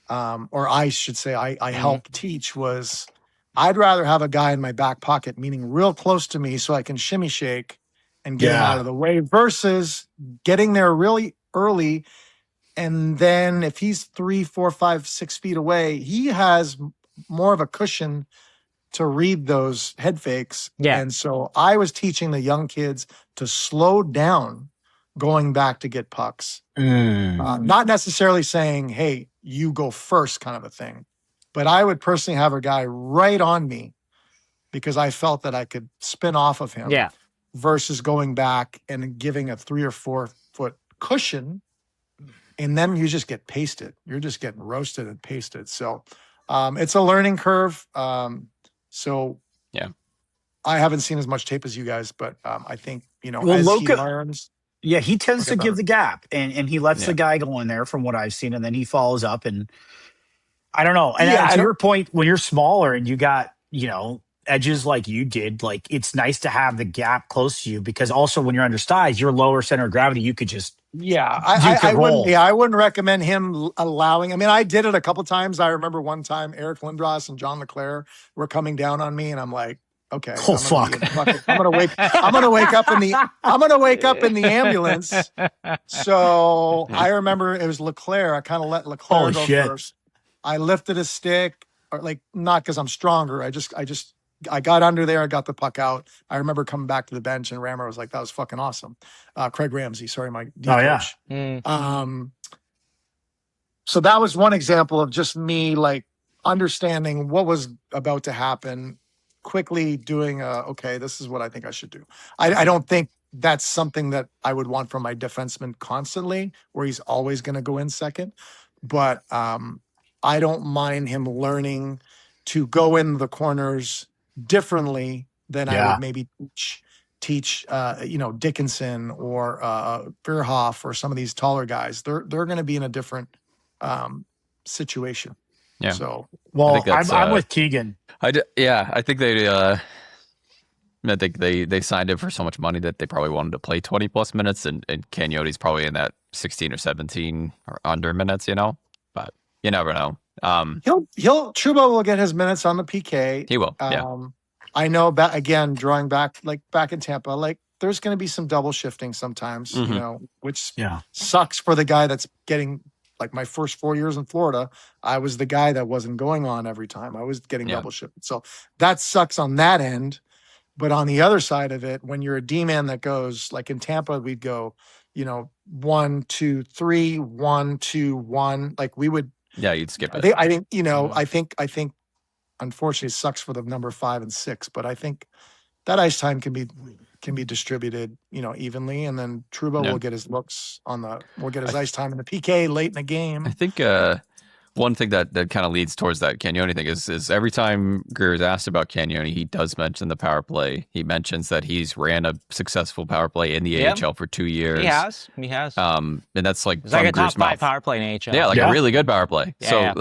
or I should say I helped teach, was I'd rather have a guy in my back pocket, meaning real close to me so I can shimmy shake and get him out of the way, versus getting there really early. And then if he's 3, 4, 5, 6 feet away, he has more of a cushion to read those head fakes. Yeah. And so I was teaching the young kids to slow down going back to get pucks. Not necessarily saying, hey, you go first kind of a thing. But I would personally have a guy right on me because I felt that I could spin off of him. Yeah. Versus going back and giving a 3 or 4 foot cushion. And then you just get pasted. You're just getting roasted and pasted. So it's a learning curve. So yeah, I haven't seen as much tape as you guys, but I think, Well, as Luca, he learns. Yeah, he tends to give the gap, and he lets Yeah. the guy go in there from what I've seen, and then he follows up. And I don't know. And Yeah, to your point, when you're smaller and you got, edges like you did, like it's nice to have the gap close to you, because also when you're undersized, you're lower center of gravity. You could just I wouldn't recommend him allowing. I mean, I did it a couple times. I remember one time Eric Lindros and John Leclerc were coming down on me, and I'm like, okay, I'm gonna wake up in the ambulance. So I remember it was Leclerc. I kind of let Leclerc go first. I lifted his stick, or like, not because I'm stronger. I got under there. I got the puck out. I remember coming back to the bench, and Rammer was like, "That was fucking awesome." Craig Ramsey, sorry, my D coach. So that was one example of just me like understanding what was about to happen, quickly doing okay, this is what I think I should do. I don't think that's something that I would want from my defenseman constantly, where he's always going to go in second. But I don't mind him learning to go in the corners differently than I would maybe teach Dickinson or Verhoff or some of these taller guys. They're going to be in a different situation. Yeah. So, well, I'm with Keegan. I think they signed him for so much money that they probably wanted to play 20 plus minutes, and Cagnoni's probably in that 16 or 17 or under minutes, but you never know. Trouba will get his minutes on the PK. He will. I know, drawing back in Tampa, like there's going to be some double shifting sometimes, which sucks for the guy that's getting, like my first 4 years in Florida, I was the guy that wasn't going on every time. I was getting double shifted. So that sucks on that end. But on the other side of it, when you're a D-man that goes, like in Tampa, we'd go, 1, 2, 3, 1, 2, 1. Like we would. Yeah, you'd skip it. I think, I think, unfortunately, it sucks for the number 5 and 6. But I think that ice time can be distributed, evenly, and then Trouba will get his looks will get his ice time in the PK late in the game. I think one thing that kind of leads towards that Cagnoni thing is every time Greer is asked about Cagnoni, he does mention the power play. He mentions that he's ran a successful power play in the AHL for 2 years. He has. And that's like, it's like a top 5 power play in AHL. Yeah, a really good power play. Yeah,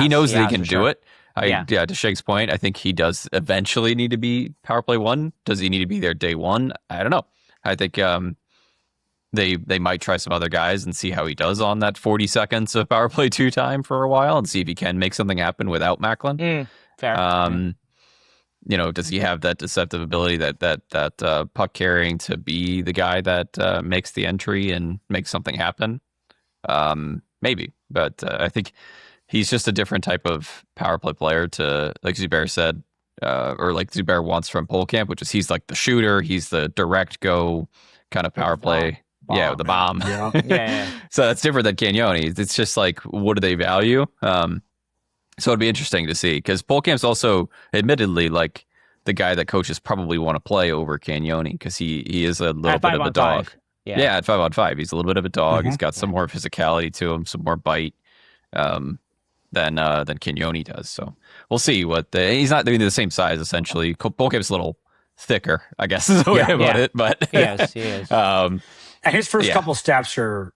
he knows that he can do sure. it. To Shake's point, I think he does eventually need to be power play 1. Does he need to be there day 1? I don't know. I think they might try some other guys and see how he does on that 40 seconds of power play 2 time for a while, and see if he can make something happen without Macklin. Fair. Does he have that deceptive ability, that puck carrying to be the guy that makes the entry and makes something happen? Maybe, but I think he's just a different type of power play player to, like Zubair said, or like Zubair wants from Pohlkamp, which is he's like the shooter, he's the direct go kind of power play. The bomb. Yeah. So that's different than Cagnoni. It's just like, what do they value? So it'd be interesting to see, because Pohlkamp's also admittedly like the guy that coaches probably want to play over Cagnoni, because he is a little bit of a dog. Yeah, at 5-on-5, he's a little bit of a dog. He's got some more physicality to him, some more bite than Cagnoni does. So we'll see he's not the same size essentially. Pohlkamp's a little thicker, I guess is the way about it. But he is. And his first couple steps are,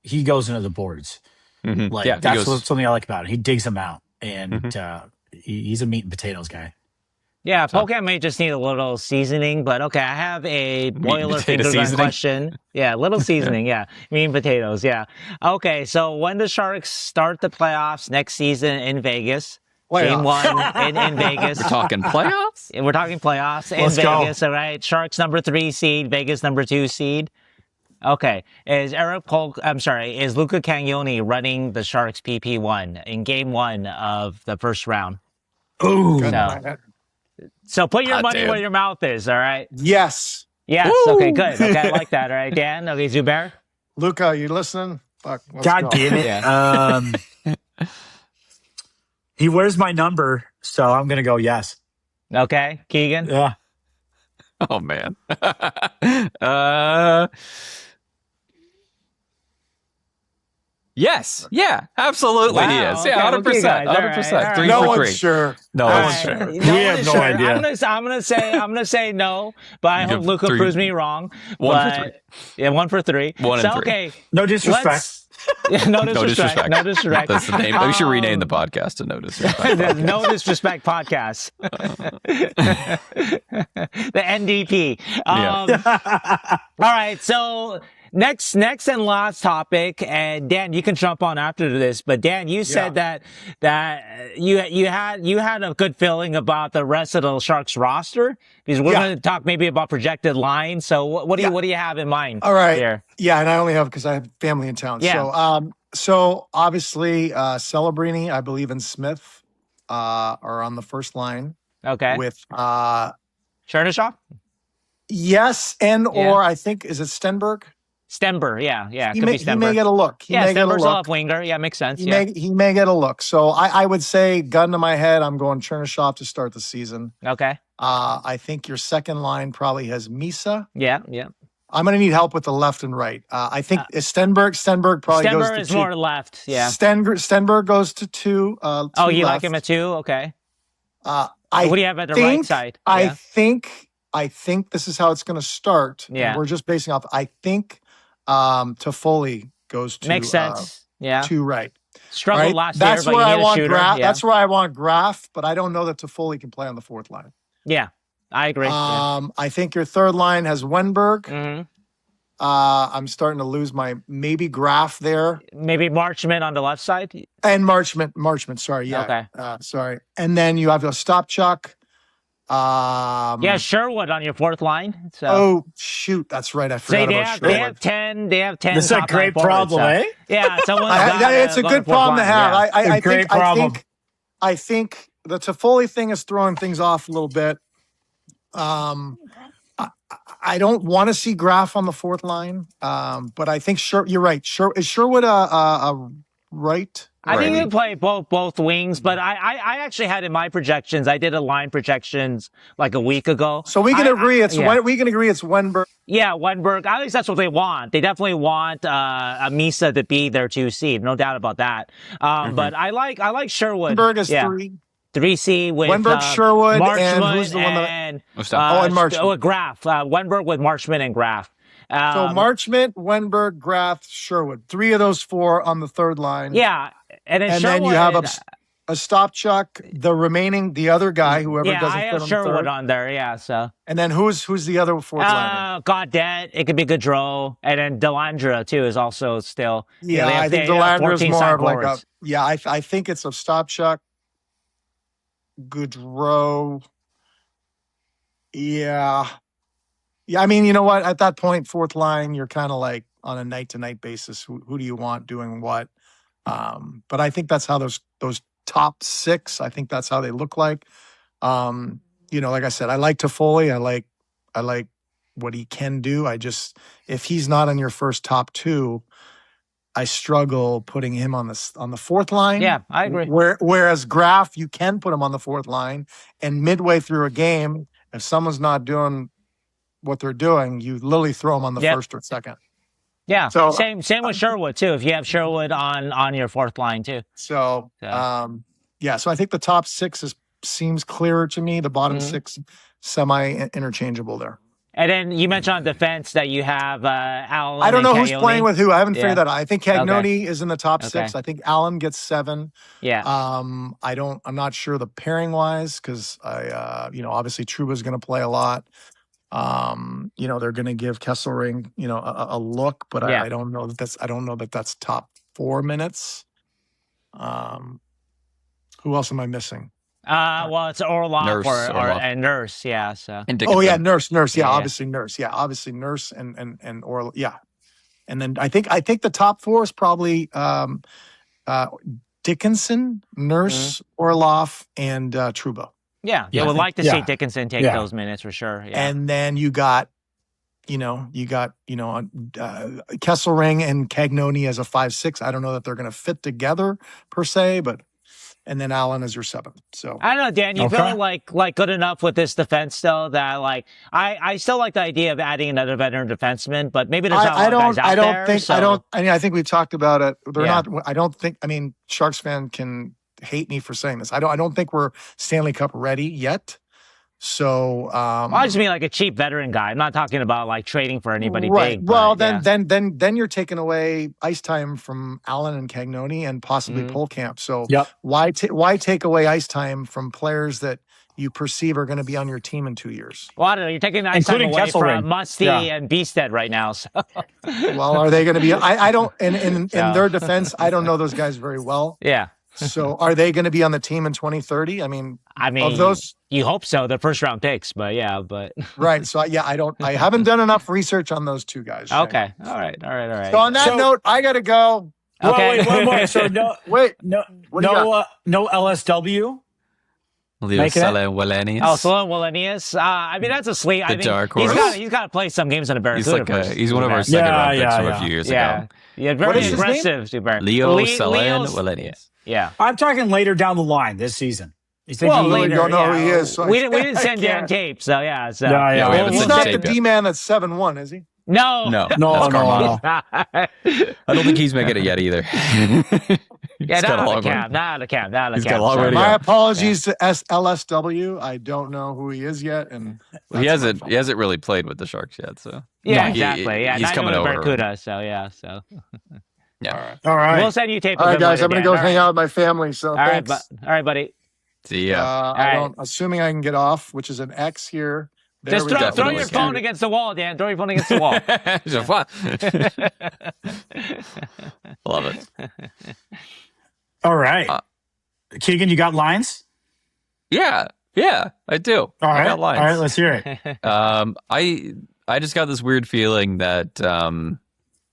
he goes into the boards. Mm-hmm. That's something I like about it. He digs them out, and he's a meat and potatoes guy. Yeah, Pohlkamp may just need a little seasoning, but okay, I have a boiler potato finger gun seasoning? question. Yeah, little seasoning, yeah. Mean potatoes, yeah. Okay, so when the Sharks start the playoffs next season in Vegas, Game Playoffs. 1 in Vegas. We're talking playoffs? And we're talking playoffs in Let's go. Vegas, all right? Sharks number 3 seed, Vegas number 2 seed. Okay, is Luca Cagnoni running the Sharks PP1 in Game 1 of the first round? Ooh. So put your Hot money damn. where your mouth is, all right? Yes. Yes. Okay, good. Okay, I like that. All right, Dan. Okay, Zubair. Luca, you listening? Fuck. Let's God go. damn it. He wears my number, so I'm going to go yes. Okay, Keegan. Yeah. Oh man. Yes. Yeah. Absolutely. Wow, He is. okay, Yeah. 100%. okay, guys. All right, 100%. all right. 3 No for one's 3. sure. No All one's right, sure. We have is no sure. idea. I'm gonna say no, but I You hope have Luca 3. proves me wrong. 1 for 3. Yeah, 1 for 3. 1 and so 3. okay, No disrespect. yeah, no No disrespect. disrespect. No disrespect. That's the name. We should rename the podcast to No Disrespect. No disrespect podcast. The NDP. All right, so next and last topic, and Dan, you can jump on after this. But Dan, you said that you had a good feeling about the rest of the Sharks roster, because we're going to talk maybe about projected lines. So what do you have in mind? All right. There? Yeah, and I only have because I have family in town. Yeah. So obviously Celebrini, I believe, and Smith are on the first line Okay. with Chernishaw? yes, or I think is it Stenberg? Stember, yeah. It He could may, be he Stember. may get a look. He may get a Stember's look. off winger. Yeah, makes sense. He may get a look. So I would say, gun to my head, I'm going Chernishaw to start the season. Okay. I think your second line probably has Misa. Yeah. I'm going to need help with the left and right. I think Stenberg probably goes Stember to is 2. more left. Yeah. Stenberg goes to 2. Oh, you like him at 2? Okay. What do you have at the right side? I think this is how it's going to start. Yeah. And we're just basing off. I think Toffoli goes to Makes sense. to right. Struggled Right? last That's year, but where you I need a want shooter. Graf. Yeah. That's where I want Graf, but I don't know that Toffoli can play on the fourth line. Yeah, I agree. I think your third line has Wenberg. Mhm. I'm starting to lose my maybe Graf there. Maybe Marchment on the left side. And Marchment, sorry, yeah. Okay. Sorry. And then you have Stopchuk. Yeah, Sherwood on your fourth line. So. Oh shoot, that's right. I forgot they about have, Sherwood. They have 10. That's a top great line forwards, problem, eh? Yeah, someone's It's a good problem to have. Yeah. I think the Toffoli thing is throwing things off a little bit. I don't want to see Graf on the fourth line, but I think you're right. Is Sherwood a right? I think Right. you can play both wings, but I actually had in my projections, I did a line projections like a week ago. So we can agree it's yeah. we can agree it's Wenberg. Yeah, Wenberg. At least that's what they want. They definitely want a Misa to be their 2 seed, no doubt about that. But I like Sherwood. Wenberg is yeah. 3. 3C with Wenberg, Sherwood, and Marchment who's the one that? and and Marchment. Graf. Wenberg with Marchment and Graf. So Marchment, Wenberg, Graf, Sherwood. 3 of those 4 on the third line. Yeah, and And Sherwood, then you have a Stopchuk, the other guy, whoever yeah, doesn't I fit have on the Sherwood third. on there. Yeah, so And then who's the other fourth liner? Godet. It could be Gaudreau, and then Delandra too is also still. Yeah, they have I think the Delandra's 14 more side of like a. forwards. Yeah, I think it's a Stopchuk, Gaudreau. Yeah. I mean, you know what? At that point, fourth line, you're kind of like on a night to night basis. Who do you want doing what? But I think that's how those top 6. I think that's how they look like. Like I said, I like Toffoli. I like what he can do. If he's not on your first top 2, I struggle putting him on the fourth line. Yeah, I agree. Whereas Graf, you can put him on the fourth line, and midway through a game, if someone's not doing what they're doing, you literally throw them on the first or second. Yeah, So- same with Sherwood too. If you have Sherwood on your fourth line too. So, so I think the top 6 seems clearer to me. The bottom 6 semi interchangeable there. And then you mentioned on defense that you have Allan. I don't know and who's Cagnoni. playing with who. I haven't Yeah. figured that out. I think Cagnoni Okay. is in the top 6. I think Allan gets 7. Yeah. I'm not sure the pairing wise because obviously Trouba's going to play a lot. They're going to give Kesselring, a look, but I don't know that that's top 4 minutes. Who else am I missing? Well, it's Orlov Nurse, and Nurse, yeah. So. And Oh yeah, Nurse. Yeah, Yeah. obviously Nurse. Yeah, obviously Nurse and Orlov. Yeah, and then I think the top 4 is probably Dickinson, Nurse, Orlov, and Trouba. Yeah, Yeah, I would like to see yeah. Dickinson take Yeah. those minutes for sure. Yeah. And then you got Kesselring and Cagnoni as a 5-6. I don't know that they're going to fit together per se, but and then Allan is your 7th. So I don't know, Dan. You feeling like good enough with this defense still that I still like the idea of adding another veteran defenseman, but maybe there's not a lot of guys out there. I think we've talked about it. They're not. I don't think. I mean, Sharks fan can hate me for saying this. I don't think we're Stanley Cup ready yet. So I just mean like a cheap veteran guy. I'm not talking about like trading for anybody right. big. Well, but, then you're taking away ice time from Allan and Cagnoni and possibly Pohlkamp. So why take away ice time from players that you perceive are going to be on your team in 2 years? Well, I don't know. You're taking ice time away from Musty and Beasted right now. So. Well, are they going to be? I don't. In their defense, I don't know those guys very well. Yeah. So are they going to be on the team in 2030? I mean, of those, you hope so. They're first round picks, but right. So I haven't done enough research on those 2 guys. Shane. Okay. All right. So on that note, I got to go. Okay. Wait, one more. So no LSW. Leo Wallenius. Oh, Sloan Wallenius. I mean, that's a sleep. I think he's got to play some games on the Barracuda. He's one of our second round picks from a few years ago. Yeah, very aggressive. Leo Wallenius. Yeah, I'm talking later down the line this season. Later, don't know who he is. So we didn't send Dan tape, so yeah. So he's not the D-man that's 7-1, is he? No. That's I don't think he's making it yet either. Not out of camp. He's got a long way to go. My apologies to LSW. I don't know who he is yet, and he hasn't really played with the Sharks yet. So exactly. He's coming over. Barracuda, so yeah. So. Yeah. All right. We'll send you tape. All right, guys. I'm going to go hang out with my family. So thanks. All right, buddy. See ya. Assuming I can get off, which is an X here. Just throw your phone against the wall, Dan. Throw your phone against the wall. Love it. All right. Keegan, you got lines? Yeah, I do. All right. I got lines. All right, let's hear it. I just got this weird feeling that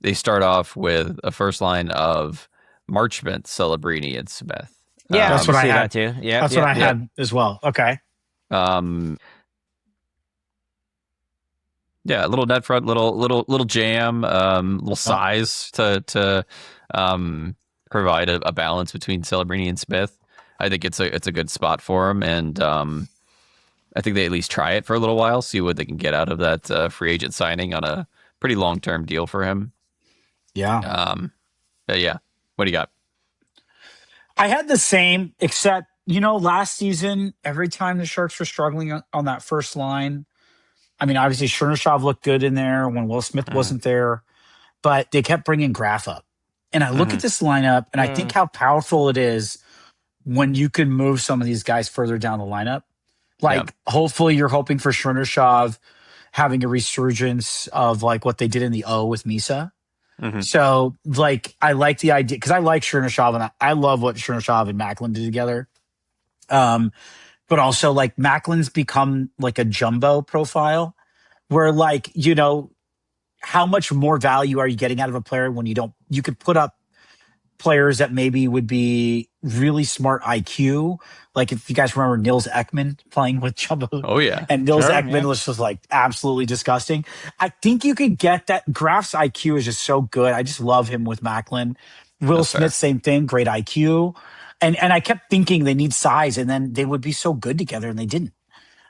they start off with a first line of Marchment, Celebrini, and Smith. Yeah, that's what I had too. Yeah, that's what I had as well. Okay. Yeah, little net front, little jam, little size to provide a balance between Celebrini and Smith. I think it's a good spot for him, and I think they at least try it for a little while, see what they can get out of that free agent signing on a pretty long-term deal for him. Yeah. Yeah. What do you got? I had the same, except, last season, every time the Sharks were struggling on that first line, I mean, obviously, Chernyshov looked good in there when Will Smith wasn't there, but they kept bringing Graf up. And I look at this lineup, and I think how powerful it is when you can move some of these guys further down the lineup. Hopefully you're hoping for Chernyshov having a resurgence of, what they did in the O with Misa. Mm-hmm. So, I like the idea, because I like Chernyshov, and I love what Chernyshov and Macklin did together. But also, Macklin's become a jumbo profile where, how much more value are you getting out of a player when you could put up players that maybe would be really smart IQ. If you guys remember Nils Ekman playing with jumbo. Oh, yeah. And Nils Ekman was just absolutely disgusting. I think you could get that. Graf's IQ is just so good. I just love him with Macklin. Will Smith, same thing, great IQ. And I kept thinking they need size, and then they would be so good together, and they didn't.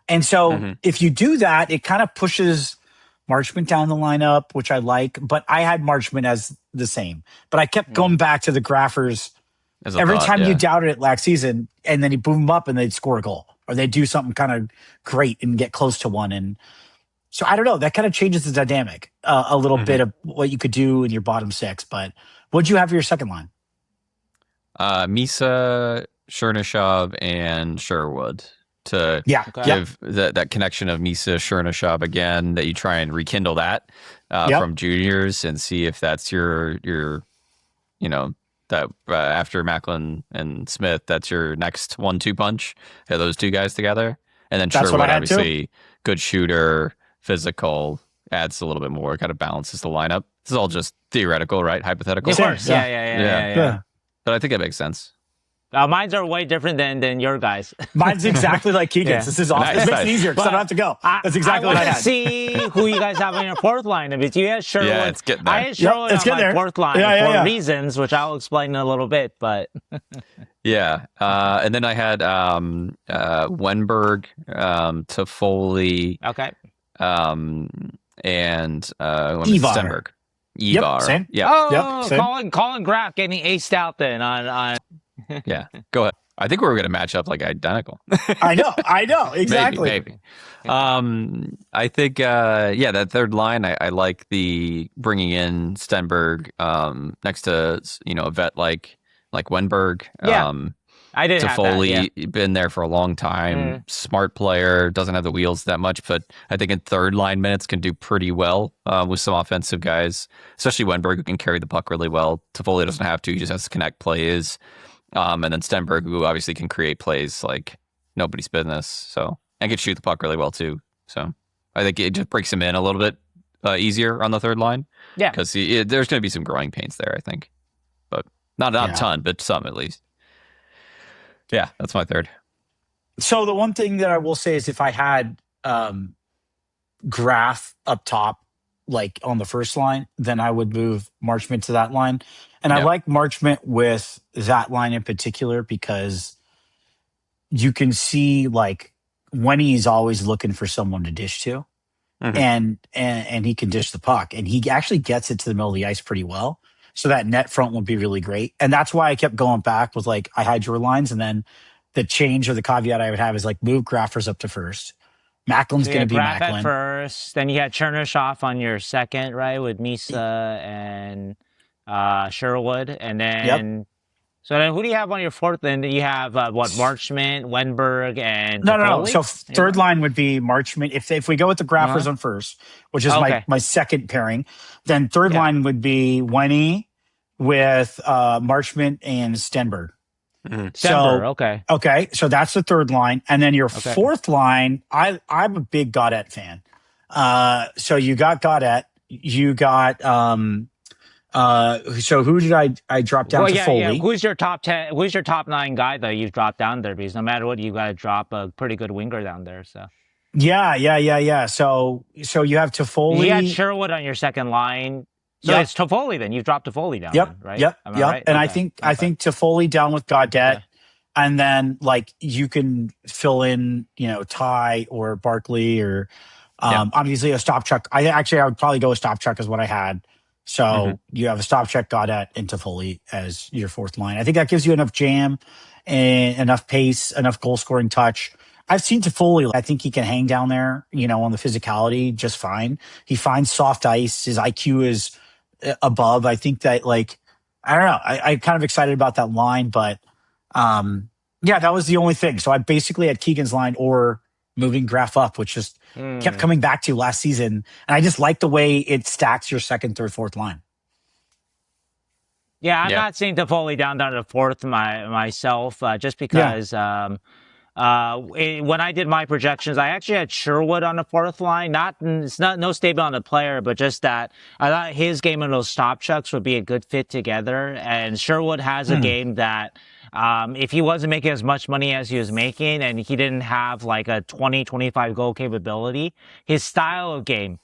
And so if you do that, it kind of pushes Marchment down the lineup, which I like. But I had Marchment as the same. But I kept going back to the Graffers every time you doubted it last season, and then you boom them up, and they'd score a goal, or they'd do something kind of great and get close to one. And So I don't know. That kind of changes the dynamic a little bit of what you could do in your bottom six. But what'd you have for your second line? Misa, Chernyshov, and Sherwood to give that connection of Misa, Chernyshov again, that you try and rekindle that from juniors and see if that's your that after Macklin and Smith, that's your next 1-2 punch. Have those two guys together. And then That's Sherwood, obviously, good shooter, physical, adds a little bit more, kind of balances the lineup. This is all just theoretical, right? Hypothetical. Of course. Yeah. But I think it makes sense. Mines are way different than your guys. Mine's exactly like Keegan's. This is awesome. This makes it easier because I don't have to go. That's exactly what I had. See who you guys have on your fourth line. If you had Sherwood, it's getting there. I had Sherwood on my fourth line for reasons, which I'll explain in a little bit. But and then I had Wenberg, Toffoli, and Stenberg. Ivar. Same. Yeah. Collin Graf getting aced out then on. Yeah, go ahead. I think we were going to match up like identical. I know, exactly. Maybe. I think, that third line, I like the bringing in Stenberg next to, a vet like Wenberg. I did Toffoli, have that, been there for a long time, smart player, doesn't have the wheels that much, but I think in third line minutes can do pretty well with some offensive guys, especially Wenberg, who can carry the puck really well. Toffoli doesn't have to, he just has to connect plays. And then Stenberg, who obviously can create plays like nobody's business, and can shoot the puck really well too. So I think it just breaks him in a little bit easier on the third line. Yeah, because there's going to be some growing pains there, I think, but not a ton, but some at least. Yeah, that's my third. So the one thing that I will say is if I had Graf up top, like on the first line, then I would move Marchment to that line. And I like Marchment with that line in particular because you can see like when he's always looking for someone to dish to, and he can dish the puck, and he actually gets it to the middle of the ice pretty well. So that net front would be really great. And that's why I kept going back with like, I had your lines. And then the change or the caveat I would have is like move Graffers up to first. Macklin's going to be Graf Macklin. At first. Then you had Chernyshov on your second, right? With Misa and Sherwood. And then, so then who do you have on your fourth? Then you have Marchment, Wenberg, and No. So third line would be Marchment. If we go with the Graffers on first, which is my second pairing, then third line would be Wenny with Marchment and Stenberg. Stenberg, okay. So that's the third line, and then your fourth line. I'm a big Gaudette fan. So you got Gaudette. You got so who did I drop down to Foley? Yeah. Who's your top 10? Who's your top 9 guy that you've dropped down there? Because no matter what, you got to drop a pretty good winger down there. So yeah. So you have Toffoli. You had Sherwood on your second line. So it's Toffoli then. You've dropped Toffoli down, right? Yep. Right? And I think Toffoli down with Gaudette, and then like you can fill in, Ty or Barkley or obviously a Stopchuk. I would probably go with Stopchuk is what I had. So you have a Stopchuk, Gaudette, and Toffoli as your fourth line. I think that gives you enough jam and enough pace, enough goal scoring touch. I've seen Toffoli. I think he can hang down there, on the physicality just fine. He finds soft ice. His IQ is above. I think that, I don't know. I'm kind of excited about that line, but that was the only thing. So I basically had Keegan's line or moving Graf up, which just kept coming back to last season. And I just like the way it stacks your second, third, fourth line. Yeah, I'm not seeing Toffoli down to fourth myself, just because when I did my projections, I actually had Sherwood on the fourth line. It's no statement on the player, but just that I thought his game and those Stopchucks would be a good fit together. And Sherwood has a game that if he wasn't making as much money as he was making and he didn't have like a 20, 25 goal capability, his style of game,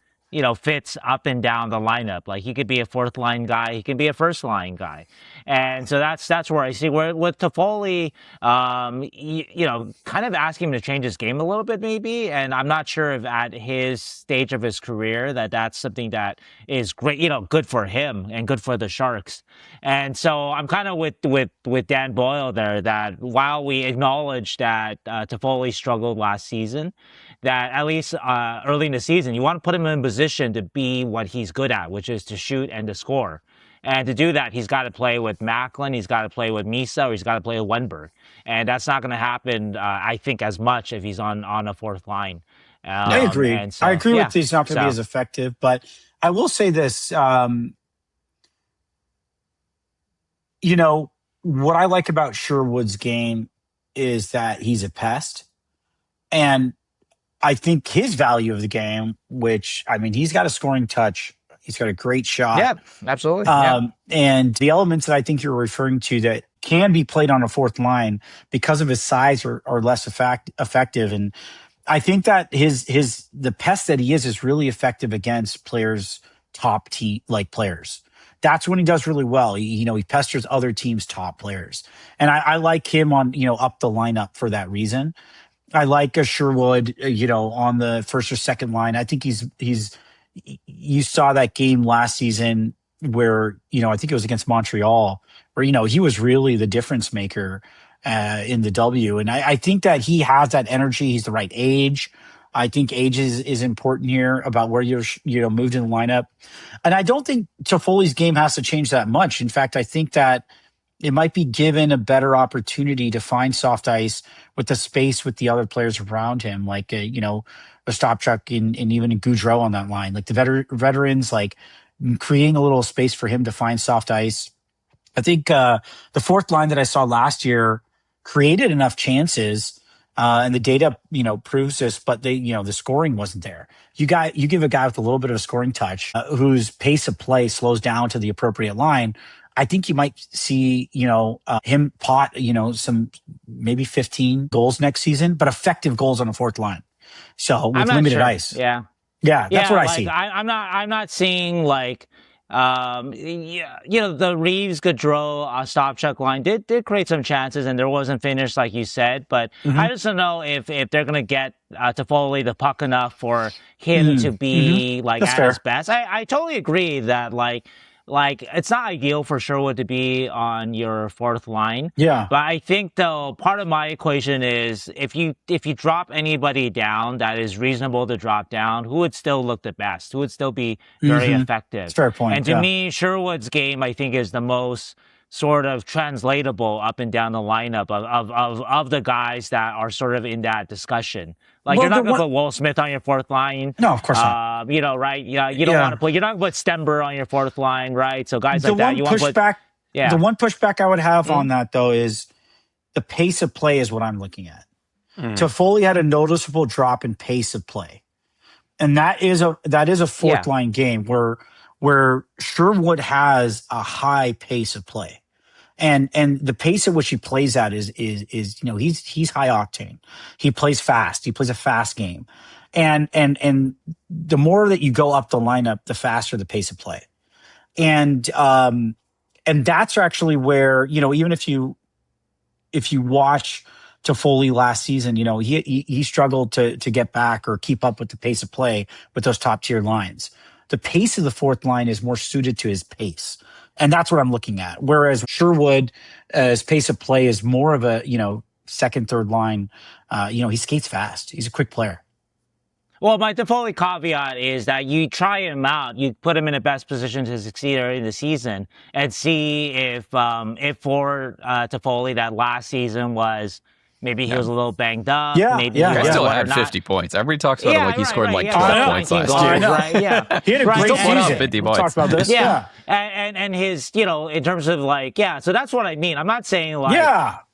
fits up and down the lineup. Like he could be a fourth line guy, he can be a first line guy, and so that's where I see where with Toffoli, kind of asking him to change his game a little bit maybe, and I'm not sure if at his stage of his career that's something that is great, good for him and good for the Sharks, and so I'm kind of with Dan Boyle there that while we acknowledge that Toffoli struggled last season, that at least early in the season, you want to put him in position to be what he's good at, which is to shoot and to score. And to do that, he's got to play with Macklin, he's got to play with Misa, or he's got to play with Wenberg. And that's not going to happen, I think, as much if he's on a fourth line. I agree. I agree with he's not going to be as effective. But I will say this, what I like about Sherwood's game is that he's a pest. And I think his value of the game, which, I mean, he's got a scoring touch. He's got a great shot. Yeah, absolutely. And the elements that I think you're referring to that can be played on a fourth line because of his size are less effective. And I think that the pest that he is really effective against players, top team like players. That's when he does really well. He pesters other teams' top players. And I like him on, up the lineup for that reason. I like a Sherwood, on the first or second line. I think you saw that game last season where, I think it was against Montreal, where, he was really the difference maker in the W. And I think that he has that energy. He's the right age. I think age is important here about where you're, moved in the lineup. And I don't think Toffoli's game has to change that much. In fact, I think that it might be given a better opportunity to find soft ice with the space with the other players around him, like, a Ostapchuk and even a Goudreau on that line. Like the veterans, like creating a little space for him to find soft ice. I think the fourth line that I saw last year created enough chances, and the data, proves this, but the scoring wasn't there. You give a guy with a little bit of a scoring touch, whose pace of play slows down to the appropriate line. I think you might see, him pot, some maybe 15 goals next season, but effective goals on the fourth line. So with limited ice. Yeah. Yeah. That's what I see. I'm not seeing like, the Reeves, Gaudreau, Ostapchuk line did create some chances, and there wasn't finished like you said. But I just don't know if they're gonna get Toffoli the puck enough for him to be like That's at fair. his best. I totally agree that like it's not ideal for Sherwood to be on your fourth line. Yeah. But I think though part of my equation is if you drop anybody down that is reasonable to drop down, who would still look the best? Who would still be very effective? That's a fair point. And to me, Sherwood's game I think is the most sort of translatable up and down the lineup of the guys that are sort of in that discussion. Like you're not going to put Will Smith on your fourth line. No, of course not. Right? Yeah, you don't want to put. You're not going to put Stember on your fourth line, right? So guys like that, you want to put. The one pushback I would have on that though is the pace of play is what I'm looking at. Toffoli had a noticeable drop in pace of play, and that is a fourth line game where Sherwood has a high pace of play. And the pace at which he plays at is he's high octane. He plays fast. He plays a fast game. And the more that you go up the lineup, the faster the pace of play. And that's actually where, even if you watch Toffoli last season, he struggled to get back or keep up with the pace of play with those top tier lines. The pace of the fourth line is more suited to his pace. And that's what I'm looking at. Whereas Sherwood, his pace of play is more of a, second, third line. He skates fast. He's a quick player. Well, my Toffoli caveat is that you try him out, you put him in the best position to succeed early in the season and see if for Toffoli that last season was maybe he was a little banged up. Maybe he still had 50 points. Everybody talks about him like he scored like 12 points last year. Right, yeah. He had a great season. 50 We'll points. talk about this. Yeah. And his, in terms of so that's what I mean. I'm not saying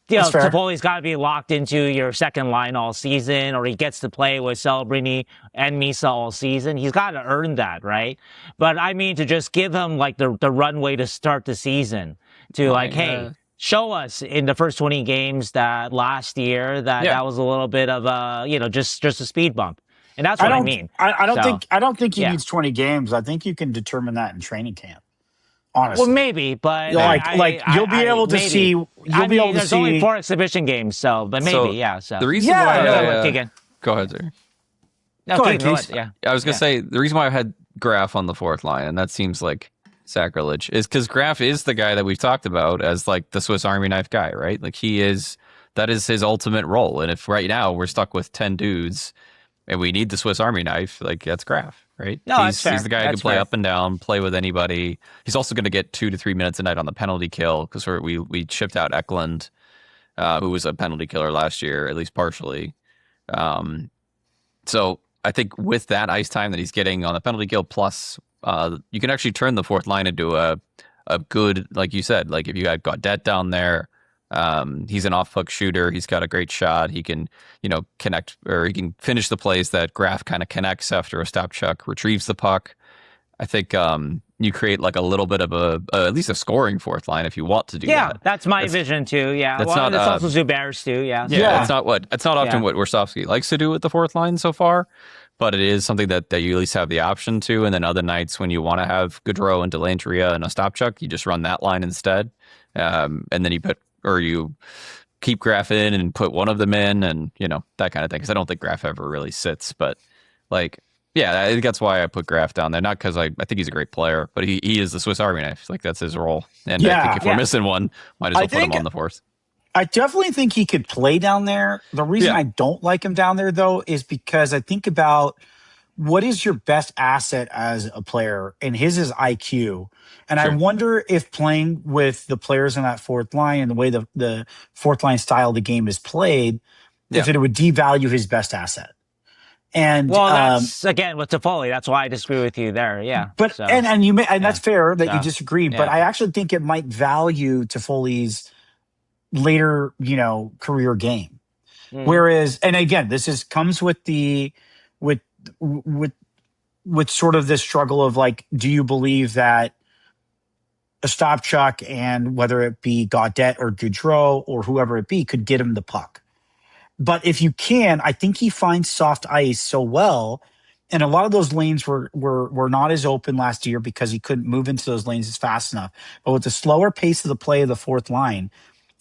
Toffoli's got to be locked into your second line all season, or he gets to play with Celebrini and Misa all season. He's got to earn that, right? But I mean, to just give him like the runway to start the season to hey, show us in the first 20 games that last year that was a little bit of a, just a speed bump. And that's what I mean. I don't think he needs 20 games. I think you can determine that in training camp. Honestly. Well, maybe, but you'll be able to see. There's only 4 exhibition games, but maybe, So the reason why go ahead, sir. No, go ahead, please. I was gonna say the reason why I had Graf on the fourth line, and that seems like sacrilege, is because Graf is the guy that we've talked about as like the Swiss Army knife guy, right? Like that is his ultimate role. And if right now we're stuck with 10 dudes and we need the Swiss Army knife, like that's Graf, right? No, that's fair. He's the guy who can play up and down, play with anybody. He's also going to get 2 to 3 minutes a night on the penalty kill because we shipped out Eklund, who was a penalty killer last year, at least partially. So I think with that ice time that he's getting on the penalty kill, plus you can actually turn the fourth line into a good, like you said, like if you had Gaudette down there. He's an off-puck shooter. He's got a great shot. He can, connect, or he can finish the plays that Graf kind of connects after a stop chuck, retrieves the puck. I think you create like a little bit of at least a scoring fourth line if you want to do that. Yeah, that's my vision too. Yeah, that's well, not, it's also Zubair's too. Yeah, It's not often what Warsofsky likes to do with the fourth line so far, but it is something that you at least have the option to. And then other nights when you want to have Gaudreau and Delantria and a stop chuck, you just run that line instead, and then you keep Graf in and put one of them in, and that kind of thing. Because I don't think Graf ever really sits, but I think that's why I put Graf down there. Not because I think he's a great player, but he is the Swiss Army knife. Like that's his role. And I think if we're missing one, might as well put him on the fourth. I definitely think he could play down there. The reason I don't like him down there though is because I think about what is your best asset as a player, and his is IQ. And I wonder if playing with the players in that fourth line and the way the fourth line style of the game is played, if it would devalue his best asset. And that's again with Toffoli. That's why I disagree with you there. Yeah, but that's fair that you disagree. But I actually think it might value Toffoli's later, career game. Whereas, and again, this comes with with sort of this struggle of like, do you believe that a stop chuck and whether it be Gaudette or Gaudreau or whoever it be could get him the puck? But if you can, I think he finds soft ice so well. And a lot of those lanes were not as open last year because he couldn't move into those lanes as fast enough. But with the slower pace of the play of the fourth line,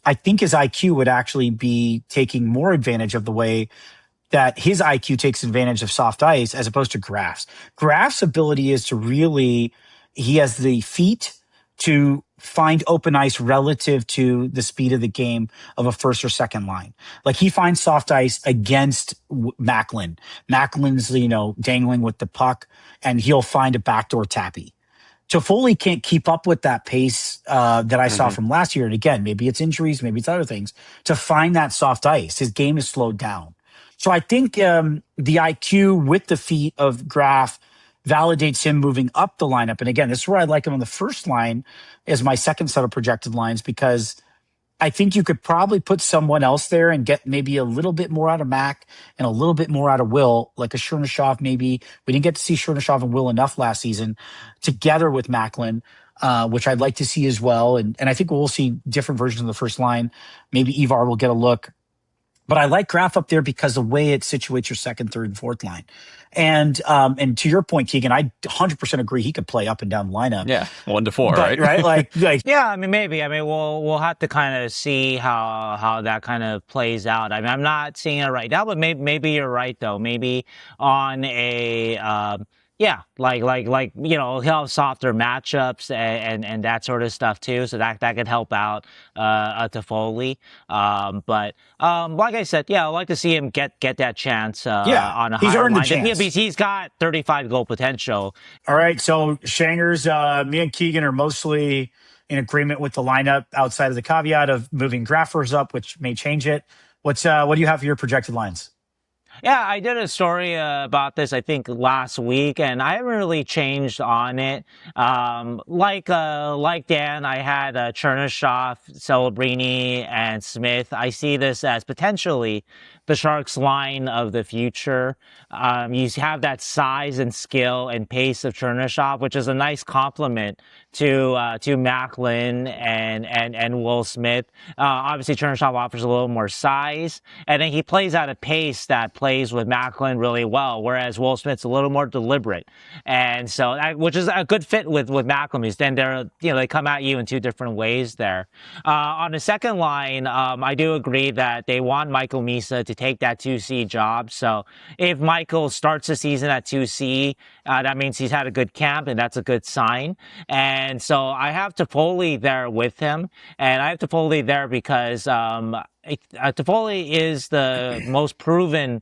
I think his IQ would actually be taking more advantage of the way that his IQ takes advantage of soft ice as opposed to Graf's. Graf's ability is he has the feet to find open ice relative to the speed of the game of a first or second line. Like he finds soft ice against Macklin. Macklin's, dangling with the puck and he'll find a backdoor tappy. Toffoli can't keep up with that pace that I saw from last year. And again, maybe it's injuries, maybe it's other things to find that soft ice. His game is slowed down. So I think the IQ with the feet of Graf validates him moving up the lineup. And again, this is where I like him on the first line as my second set of projected lines, because I think you could probably put someone else there and get maybe a little bit more out of Mac and a little bit more out of Will, like a Chernyshov maybe. We didn't get to see Chernyshov and Will enough last season together with Macklin, which I'd like to see as well. And I think we'll see different versions of the first line. Maybe Ivar will get a look. But I like Graf up there because the way it situates your second, third, and fourth line. And to your point, Keegan, I 100% agree he could play up and down the lineup. Yeah, 1 to 4, right? Right, like yeah. I mean, maybe. I mean, we'll have to kind of see how that kind of plays out. I mean, I'm not seeing it right now, but maybe you're right though. Maybe on a yeah, like he'll have softer matchups and that sort of stuff too, so that could help out Toffoli. But like I said, yeah, I'd like to see him get that chance on a he's higher earned line. the chance. Yeah, because he's got 35 goal potential. All right, so Shangers, me and Keegan are mostly in agreement with the lineup outside of the caveat of moving Graffers up, which may change it. What do you have for your projected lines? Yeah, I did a story about this, I think, last week, and I haven't really changed on it. Like Dan, I had Chernyshov, Celebrini, and Smith. I see this as potentially the Sharks' line of the future. You have that size and skill and pace of Chernyshov, which is a nice compliment to Macklin and Will Smith. Obviously, Chernyshov offers a little more size, and then he plays at a pace that plays with Macklin really well, whereas Will Smith's a little more deliberate, and so which is a good fit with Macklin, because then they come at you in two different ways there. On the second line, I do agree that they want Michael Misa to take that 2C job. So if Michael starts the season at 2C, that means he's had a good camp, and that's a good sign. And so I have Toffoli there with him, and I have Toffoli there because Toffoli is the most proven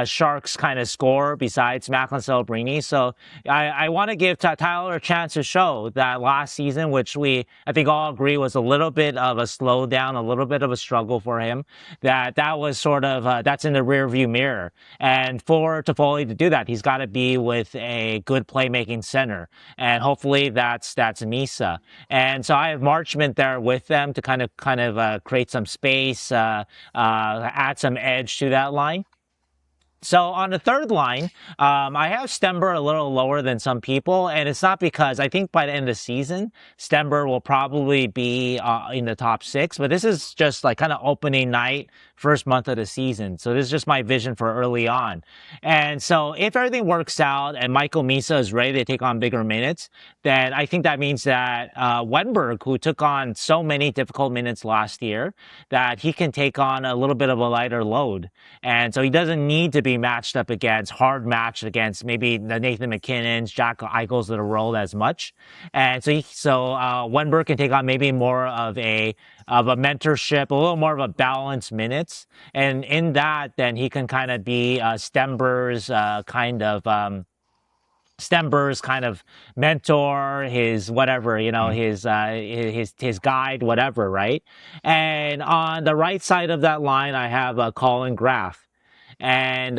Sharks kind of scorer besides Macklin Celebrini. So I want to give Tyler a chance to show that last season, which I think all agree was a little bit of a slowdown, a little bit of a struggle for him, that was sort of, that's in the rearview mirror. And for Toffoli to do that, he's got to be with a good playmaking center. And hopefully that's Misa. And so I have Marchment there with them to kind of create some space, add some edge to that line. So on the third line, I have Stember a little lower than some people, and it's not because I think by the end of the season, Stember will probably be in the top 6, but this is just like kind of opening night, first month of the season. So this is just my vision for early on. And so if everything works out and Michael Misa is ready to take on bigger minutes, then I think that means that Wenberg, who took on so many difficult minutes last year, that he can take on a little bit of a lighter load. And so he doesn't need to be matched against maybe the Nathan McKinnons, Jack Eichels of the world as much. And so Wenberg can take on maybe more of a mentorship, a little more of a balanced minutes. And in that, then he can kind of be Stember's kind of mentor, his whatever, his guide, whatever, right? And on the right side of that line, I have Collin Graf. And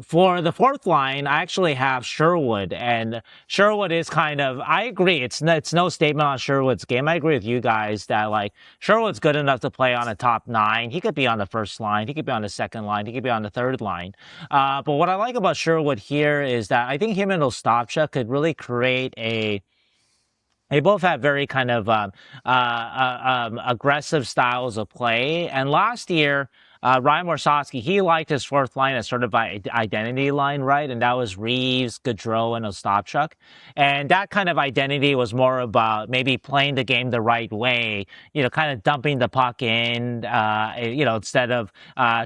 for the fourth line, I actually have Sherwood, and Sherwood is I agree, it's no statement on Sherwood's game. I agree with you guys that like Sherwood's good enough to play on a top 9. He could be on the first line, he could be on the second line, he could be on the third line. But what I like about Sherwood here is that I think him and Ostapchuk could really create they both have very kind of aggressive styles of play. And last year, Ryan Warsawski, he liked his fourth line as sort of an identity line, right? And that was Reeves, Gaudreau, and Ostapchuk. And that kind of identity was more about maybe playing the game the right way, kind of dumping the puck in, instead of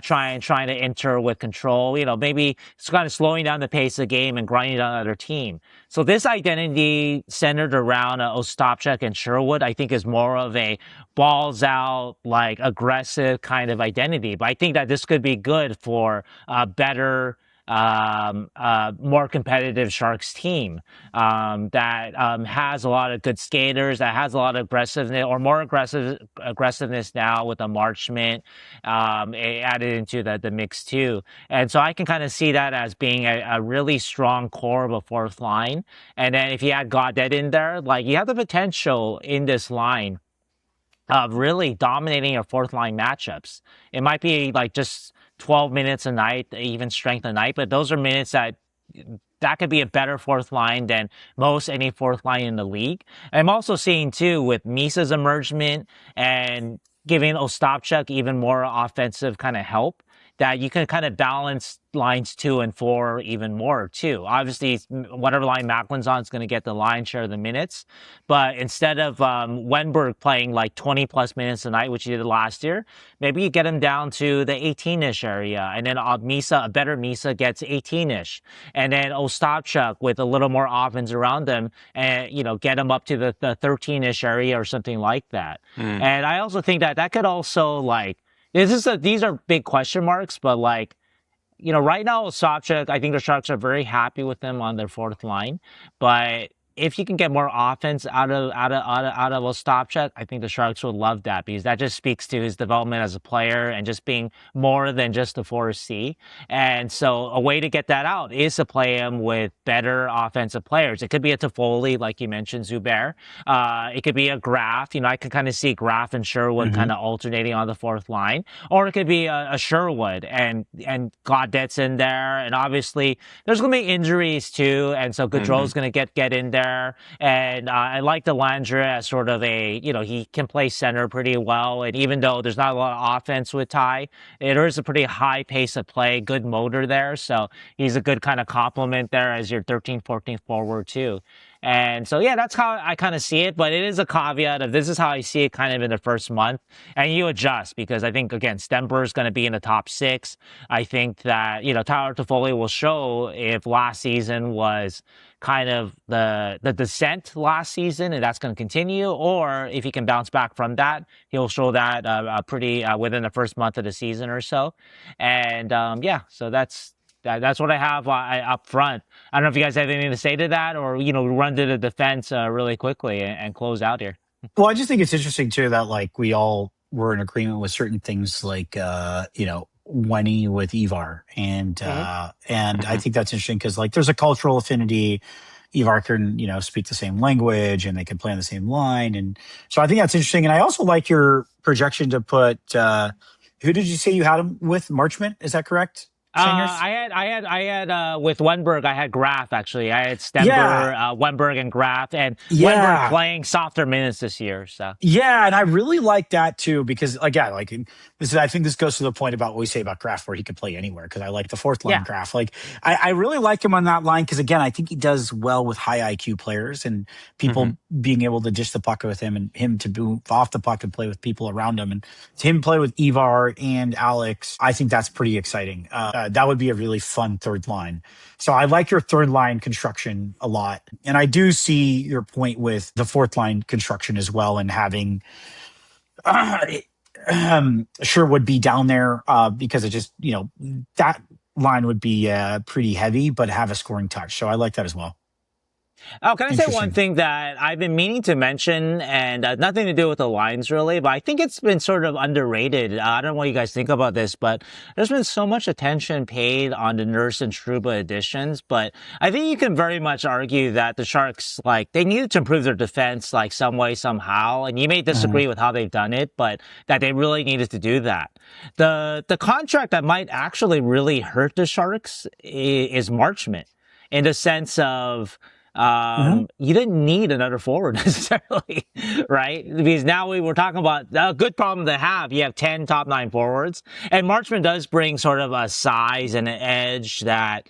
trying to enter with control, maybe it's kind of slowing down the pace of the game and grinding down the other team. So this identity centered around Ostapchuk and Sherwood, I think is more of a balls out, like aggressive kind of identity. But I think that this could be good for a better, more competitive Sharks team that has a lot of good skaters, that has a lot of aggressiveness or more aggressiveness now with the Marchment added into the mix too. And so I can kind of see that as being a really strong core of a fourth line. And then if you add Gaudette in there, like you have the potential in this line of really dominating your fourth line matchups. It might be like just 12 minutes a night, even strength a night, but those are minutes that could be a better fourth line than most any fourth line in the league. I'm also seeing too with Misa's emergement and giving Ostapchuk even more offensive kind of help, that you can kind of balance lines 2 and 4 even more too. Obviously, whatever line Macklin's on is going to get the lion's share of the minutes. But instead of Wenberg playing like 20 plus minutes a night, which he did last year, maybe you get him down to the 18-ish area. And then a better Misa gets 18-ish. And then Ostapchuk with a little more offense around him and, get him up to the 13-ish area or something like that. And I also think that could also these are big question marks, but right now, Ostapchuk, I think the Sharks are very happy with him on their fourth line. But if you can get more offense out of Ostapchuk, I think the Sharks would love that, because that just speaks to his development as a player and just being more than just a 4C. And so a way to get that out is to play him with better offensive players. It could be a Toffoli, like you mentioned, Zubair. It could be a Graf. I could kind of see Graf and Sherwood kind of alternating on the fourth line. Or it could be a Sherwood and Gaudette's in there. And obviously, there's going to be injuries too. And so Gaudreau's going to get in there. And I like Dellandre as sort of he can play center pretty well. And even though there's not a lot of offense with Ty, there is a pretty high pace of play, good motor there. So he's a good kind of complement there as your 13th, 14th forward too. And so, yeah, that's how I kind of see it. But it is a caveat of this is how I see it kind of in the first month. And you adjust because I think, again, Stemper is going to be in the top 6. I think that, Tyler Toffoli will show if last season was kind of the descent last season and that's going to continue, or if he can bounce back from that, he'll show that pretty within the first month of the season or so. And so that's what I have up front. I don't know if you guys have anything to say to that, or run to the defense really quickly and close out here. Well, I just think it's interesting too that like we all were in agreement with certain things, like Wenny with Ivar, and I think that's interesting because like there's a cultural affinity. Ivar can speak the same language and they can play on the same line, and so I think that's interesting. And I also like your projection to put who did you say you had him with? Marchment, is that correct? I had with Wenberg, I had Graf actually. I had Stemper, Wenberg, and Graf, and Wenberg playing softer minutes this year. So and I really like that too because again, like I think this goes to the point about what we say about Graf, where he could play anywhere. Because I like the fourth line Graf. Like I really like him on that line because again, I think he does well with high IQ players and people being able to dish the puck with him and him to move off the puck and play with people around him, and to him play with Ivar and Alex. I think that's pretty exciting. That would be a really fun third line. So I like your third line construction a lot. And I do see your point with the fourth line construction as well, and having Sherwood be down there because it just, that line would be pretty heavy, but have a scoring touch. So I like that as well. Oh, can I say one thing that I've been meaning to mention, and nothing to do with the lines really, but I think it's been sort of underrated. I don't know what you guys think about this, but there's been so much attention paid on the Nurse and Trouba additions, but I think you can very much argue that the Sharks, like, they needed to improve their defense, like, some way, somehow, and you may disagree with how they've done it, but that they really needed to do that. The contract that might actually really hurt the Sharks is Marchment, in the sense of you didn't need another forward necessarily, right? Because now we were talking about a good problem to have. You have 10 top 9 forwards, and Marchment does bring sort of a size and an edge that,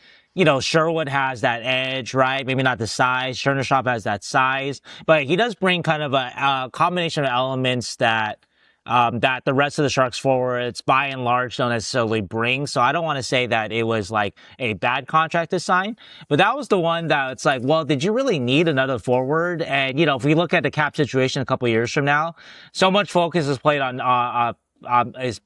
Sherwood has that edge, right? Maybe not the size. Chernyshov has that size, but he does bring kind of a combination of elements that the rest of the Sharks forwards, by and large, don't necessarily bring. So I don't want to say that it was like a bad contract to sign, but that was the one that it's like, well, did you really need another forward? And, if we look at the cap situation a couple of years from now, so much focus is played on, is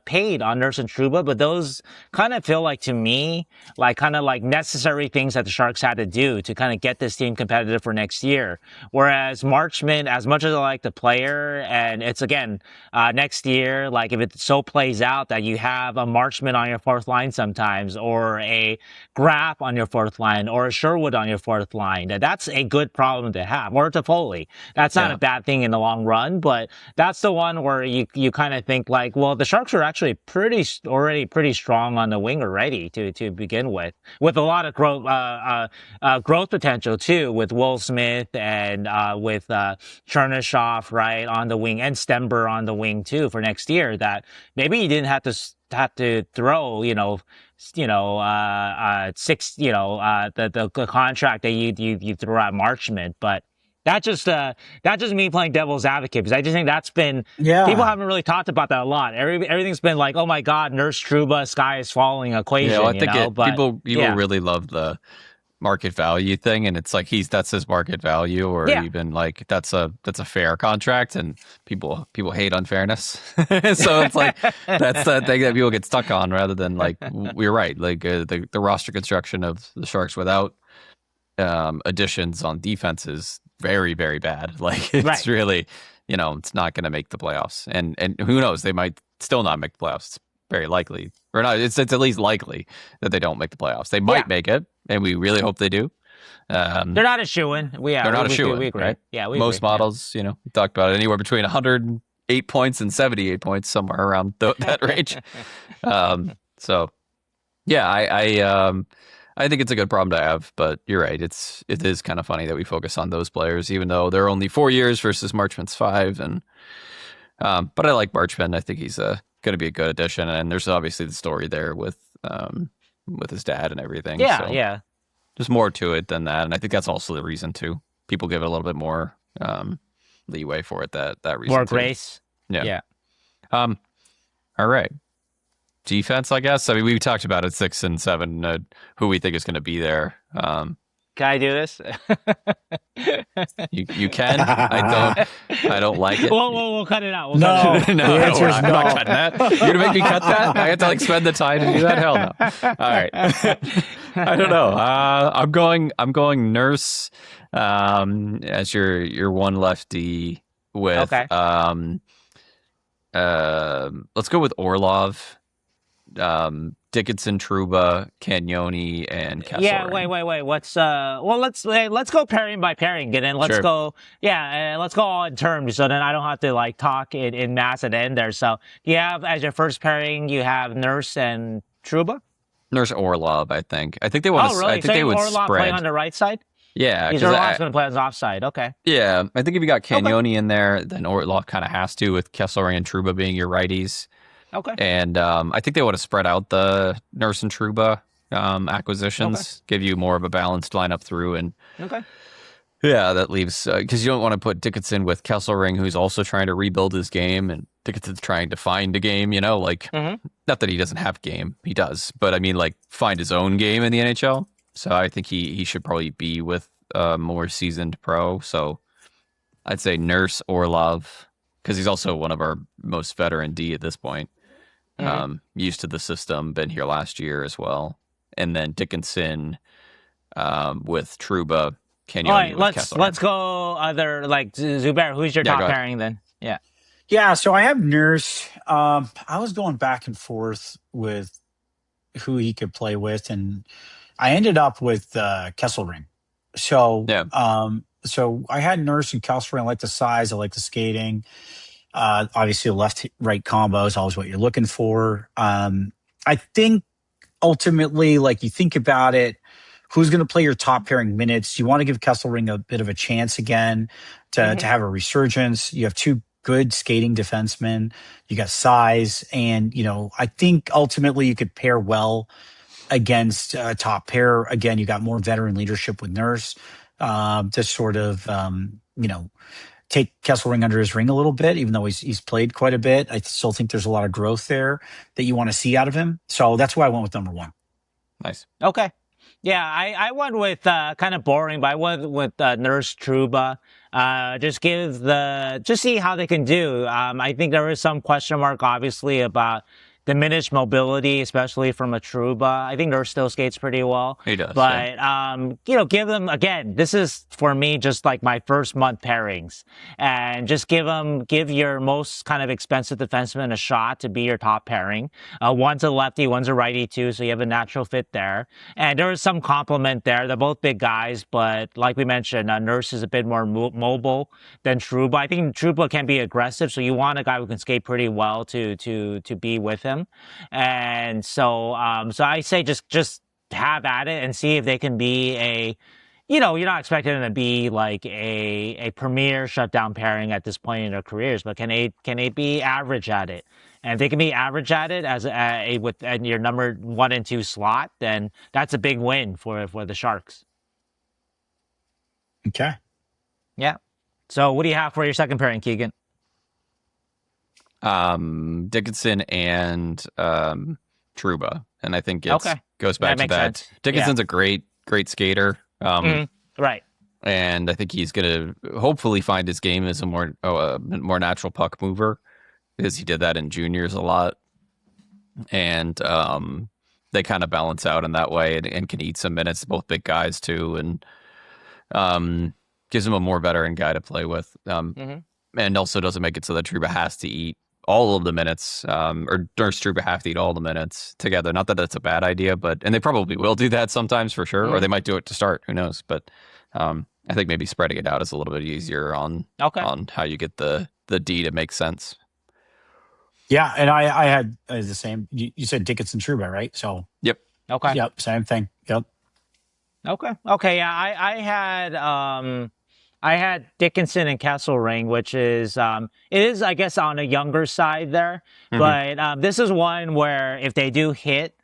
paid on Nurse and Trouba, but those kind of feel like, to me, like kind of like necessary things that the Sharks had to do to kind of get this team competitive for next year. Whereas Marchment, as much as I like the player, and it's again next year, like if it so plays out that you have a Marchment on your fourth line sometimes, or a Graf on your fourth line, or a Sherwood on your fourth line, that's a good problem to have. Or Toffoli, that's not a bad thing in the long run, but that's the one where you kind of think like, well, the Sharks are actually already pretty strong on the wing already to begin with a lot of growth potential too, with Will Smith and with Chernyshov, right, on the wing, and Stember on the wing too for next year. That maybe you didn't have to throw the contract that you threw at Marchment, but. That's just me playing devil's advocate, because I just think that's been, people haven't really talked about that a lot. Everything's been like, oh my God, Nurse Trouba, sky is falling equation. I think people really love the market value thing, and it's like that's his market value, or even like that's a fair contract, and people hate unfairness. So it's like that's the thing that people get stuck on, rather than like we're right, like the roster construction of the Sharks without additions on defense is very, very bad. Like it's really, it's not going to make the playoffs, and who knows, they might still not make the playoffs. It's very likely, or not. It's at least likely that they don't make the playoffs. They might make it, and we really hope they do. They're not a shoo-in. They're not a shoo-in, right? Yeah, most models, we talked about it, anywhere between 108 points and 78 points, somewhere around that range. So, yeah, I think it's a good problem to have, but you're right. It is kind of funny that we focus on those players, even though they're only 4 years versus Marchment's 5. And but I like Marchment. I think he's going to be a good addition. And there's obviously the story there with his dad and everything. Yeah, there's more to it than that, and I think that's also the reason too. People give it a little bit more leeway for it. That reason. More too. grace. Yeah. All right. Defense, I guess. I mean, we talked about it 6 and 7. Who we think is going to be there. Can I do this? You can. I don't like it. We'll cut it out. No. No, The answer is I'm no. not cutting that. You're gonna make me cut that? I have to like spend the time to do that? Hell no. All right. I don't know. I'm going Nurse as your one lefty with Okay. Let's go with Orlov, Dickinson, Trouba, Cagnoni, and Kessel. Yeah, wait. Let's go pairing by pairing, and then let's Sure. go. Yeah, let's go all in terms, so then I don't have to like talk in mass at the end there. So you have as your first pairing, you have Nurse and Trouba. Nurse Orlov, I think. I think they want to. Oh, really? I think they would Orlov spread. playing on the right side. Yeah, Because 'cause Orlov's going to play on the offside. Okay. yeah, I think if you got Cagnoni in there, then Orlov kind of has to, with Kesselring and Trouba being your righties. Okay. And I think they want to spread out the Nurse and Trouba acquisitions, give you more of a balanced lineup through. And Okay. yeah, that leaves, because you don't want to put Dickinson with Kesselring, who's also trying to rebuild his game, and Dickinson's trying to find a game, like, not that he doesn't have game, he does, but I mean, like, find his own game in the NHL. So I think he should probably be with a more seasoned pro. So I'd say Nurse Orlov, because he's also one of our most veteran D at this point. Used to the system, been here last year as well. And then Dickinson with Trouba, Cagnoni All right. with Kessler. Let's go other like Zubair. Who's your Yeah, top go ahead. pairing then? Yeah. Yeah, so I have Nurse. I was going back and forth with who he could play with, and I ended up with Kesselring. So, Yeah. So I had Nurse and Kesselring. I like the size. I like the skating. Obviously, left-right combo is always what you're looking for. I think ultimately, like you think about it, who's going to play your top pairing minutes? You want to give Kesselring a bit of a chance again to have a resurgence. You have two good skating defensemen. You got size, and I think ultimately you could pair well against a top pair. Again, you got more veteran leadership with Nurse to sort of take Kesselring under his ring a little bit, even though he's played quite a bit. I still think there's a lot of growth there that you want to see out of him. So that's why I went with number one. Nice. Okay. Yeah, I went with kind of boring, but I went with Nurse Trouba. Just see how they can do. I think there is some question mark, obviously, about diminished mobility, especially from a Trouba. I think Nurse still skates pretty well. He does. But, yeah. Give them, again, this is, for me, just like my first month pairings. And just give your most kind of expensive defenseman a shot to be your top pairing. One's a lefty, one's a righty, too, so you have a natural fit there. And there is some complement there. They're both big guys, but like we mentioned, Nurse is a bit more mobile than Trouba. I think Trouba can be aggressive, so you want a guy who can skate pretty well to be with him. And so I say just have at it and see if they can be you're not expecting them to be like a premier shutdown pairing at this point in their careers, but can they be average at it? And if they can be average at it as with your number 1 and 2 slot, then that's a big win for the Sharks. Okay. Yeah. So what do you have for your second pairing, Keegan? Dickinson and Trouba, and I think it goes back to that. Sense. Dickinson's a great skater, right, and I think he's going to hopefully find his game as a more natural puck mover, because he did that in juniors a lot, and they kind of balance out in that way, and can eat some minutes. Both big guys too, and gives him a more veteran guy to play with, and also doesn't make it so that Trouba has to eat all of the minutes, or Nurse Trouba have to eat all the minutes together. Not that that's a bad idea, and they probably will do that sometimes for sure, or they might do it to start. Who knows? But I think maybe spreading it out is a little bit easier on how you get the D to make sense. Yeah, and I had the same. You said Dickinson Trouba, right? So yep. Okay. Yep. Same thing. Yep. Okay. Yeah, I had Dickinson and Kesselring, which is it is, I guess, on a younger side there. But this is one where if they do hit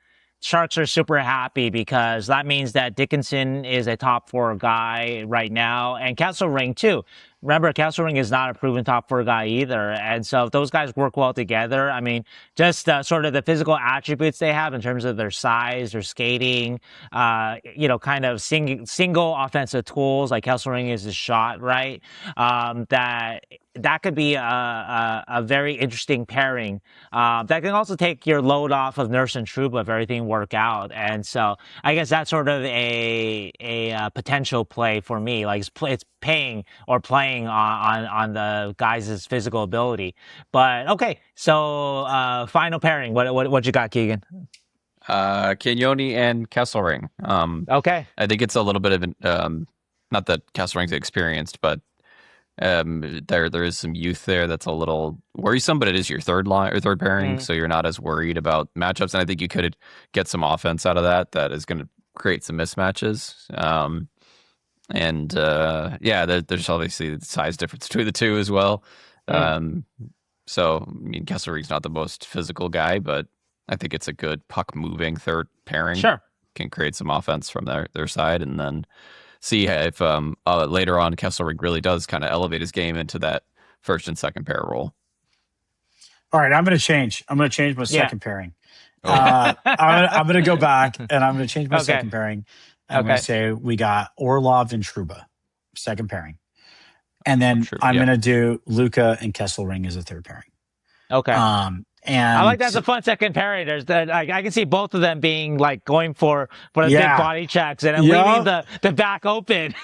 Sharks are super happy because that means that Dickinson is a top 4 guy right now, and Kesselring too. Remember, Kesselring is not a proven top 4 guy either. And so if those guys work well together, I mean, just sort of the physical attributes they have in terms of their size, their skating, kind of single offensive tools, like Kesselring is his shot, right? That could be a very interesting pairing. That can also take your load off of Nurse and Trouba if everything work out. And so I guess that's sort of a potential play for me. Like it's paying or playing on the guys' physical ability. But okay, so final pairing. What you got, Keegan? Cagnoni and Kesselring. Okay. I think it's a little bit of not that Kesselring's experienced, but there is some youth there that's a little worrisome, but it is your third line or third pairing, so you're not as worried about matchups. And I think you could get some offense out of that is going to create some mismatches. There's obviously the size difference between the two as well. So I mean, Kesselring's not the most physical guy, but I think it's a good puck moving third pairing. Sure, can create some offense from their side, and then see if later on Kesselring really does kind of elevate his game into that first and second pair role. All right, I'm going to change. I'm going to change my second pairing. I'm going to go back and I'm going to change my second pairing. I'm going to say we got Orlov and Trouba, second pairing. And then I'm going to do Luca and Kesselring as a third pairing. Okay. And I like that's a fun second pairing. There's I can see both of them being like going for the big body checks and leaving the back open.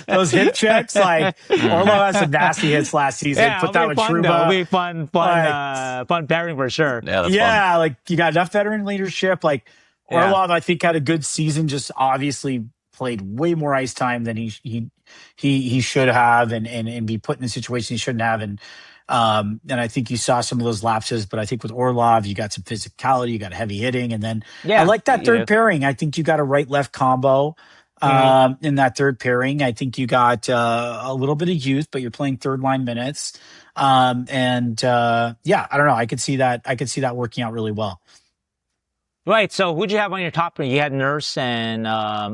Those hip checks. Like Orlov had some nasty hits last season. Yeah, put that with fun, Trouba. It'll be fun pairing for sure. Yeah, that's fun. Like you got enough veteran leadership. Like Orlov, I think had a good season. Just obviously played way more ice time than he should have, and be put in a situation he shouldn't have. And I think you saw some of those lapses, but I think with Orlov, you got some physicality, you got heavy hitting, and then I like that third pairing. I think you got a right-left combo in that third pairing. I think you got a little bit of youth, but you're playing third line minutes. I don't know. I could see that working out really well. Right. So who'd you have on your top? You had Nurse and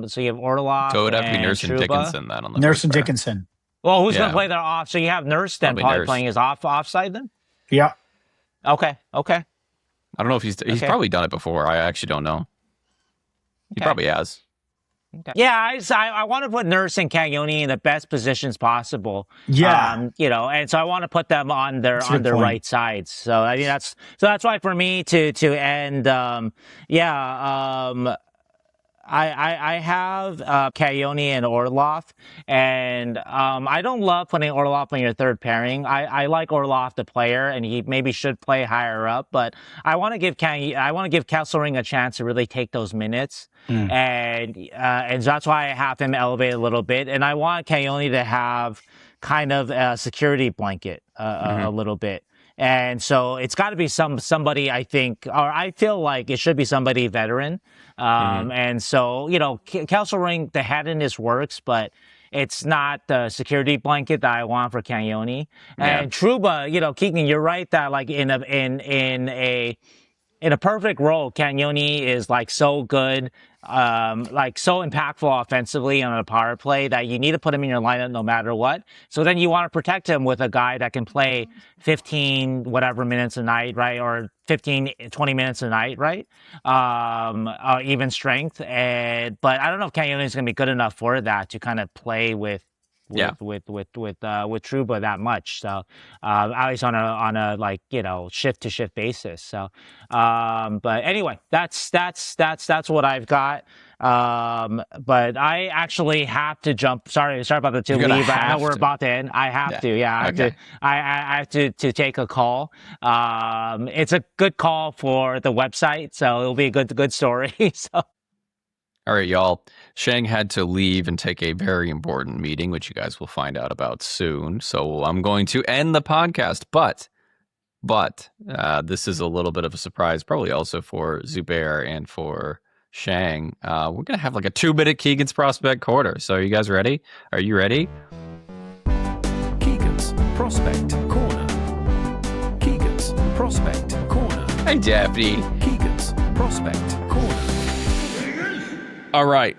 so you have Orlov. So it would have to be Nurse Trouba. and Dickinson then on the Nurse and Dickinson. Well, who's going to play their off? So you have Nurse then probably playing his offside then? Yeah. Okay. I don't know if he's probably done it before. I actually don't know. He probably has. Okay. Yeah, I want to put Nurse and Cagnoni in the best positions possible. Yeah. And so I want to put them on their right sides. So I mean that's why for me to end I have Cagnoni and Orlov, and I don't love putting Orlov on your third pairing. I like Orlov the player, and he maybe should play higher up, but I want to give Kesselring a chance to really take those minutes, and so that's why I have him elevate a little bit, and I want Cagnoni to have kind of a security blanket a little bit. And so it's got to be somebody, I think, or I feel like it should be somebody veteran. And so, Kesselring, the headiness works, but it's not the security blanket that I want for Cagnoni. And Trouba, Keegan, you're right that like in a perfect role, Cagnoni is like so good, like so impactful offensively on a power play that you need to put him in your lineup no matter what. So then you want to protect him with a guy that can play 15 whatever minutes a night, right? Or 15, 20 minutes a night, right? Even strength. But I don't know if Cagnoni is going to be good enough for that to kind of play with Trouba that much. So at least on a like shift to shift basis. So but anyway, that's what I've got. But I actually have to jump. Sorry about the two leave. I know we're about to end. I have to. Yeah, I have to take a call. It's a good call for the website, so it'll be a good story. So. All right, y'all. Shang had to leave and take a very important meeting, which you guys will find out about soon. So I'm going to end the podcast, but this is a little bit of a surprise, probably also for Zubair and for Shang. We're going to have like a 2-minute Keegan's Prospect Corner. So are you guys ready? Are you ready? Keegan's Prospect Corner. Keegan's Prospect Corner. Hey, Daphne. Keegan's Prospect Corner. All right.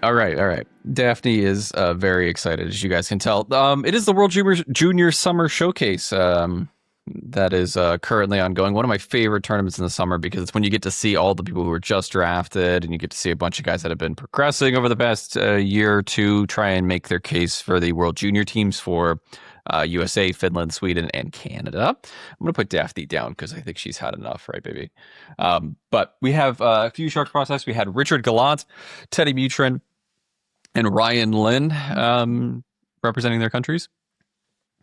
Daphne is very excited, as you guys can tell. It is the World Junior Summer Showcase that is currently ongoing. One of my favorite tournaments in the summer because it's when you get to see all the people who were just drafted and you get to see a bunch of guys that have been progressing over the past year or two try and make their case for the World Junior teams for USA, Finland, Sweden, and Canada. I'm going to put Daphne down because I think she's had enough, right, baby? But we have a few Sharks prospects. We had Richard Gallant, Teddy Mutrin, and Ryan Lynn representing their countries.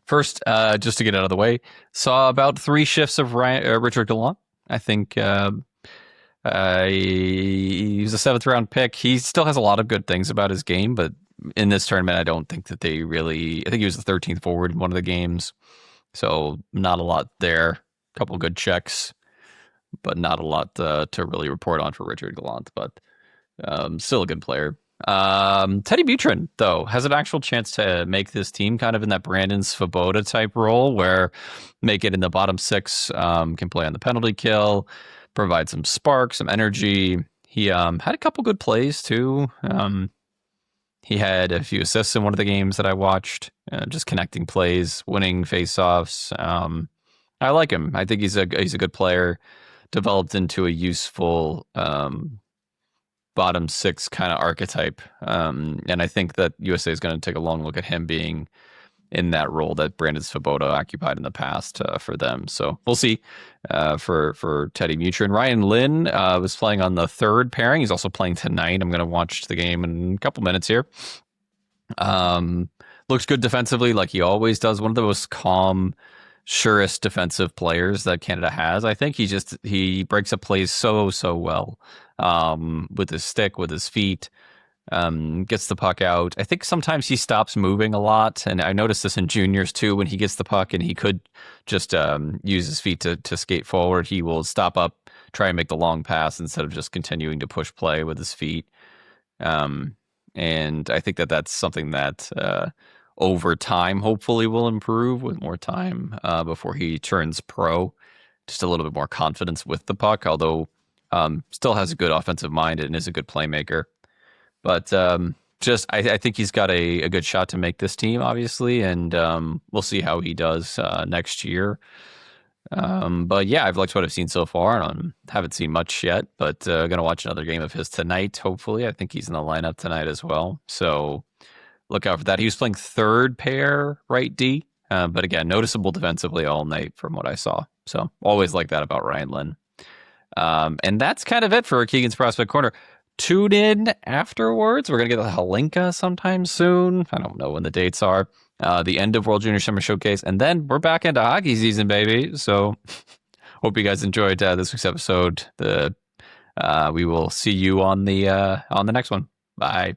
First, just to get out of the way, saw about 3 shifts of Richard Gallant. I think he was a 7th round pick. He still has a lot of good things about his game, but in this tournament, I don't think that they really... I think he was the 13th forward in one of the games, so not a lot there. A couple good checks, but not a lot to really report on for Richard Gallant, but still a good player. Teddy Mutrin, though, has an actual chance to make this team kind of in that Brandon Svoboda type role where make it in the bottom 6, can play on the penalty kill, provide some spark, some energy. He had a couple good plays, too. He had a few assists in one of the games that I watched, just connecting plays, winning faceoffs. I like him. I think he's a good player, developed into a useful bottom 6 kind of archetype. And I think that USA is going to take a long look at him being in that role that Brandon Svoboda occupied in the past for them. So we'll see for Teddy Mutrin. Ryan Lynn was playing on the 3rd pairing. He's also playing tonight. I'm going to watch the game in a couple minutes here. Looks good defensively like he always does. One of the most calm, surest defensive players that Canada has. I think he breaks up plays so well with his stick, with his feet. Gets the puck out. I think sometimes he stops moving a lot, and I noticed this in juniors too. When he gets the puck and he could just use his feet to skate forward, he will stop up, try and make the long pass instead of just continuing to push play with his feet. And I think that that's something that over time hopefully will improve with more time before he turns pro. Just a little bit more confidence with the puck, although still has a good offensive mind and is a good playmaker. But I think he's got a good shot to make this team, obviously, and we'll see how he does next year. But yeah, I've liked what I've seen so far, and haven't seen much yet, but going to watch another game of his tonight, hopefully. I think he's in the lineup tonight as well, so look out for that. He was playing 3rd pair right D, but again, noticeable defensively all night from what I saw. So always like that about Ryan Lynn. And that's kind of it for Keegan's Prospect Corner. Tune in afterwards. We're going to get the Halinka sometime soon. I don't know when the dates are. The end of World Junior Summer Showcase. And then we're back into hockey season, baby. So hope you guys enjoyed this week's episode. We will see you on the next one. Bye.